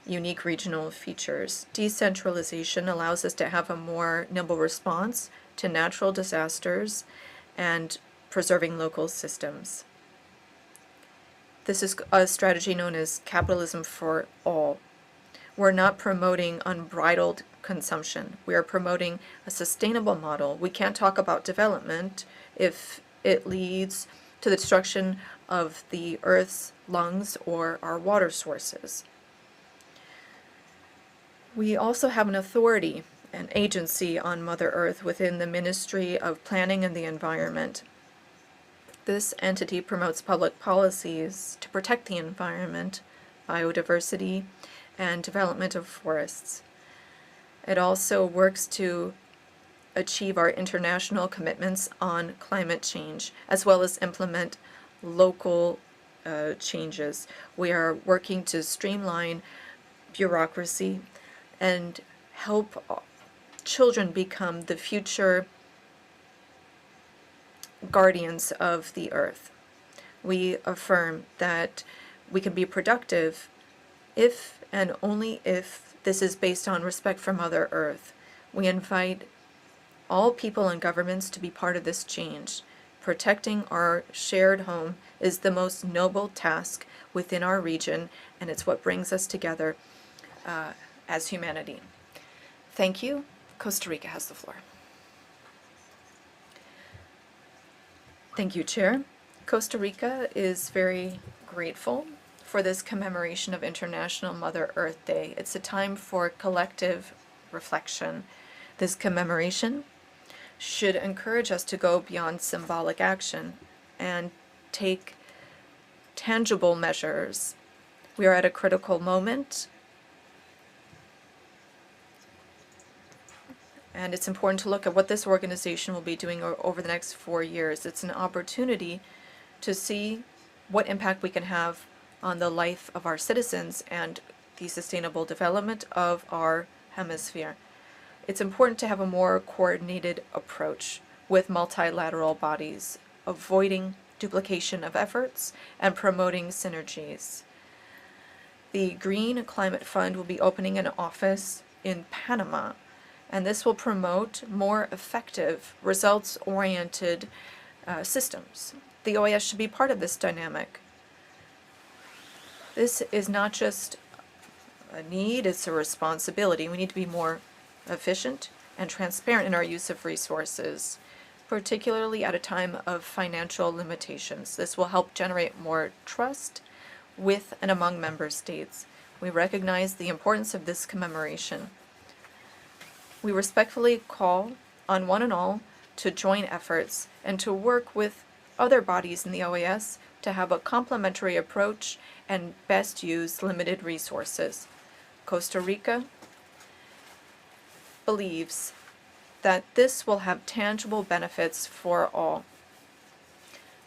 unique regional features. Decentralization allows us to have a more nimble response to natural disasters and preserving local systems. This is a strategy known as capitalism for all. We're not promoting unbridled consumption. We are promoting a sustainable model. We can't talk about development if it leads to the destruction of the Earth's lungs or our water sources. We also have an authority, an agency on Mother Earth within the Ministry of Planning and the Environment. This entity promotes public policies to protect the environment, biodiversity, and development of forests. It also works to achieve our international commitments on climate change, as well as implement local changes. We are working to streamline bureaucracy and help children become the future guardians of the earth. We affirm that we can be productive if and only if this is based on respect for Mother Earth. We invite all people and governments to be part of this change. Protecting our shared home is the most noble task within our region, and it's what brings us together as humanity. Thank you. Costa Rica has the floor. Thank you, Chair. Costa Rica is very grateful for this commemoration of International Mother Earth Day. It's a time for collective reflection. This commemoration should encourage us to go beyond symbolic action and take tangible measures. We are at a critical moment, and it's important to look at what this organization will be doing over the next 4 years. It's an opportunity to see what impact we can have on the life of our citizens and the sustainable development of our hemisphere. It's important to have a more coordinated approach with multilateral bodies, avoiding duplication of efforts and promoting synergies. The Green Climate Fund will be opening an office in Panama, and this will promote more effective, results-oriented systems. The OAS should be part of this dynamic. This is not just a need, it's a responsibility. We need to be more efficient and transparent in our use of resources, particularly at a time of financial limitations. This will help generate more trust with and among member states. We recognize the importance of this commemoration. We respectfully call on one and all to join efforts and to work with other bodies in the OAS to have a complementary approach and best use limited resources. Costa Rica believes that this will have tangible benefits for all.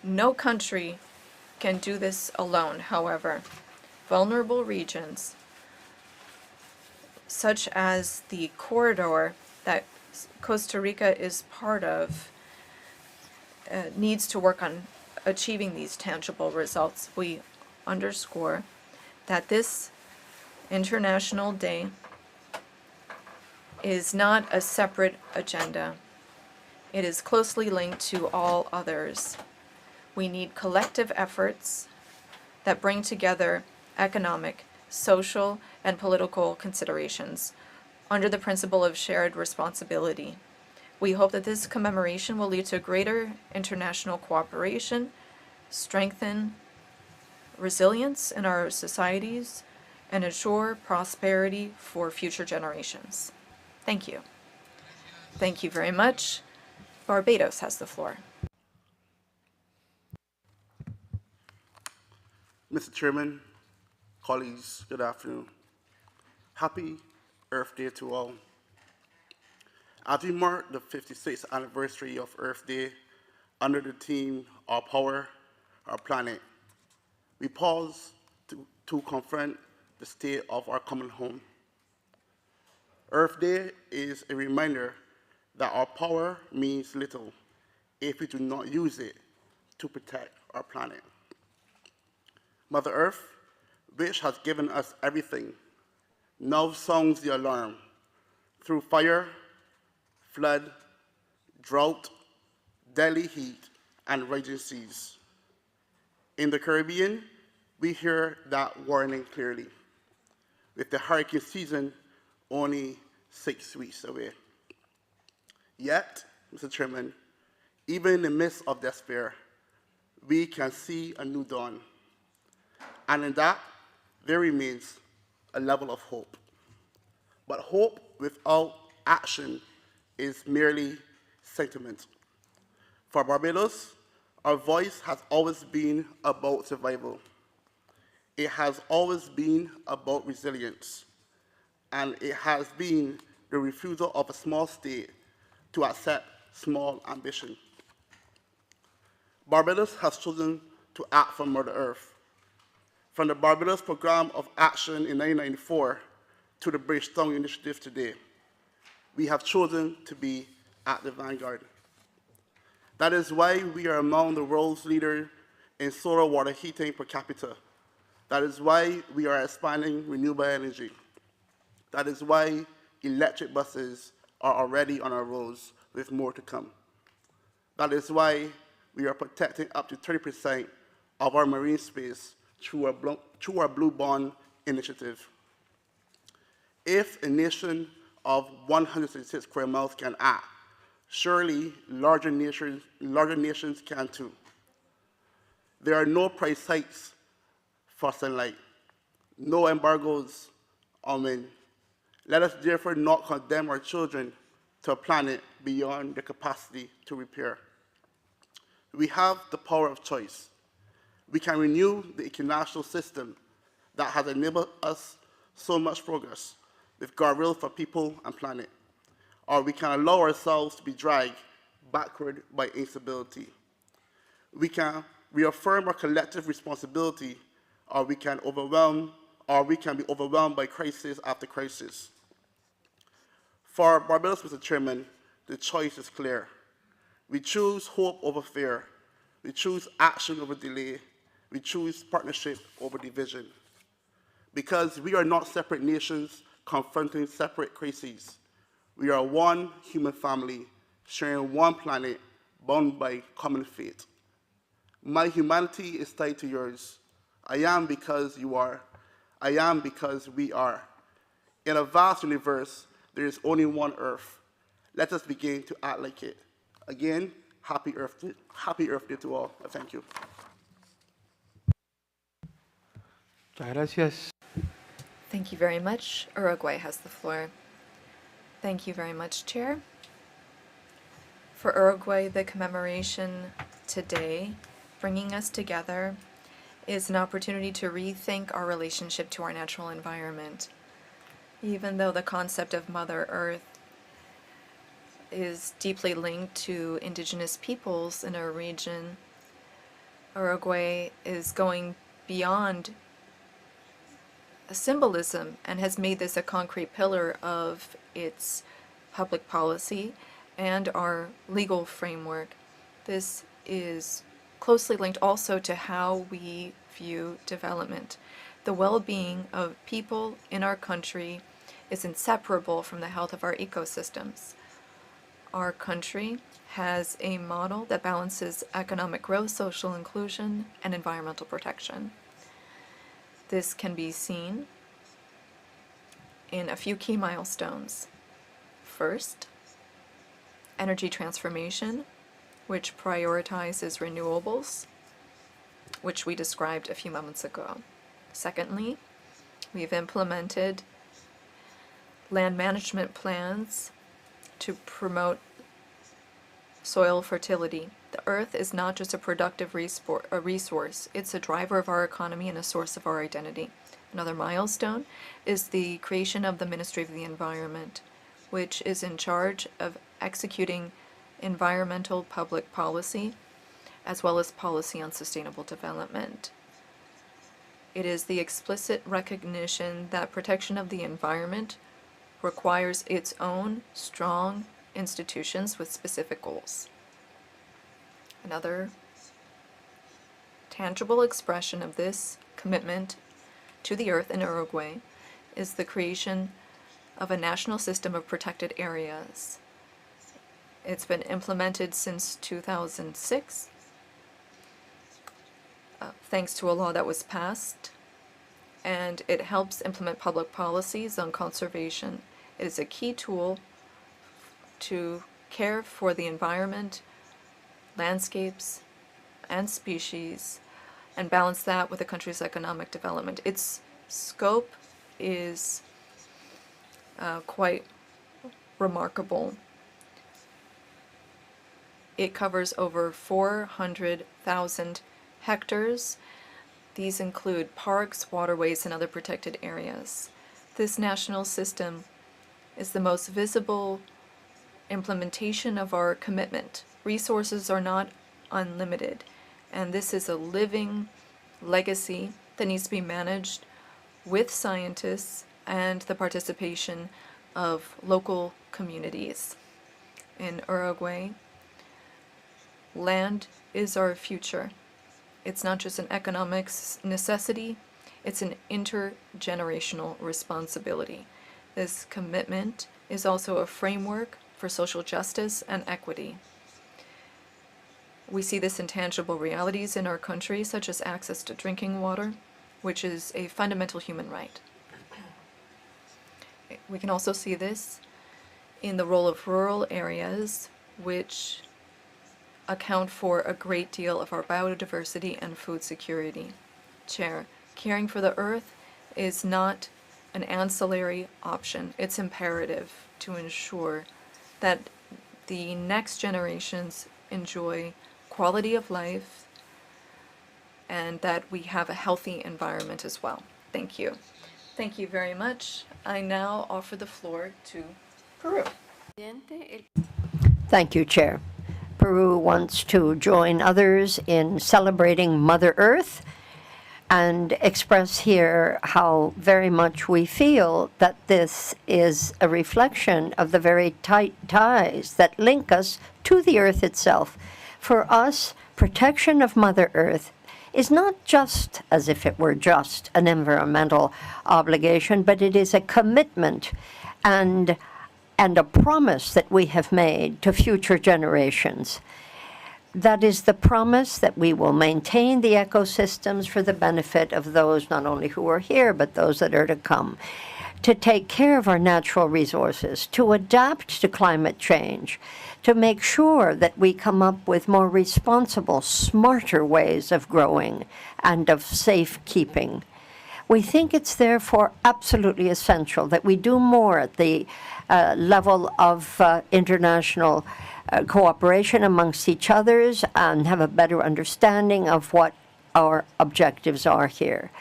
No country can do this alone, however. Vulnerable regions, such as the corridor that Costa Rica is part of, needs to work on achieving these tangible results. We underscore that this International Day is not a separate agenda. It is closely linked to all others. We need collective efforts that bring together economic, social, and political considerations under the principle of shared responsibility. We hope that this commemoration will lead to greater international cooperation, strengthen resilience in our societies, and ensure prosperity for future generations. Thank you. Thank you very much. Barbados has the floor. Mr. Chairman, colleagues, good afternoon. Happy Earth Day to all. As we mark the 56th anniversary of Earth Day under the theme, Our Power, Our Planet, we pause to confront the state of our common home. Earth Day is a reminder that our power means little if we do not use it to protect our planet. Mother Earth, which has given us everything, now sounds the alarm through fire, flood, drought, deadly heat, and raging seas. In the Caribbean, we hear that warning clearly, with the hurricane season only 6 weeks away. Yet, Mr. Chairman, even in the midst of despair, we can see a new dawn. And in that, there remains a level of hope. But hope without action is merely sentiment. For Barbados, our voice has always been about survival. It has always been about resilience. And it has been the refusal of a small state to accept small ambition. Barbados has chosen to act for Mother Earth. From the Barbados Programme of Action in 1994 to the Bridgetown Initiative today, we have chosen to be at the vanguard. That is why we are among the world's leaders in solar water heating per capita. That is why we are expanding renewable energy. That is why electric buses are already on our roads, with more to come. That is why we are protecting up to 30% of our marine space through our Blue Bond initiative. If a nation of 166 square miles can act, surely larger nations can too. There are no price hikes for sunlight, no embargoes on wind. Let us therefore not condemn our children to a planet beyond their capacity to repair. We have the power of choice. We can renew the international system that has enabled us so much progress with guardrails for people and planet, or we can allow ourselves to be dragged backward by instability. We can reaffirm our collective responsibility, or we can be overwhelmed by crisis after crisis. For Barbados, Mr. Chairman, the choice is clear. We choose hope over fear. We choose action over delay. We choose partnership over division. Because we are not separate nations confronting separate crises. We are one human family sharing one planet bound by common fate. My humanity is tied to yours. I am because you are. I am because we are. In a vast universe, there is only one Earth. Let us begin to act like it. Again, happy Earth Day to all. Thank you. Muchas gracias. Thank you very much. Uruguay has the floor. Thank you very much, Chair. For Uruguay, the commemoration today, bringing us together, is an opportunity to rethink our relationship to our natural environment. Even though the concept of Mother Earth is deeply linked to indigenous peoples in our region, Uruguay is going beyond a symbolism and has made this a concrete pillar of its public policy and our legal framework. This is closely linked also to how we view development. The well-being of people in our country is inseparable from the health of our ecosystems. Our country has a model that balances economic growth, social inclusion, and environmental protection. This can be seen in a few key milestones. First, energy transformation, which prioritizes renewables, which we described a few moments ago. Secondly, We've implemented land management plans to promote soil fertility. The earth is not just a productive resource, it's a driver of our economy and a source of our identity. Another milestone is the creation of the Ministry of the Environment, which is in charge of executing environmental public policy as well as policy on sustainable development. It is the explicit recognition that protection of the environment requires its own strong institutions with specific goals. Another tangible expression of this commitment to the earth in Uruguay is the creation of a national system of protected areas. It's been implemented since 2006, thanks to a law that was passed, and it helps implement public policies on conservation. It is a key tool to care for the environment, landscapes, and species, and balance that with the country's economic development. Its scope is quite remarkable. It covers over 400,000 hectares. These include parks, waterways, and other protected areas. This national system is the most visible implementation of our commitment. Resources are not unlimited, and this is a living legacy that needs to be managed with scientists and the participation of local communities. In Uruguay, land is our future. It's not just an economic necessity, it's an intergenerational responsibility. This commitment is also a framework for social justice and equity. We see this in tangible realities in our country, such as access to drinking water, which is a fundamental human right. We can also see this in the role of rural areas, which account for a great deal of our biodiversity and food security. Chair, caring for the earth is not an ancillary option. It's imperative to ensure that the next generations enjoy quality of life and that we have a healthy environment as well. Thank you. Thank you very much. I now offer the floor to Peru. Thank you, Chair. Peru wants to join others in celebrating Mother Earth and express here how very much we feel that this is a reflection of the very tight ties that link us to the earth itself. For us, protection of Mother Earth is not just as if it were just an environmental obligation, but it is a commitment and a promise that we have made to future generations. That is the promise that we will maintain the ecosystems for the benefit of those not only who are here, but those that are to come, to take care of our natural resources, to adapt to climate change, to make sure that we come up with more responsible, smarter ways of growing and of safekeeping. We think it's therefore absolutely essential that we do more at the level of international cooperation amongst each others and have a better understanding of what our objectives are here.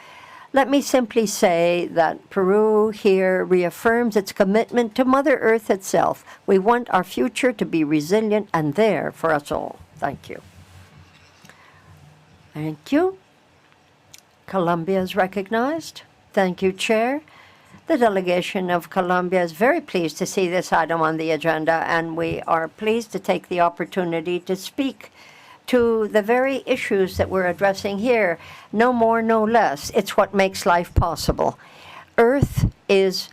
Let me simply say that Peru here reaffirms its commitment to Mother Earth itself. We want our future to be resilient and there for us all. Thank you. Thank you. Colombia is recognized. Thank you, Chair. The delegation of Colombia is very pleased to see this item on the agenda, and we are pleased to take the opportunity to speak to the very issues that we're addressing here. No more, no less. It's what makes life possible. Earth is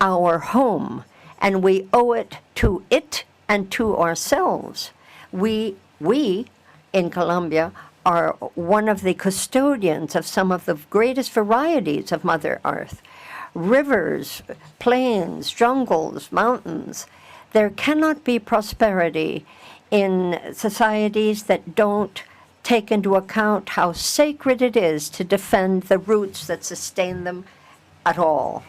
our home, and we owe it and to ourselves. We in Colombia are one of the custodians of some of the greatest varieties of Mother Earth. Rivers, plains, jungles, mountains. There cannot be prosperity in societies that don't take into account how sacred it is to defend the roots that sustain them at all.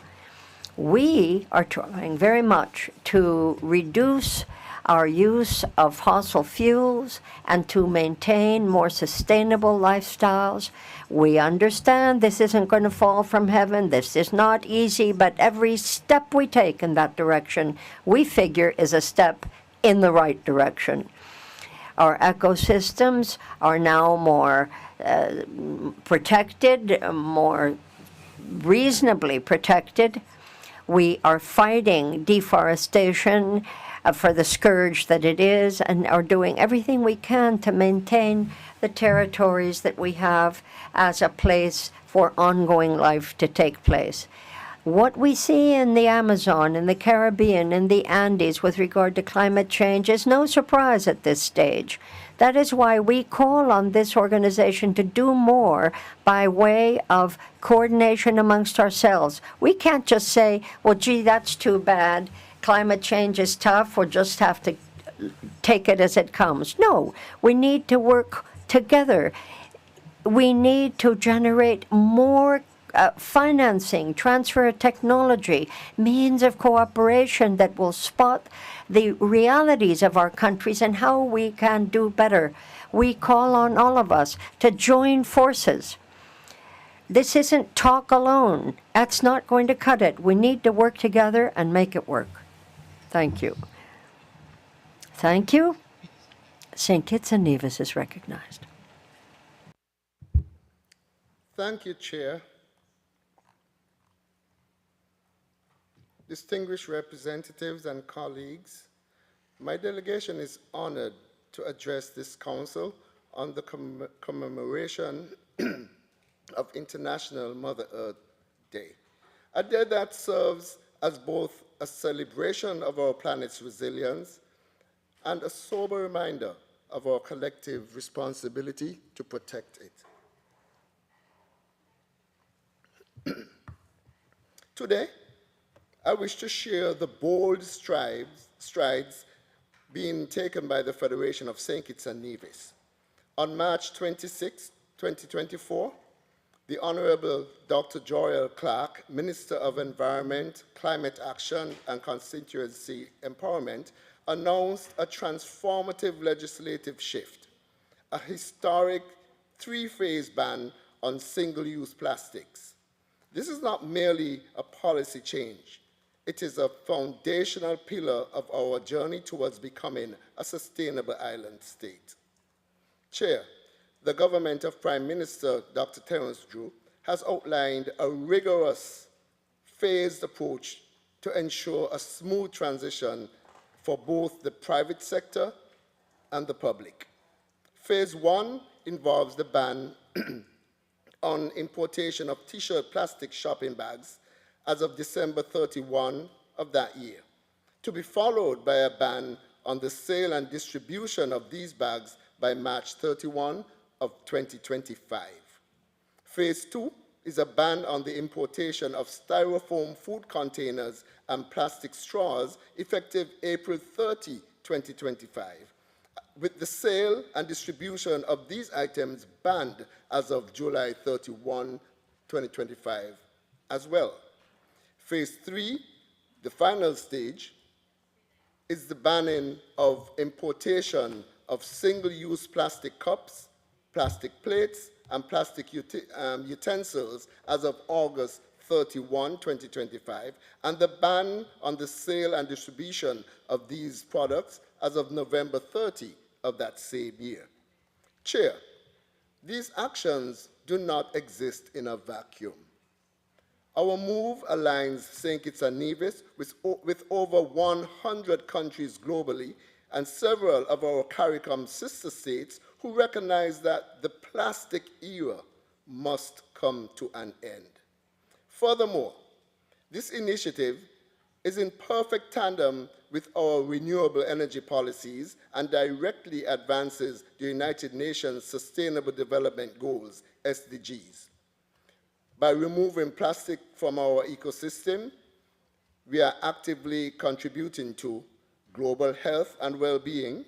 We are trying very much to reduce our use of fossil fuels and to maintain more sustainable lifestyles. We understand this isn't going to fall from heaven. This is not easy, but every step we take in that direction, we figure, is a step in the right direction. Our ecosystems are now more protected, more reasonably protected. We are fighting deforestation for the scourge that it is, and are doing everything we can to maintain the territories that we have as a place for ongoing life to take place. What we see in the Amazon, in the Caribbean, in the Andes with regard to climate change is no surprise at this stage. That is why we call on this organization to do more by way of coordination amongst ourselves. We can't just say, well, gee, that's too bad. Climate change is tough. We'll just have to take it as it comes. No, we need to work together. We need to generate more financing, transfer of technology, means of cooperation that will spot the realities of our countries and how we can do better. We call on all of us to join forces. This isn't talk alone. That's not going to cut it. We need to work together and make it work. Thank you. Thank you. St. Kitts and Nevis is recognized. Thank you, Chair. Distinguished representatives and colleagues, my delegation is honored to address this council on the commemoration of International Mother Earth Day, a day that serves as both a celebration of our planet's resilience and a sober reminder of our collective responsibility to protect it. Today, I wish to share the bold strides being taken by the Federation of St. Kitts and Nevis. On March 26, 2024, the Honorable Dr. Joel Clark, Minister of Environment, Climate Action, and Constituency Empowerment, announced a transformative legislative shift, a historic three-phase ban on single-use plastics. This is not merely a policy change. It is a foundational pillar of our journey towards becoming a sustainable island state. Chair, the government of Prime Minister Dr. Terence Drew has outlined a rigorous, phased approach to ensure a smooth transition for both the private sector and the public. Phase 1 involves the ban on importation of T-shirt plastic shopping bags as of December 31 of that year, to be followed by a ban on the sale and distribution of these bags by March 31 of 2025. Phase 2 is a ban on the importation of styrofoam food containers and plastic straws effective April 30, 2025, with the sale and distribution of these items banned as of July 31, 2025 as well. Phase 3, the final stage, is the banning of importation of single-use plastic cups, plastic plates, and plastic utensils as of August 31, 2025, and the ban on the sale and distribution of these products as of November 30 of that same year. Chair, these actions do not exist in a vacuum. Our move aligns St. Kitts and Nevis with over 100 countries globally and several of our CARICOM sister states who recognize that the plastic era must come to an end. Furthermore, this initiative is in perfect tandem with our renewable energy policies and directly advances the United Nations Sustainable Development Goals, SDGs. By removing plastic from our ecosystem, we are actively contributing to global health and well-being,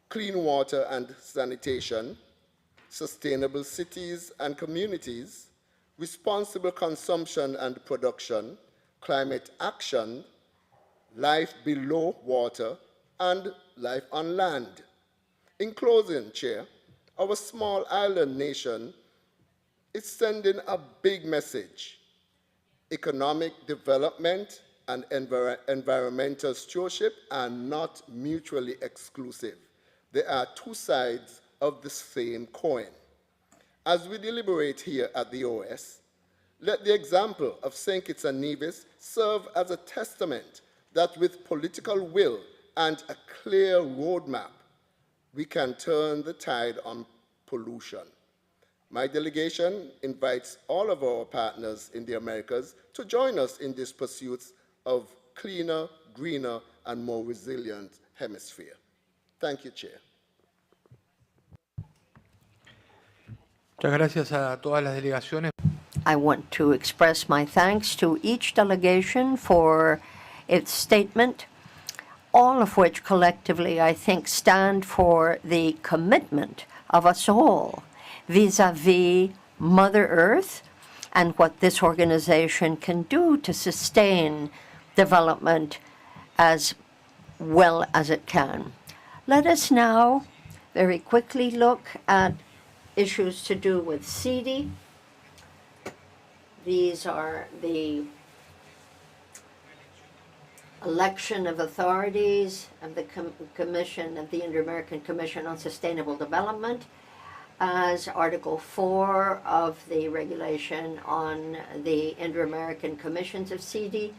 clean water and sanitation, sustainable cities and communities, responsible consumption and production, climate action, life below water, and life on land. In closing, Chair, our small island nation is sending a big message. Economic development and environmental stewardship are not mutually exclusive. They are two sides of the same coin. As we deliberate here at the OAS, let the example of St. Kitts and Nevis serve as a testament that with political will and a clear roadmap, we can turn the tide on pollution. My delegation invites all of our partners in the Americas to join us in this pursuit of cleaner, greener, and more resilient hemisphere. Thank you, Chair. Muchas gracias a todas las delegaciones. I want to express my thanks to each delegation for its statement, all of which collectively, I think, stand for the commitment of us all vis-à-vis Mother Earth and what this organization can do to sustain development as well as it can. Let us now very quickly look at issues to do with CD. These are the election of authorities of the Commission of the Inter-American Commission on Sustainable Development as Article 4 of the regulation on the Inter-American Commissions of CD.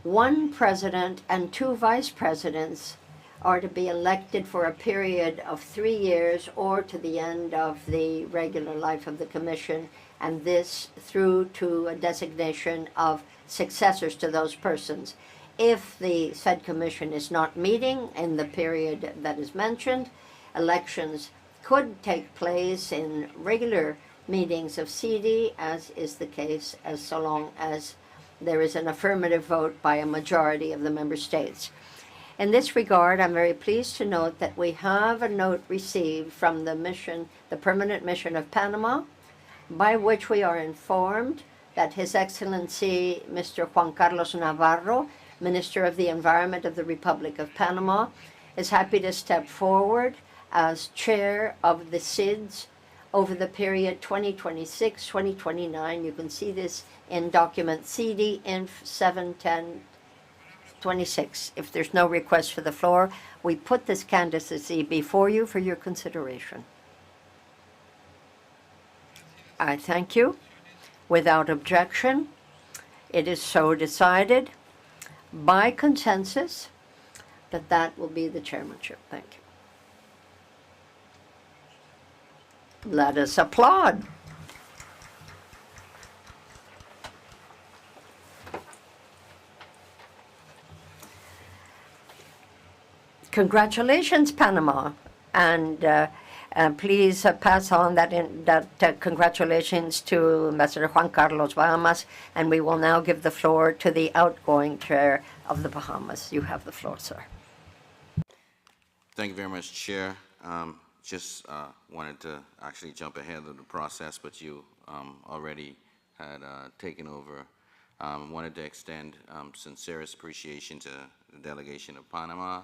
One president and two vice presidents are to be elected for a period of 3 years or to the end of the regular life of the Commission, and this through to a designation of successors to those persons. If the said Commission is not meeting in the period that is mentioned, elections could take place in regular meetings of CD, as is the case as so long as there is an affirmative vote by a majority of the member states. In this regard, I'm very pleased to note that we have a note received from the mission, the Permanent Mission of Panama, by which we are informed that His Excellency Mr. Juan Carlos Navarro, Minister of the Environment of the Republic of Panama, is happy to step forward as chair of the SIDS over the period 2026-2029. You can see this in document CD Inf 71026. If there's no request for the floor, we put this candidacy before you for your consideration. I thank you. Without objection, it is so decided by consensus that that will be the chairmanship. Thank you. Let us applaud. Congratulations, Panama, and please pass on that congratulations to Ambassador Juan Carlos Bahamas, and we will now give the floor to the outgoing chair of the Bahamas. You have the floor, sir. Thank you very much, Chair. Just wanted to actually jump ahead of the process, but you already had taken over. Wanted to extend sincerest appreciation to the delegation of Panama,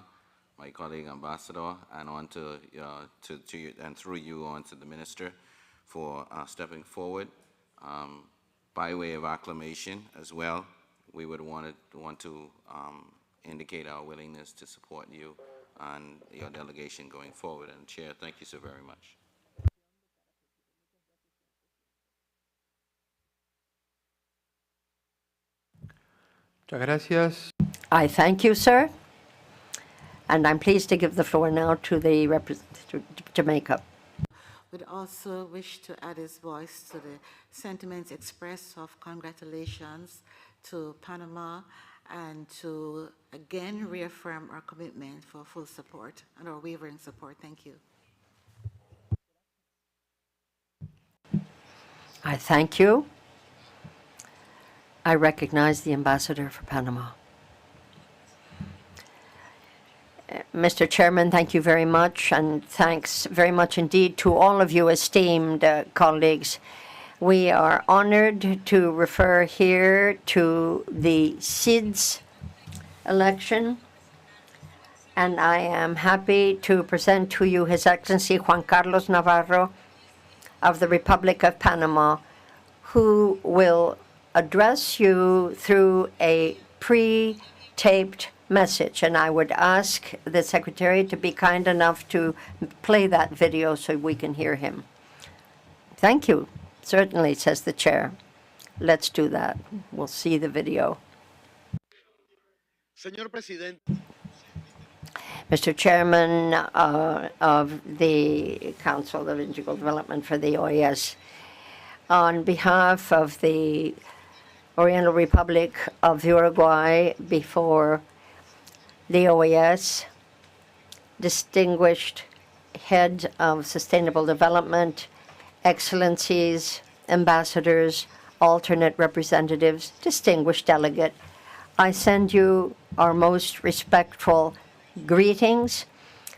my colleague ambassador, and on to you, and through you on to the minister for stepping forward. By way of acclamation as well, we would want to indicate our willingness to support you and your delegation going forward. And Chair, thank you so very much. Muchas gracias. I thank you, sir. And I'm pleased to give the floor now to the representative of Jamaica. Would also wish to add his voice to the sentiments expressed of congratulations to Panama and to again reaffirm our commitment for full support and our wavering support. Thank you. I thank you. I recognize the ambassador for Panama. Mr. Chairman, thank you very much, and thanks very much indeed to all of you esteemed colleagues. We are honored to refer here to the SIDS election, and I am happy to present to you His Excellency Juan Carlos Navarro of the Republic of Panama, who will address you through a pre-taped message. And I would ask the Secretary to be kind enough to play that video so we can hear him. Thank you. Certainly, says the chair. Let's do that. We'll see the video. Señor Presidente. Mr. Chairman of the Council of Integral Development for the OAS, on behalf of the Oriental Republic of Uruguay before the OAS, distinguished head of sustainable development, excellencies, ambassadors, alternate representatives, distinguished delegate, I send you our most respectful greetings,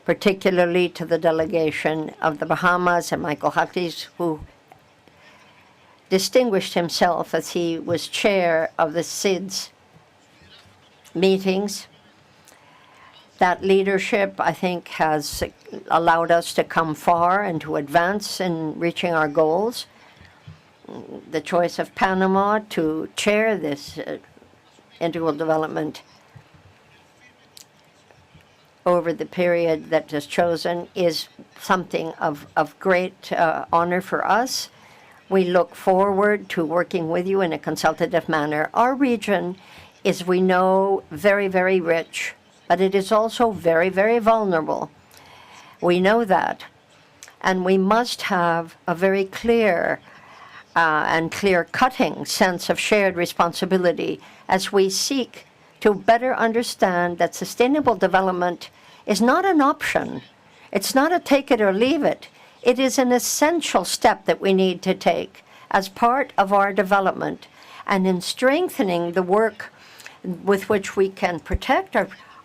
particularly to the delegation of the Bahamas and Michael Huckles, who distinguished himself as he was chair of the SIDS meetings. That leadership, I think, has allowed us to come far and to advance in reaching our goals. The choice of Panama to chair this integral development over the period that is chosen is something of great honor for us. We look forward to working with you in a consultative manner. Our region is, we know, very, very rich, but it is also very, very vulnerable. We know that. And we must have a very clear and clear-cutting sense of shared responsibility as we seek to better understand that sustainable development is not an option. It's not a take it or leave it. It is an essential step that we need to take as part of our development and in strengthening the work with which we can protect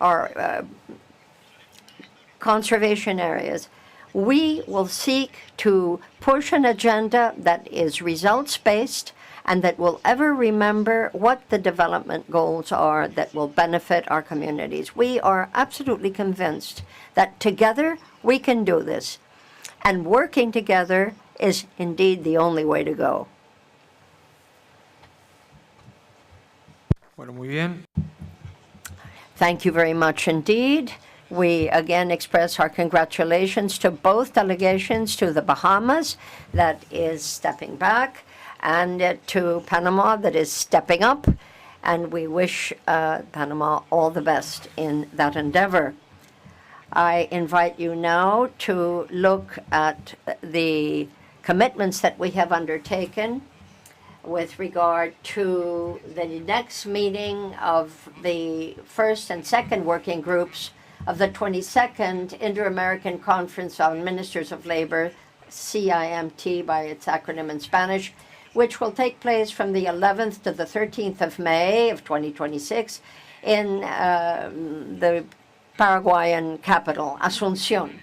our conservation areas. We will seek to push an agenda that is results-based and that will ever remember what the development goals are that will benefit our communities. We are absolutely convinced that together we can do this, and working together is indeed the only way to go. Bueno, muy bien. Thank you very much indeed. We again express our congratulations to both delegations, to the Bahamas, that is stepping back, and to Panama, that is stepping up. And we wish Panama all the best in that endeavor. I invite you now to look at the commitments that we have undertaken with regard to the next meeting of the first and second working groups of the 22nd Inter-American Conference on Ministers of Labor, CIMT by its acronym in Spanish, which will take place from the 11th to the 13th of May of 2026 in the Paraguayan capital, Asunción.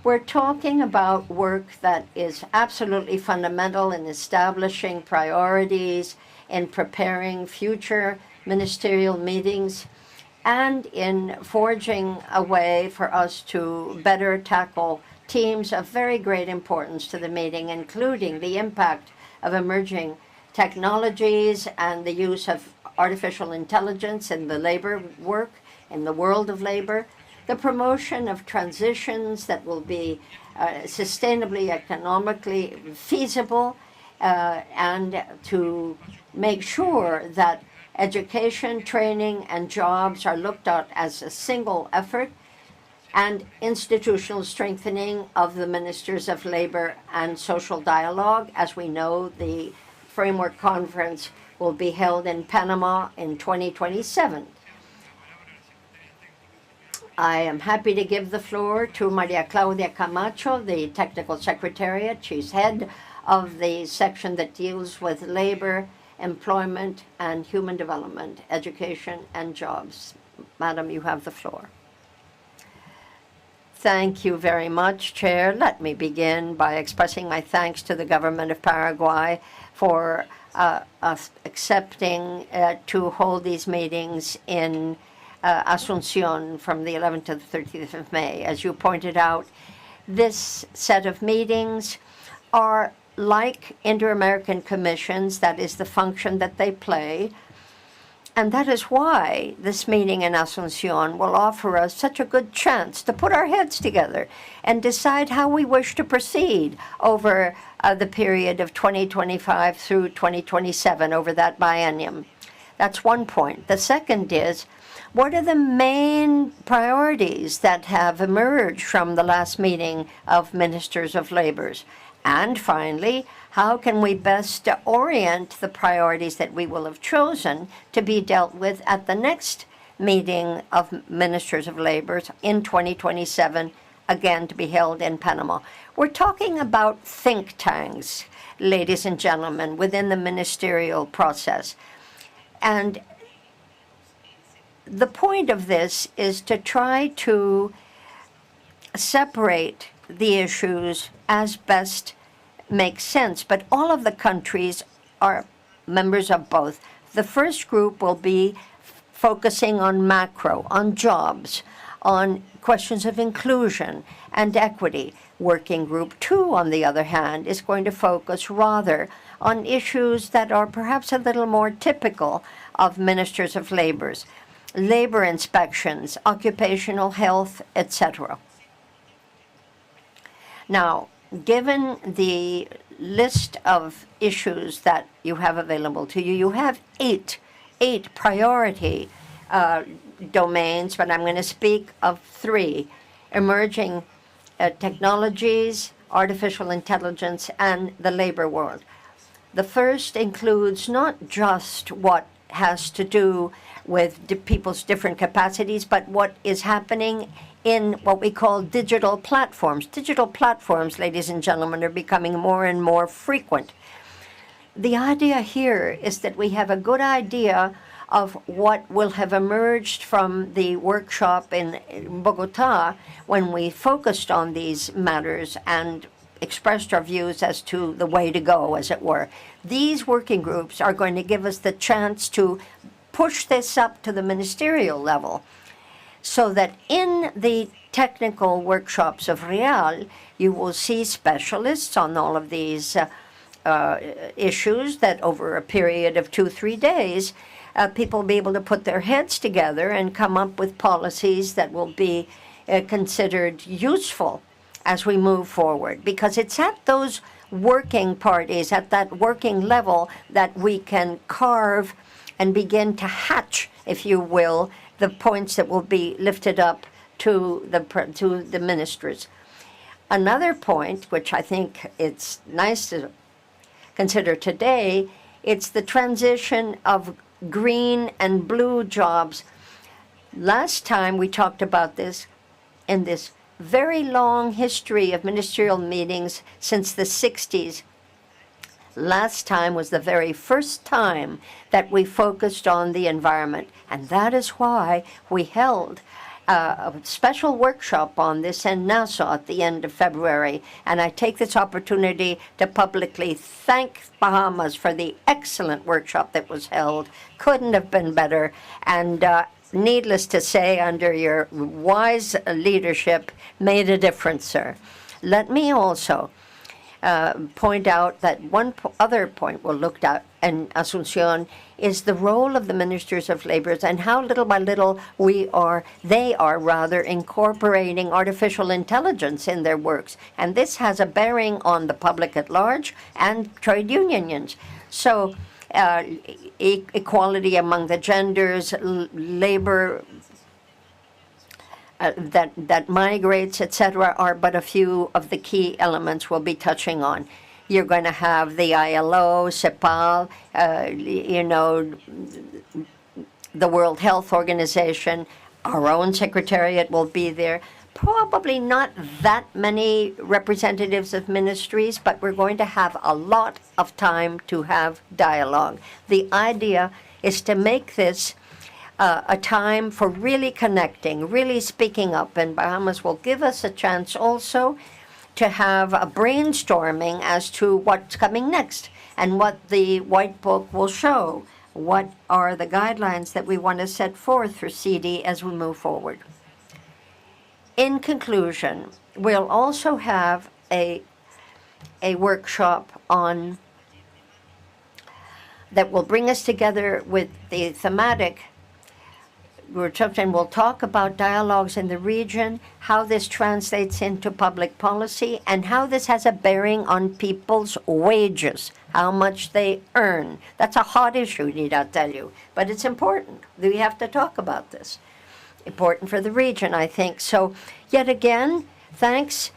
We're talking about work that is absolutely fundamental in establishing priorities, in preparing future ministerial meetings, and in forging a way for us to better tackle themes of very great importance to the meeting, including the impact of emerging technologies and the use of artificial intelligence in the labor work, in the world of labor, the promotion of transitions that will be sustainably, economically feasible, and to make sure that education, training, and jobs are looked at as a single effort, and institutional strengthening of the Ministers of Labor and Social Dialogue. As we know, the Framework Conference will be held in Panama in 2027. I am happy to give the floor to Maria Claudia Camacho, the Technical Secretariat. She's head of the section that deals with labor, employment, and human development, education, and jobs. Madam, you have the floor. Thank you very much, Chair. Let me begin by expressing my thanks to the government of Paraguay for us accepting to hold these meetings in Asunción from the 11th to the 30th of May. As you pointed out, this set of meetings are like Inter-American Commissions. That is the function that they play. And that is why this meeting in Asunción will offer us such a good chance to put our heads together and decide how we wish to proceed over the period of 2025 through 2027, over that biennium. That's one point. The second is, what are the main priorities that have emerged from the last meeting of Ministers of Labors? And finally, how can we best orient the priorities that we will have chosen to be dealt with at the next meeting of Ministers of Labor in 2027, again to be held in Panama? We're talking about think tanks, ladies and gentlemen, within the ministerial process. And the point of this is to try to separate the issues as best makes sense. But all of the countries are members of both. The first group will be focusing on macro, on jobs, on questions of inclusion and equity. Working Group 2, on the other hand, is going to focus rather on issues that are perhaps a little more typical of Ministers of Labors: labor inspections, occupational health, etc. Now, given the list of issues that you have available to you, you have eight priority domains, but I'm going to speak of three: emerging technologies, artificial intelligence, and the labor world. The first includes not just what has to do with people's different capacities, but what is happening in what we call digital platforms. Digital platforms, ladies and gentlemen, are becoming more and more frequent. The idea here is that we have a good idea of what will have emerged from the workshop in Bogota when we focused on these matters and expressed our views as to the way to go, as it were. These working groups are going to give us the chance to push this up to the ministerial level, so that in the technical workshops of Real, you will see specialists on all of these issues, that over a period of 2-3 days, people will be able to put their heads together and come up with policies that will be considered useful as we move forward. Because it's at those working parties, at that working level, that we can carve and begin to hatch, if you will, the points that will be lifted up to the ministers. Another point, which I think it's nice to consider today, it's the transition of green and blue jobs. Last time we talked about this in this very long history of ministerial meetings since the 60s. Last time was the very first time that we focused on the environment, and that is why we held a special workshop on this in Nassau at the end of February. And I take this opportunity to publicly thank Bahamas for the excellent workshop that was held. Couldn't have been better. And needless to say, under your wise leadership, made a difference, sir. Let me also point out that one other point we'll look at in Asunción is the role of the Ministers of Labor and how little by little they are incorporating artificial intelligence in their works. And this has a bearing on the public at large and trade unions. So equality among the genders, labor that migrates, etc., are but a few of the key elements we'll be touching on. You're going to have the ILO, CEPAL, the World Health Organization, our own secretariat will be there. Probably not that many representatives of ministries, but we're going to have a lot of time to have dialogue. The idea is to make this a time for really connecting, really speaking up, and Bahamas will give us a chance also to have a brainstorming as to what's coming next and what the White Book will show. What are the guidelines that we want to set forth for CD as we move forward? In conclusion, we'll also have a workshop on that will bring us together with the thematic workshops, and we'll talk about dialogues in the region, how this translates into public policy, and how this has a bearing on people's wages, how much they earn. That's a hot issue, need I tell you, but it's important. We have to talk about this. Important for the region, I think. So, yet again, thanks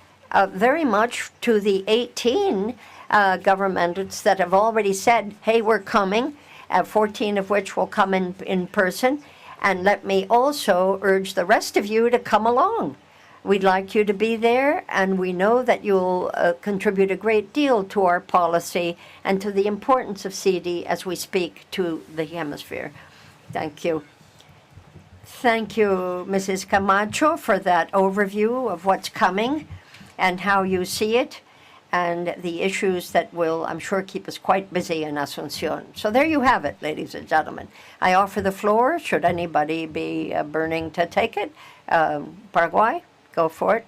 very much to the 18 governments that have already said, hey, we're coming, 14 of which will come in person. And let me also urge the rest of you to come along. We'd like you to be there, and we know that you'll contribute a great deal to our policy and to the importance of CD as we speak to the hemisphere. Thank you. Thank you, Mrs. Camacho, for that overview of what's coming and how you see it, and the issues that will, I'm sure, keep us quite busy in Asunción. So there you have it, ladies and gentlemen. I offer the floor, should anybody be burning to take it. Paraguay, go for it.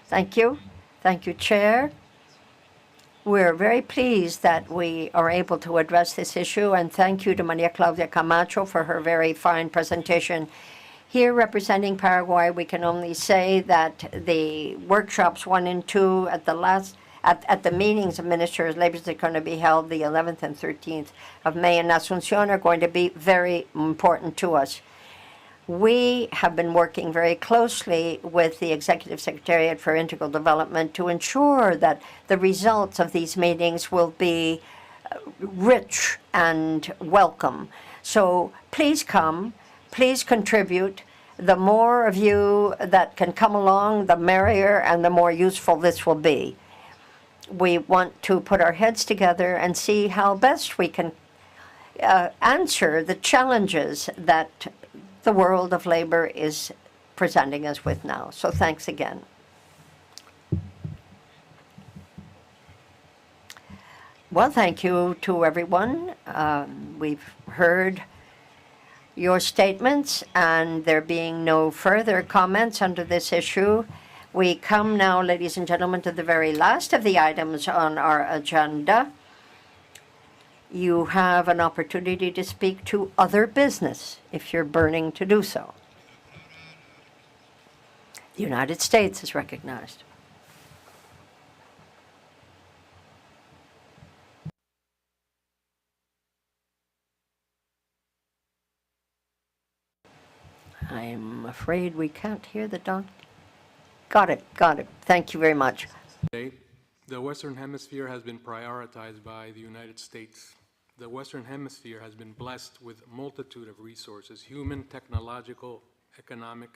Thank you. Thank you, Chair. We're very pleased that we are able to address this issue, and thank you to Maria Claudia Camacho for her very fine presentation. Here, representing Paraguay, we can only say that the workshops 1 and 2 at the meetings of ministers' labors that are going to be held the 11th and 13th of May in Asunción are going to be very important to us. We have been working very closely with the Executive Secretariat for Integral Development to ensure that the results of these meetings will be rich and welcome. So please come, please contribute. The more of you that can come along, the merrier and the more useful this will be. We want to put our heads together and see how best we can answer the challenges that the world of labor is presenting us with now. So thanks again. Well, thank you to everyone. We've heard your statements, and there being no further comments under this issue, we come now, ladies and gentlemen, to the very last of the items on our agenda. You have an opportunity to speak to other business if you're burning to do so. The United States is recognized. I'm afraid we can't hear the doc. Got it. Thank you very much. Today, the Western Hemisphere has been prioritized by the United States. The Western Hemisphere has been blessed with a multitude of resources, human, technological, economic,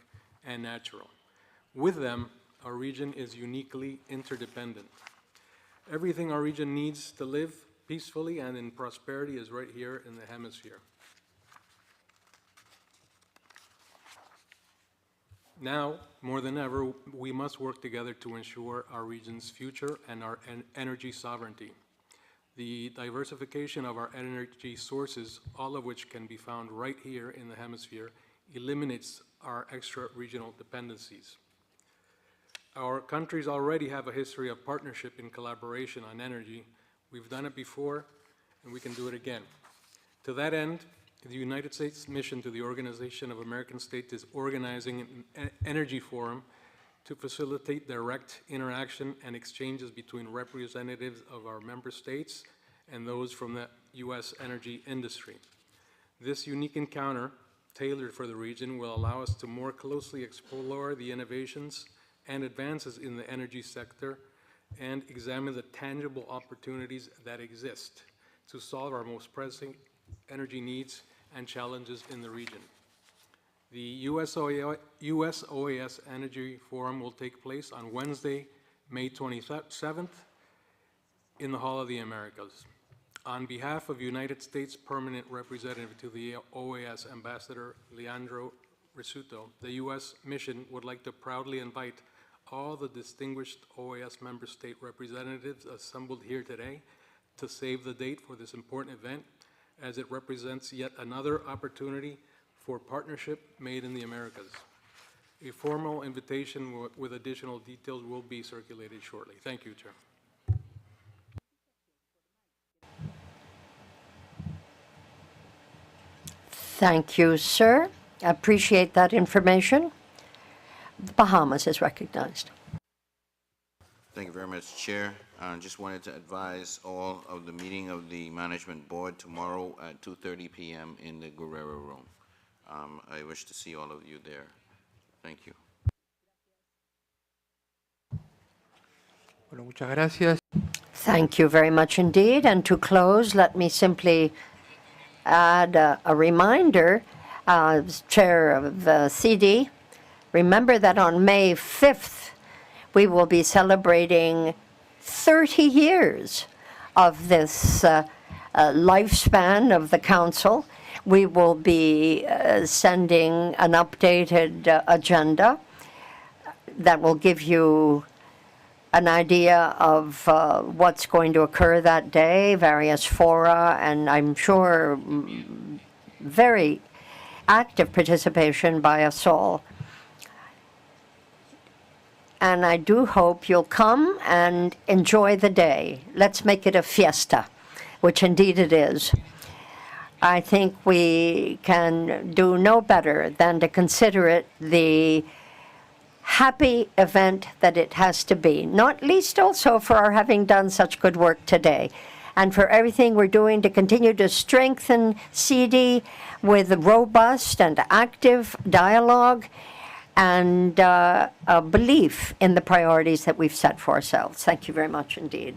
and natural. With them, our region is uniquely interdependent. Everything our region needs to live peacefully and in prosperity is right here in the hemisphere. Now, more than ever, we must work together to ensure our region's future and our energy sovereignty. The diversification of our energy sources, all of which can be found right here in the hemisphere, eliminates our extra-regional dependencies. Our countries already have a history of partnership and collaboration on energy. We've done it before, and we can do it again. To that end, the United States mission to the Organization of American States is organizing an energy forum to facilitate direct interaction and exchanges between representatives of our member states and those from the U.S. energy industry. This unique encounter, tailored for the region, will allow us to more closely explore the innovations and advances in the energy sector and examine the tangible opportunities that exist to solve our most pressing energy needs and challenges in the region. The US OAS Energy Forum will take place on Wednesday, May 27th in the Hall of the Americas. On behalf of United States Permanent Representative to the OAS, Ambassador Leandro Risuto, the U.S. mission would like to proudly invite all the distinguished OAS member state representatives assembled here today to save the date for this important event, as it represents yet another opportunity for partnership made in the Americas. A formal invitation with additional details will be circulated shortly. Thank you, Chair. Thank you, sir. Appreciate that information. The Bahamas is recognized. Thank you very much, Chair. I just wanted to advise all of the meeting of the Management Board tomorrow at 2:30 p.m. in the Guerrero Room. I wish to see all of you there. Thank you. Bueno, muchas gracias. Thank you very much indeed. And to close, let me simply add a reminder, as chair of CD, remember that on May 5th, we will be celebrating 30 years of this lifespan of the Council. We will be sending an updated agenda that will give you an idea of what's going to occur that day, various fora, and I'm sure very active participation by us all. And I do hope you'll come and enjoy the day. Let's make it a fiesta, which indeed it is. I think we can do no better than to consider it the happy event that it has to be, not least also for our having done such good work today, and for everything we're doing to continue to strengthen CD with robust and active dialogue and a belief in the priorities that we've set for ourselves. Thank you very much indeed.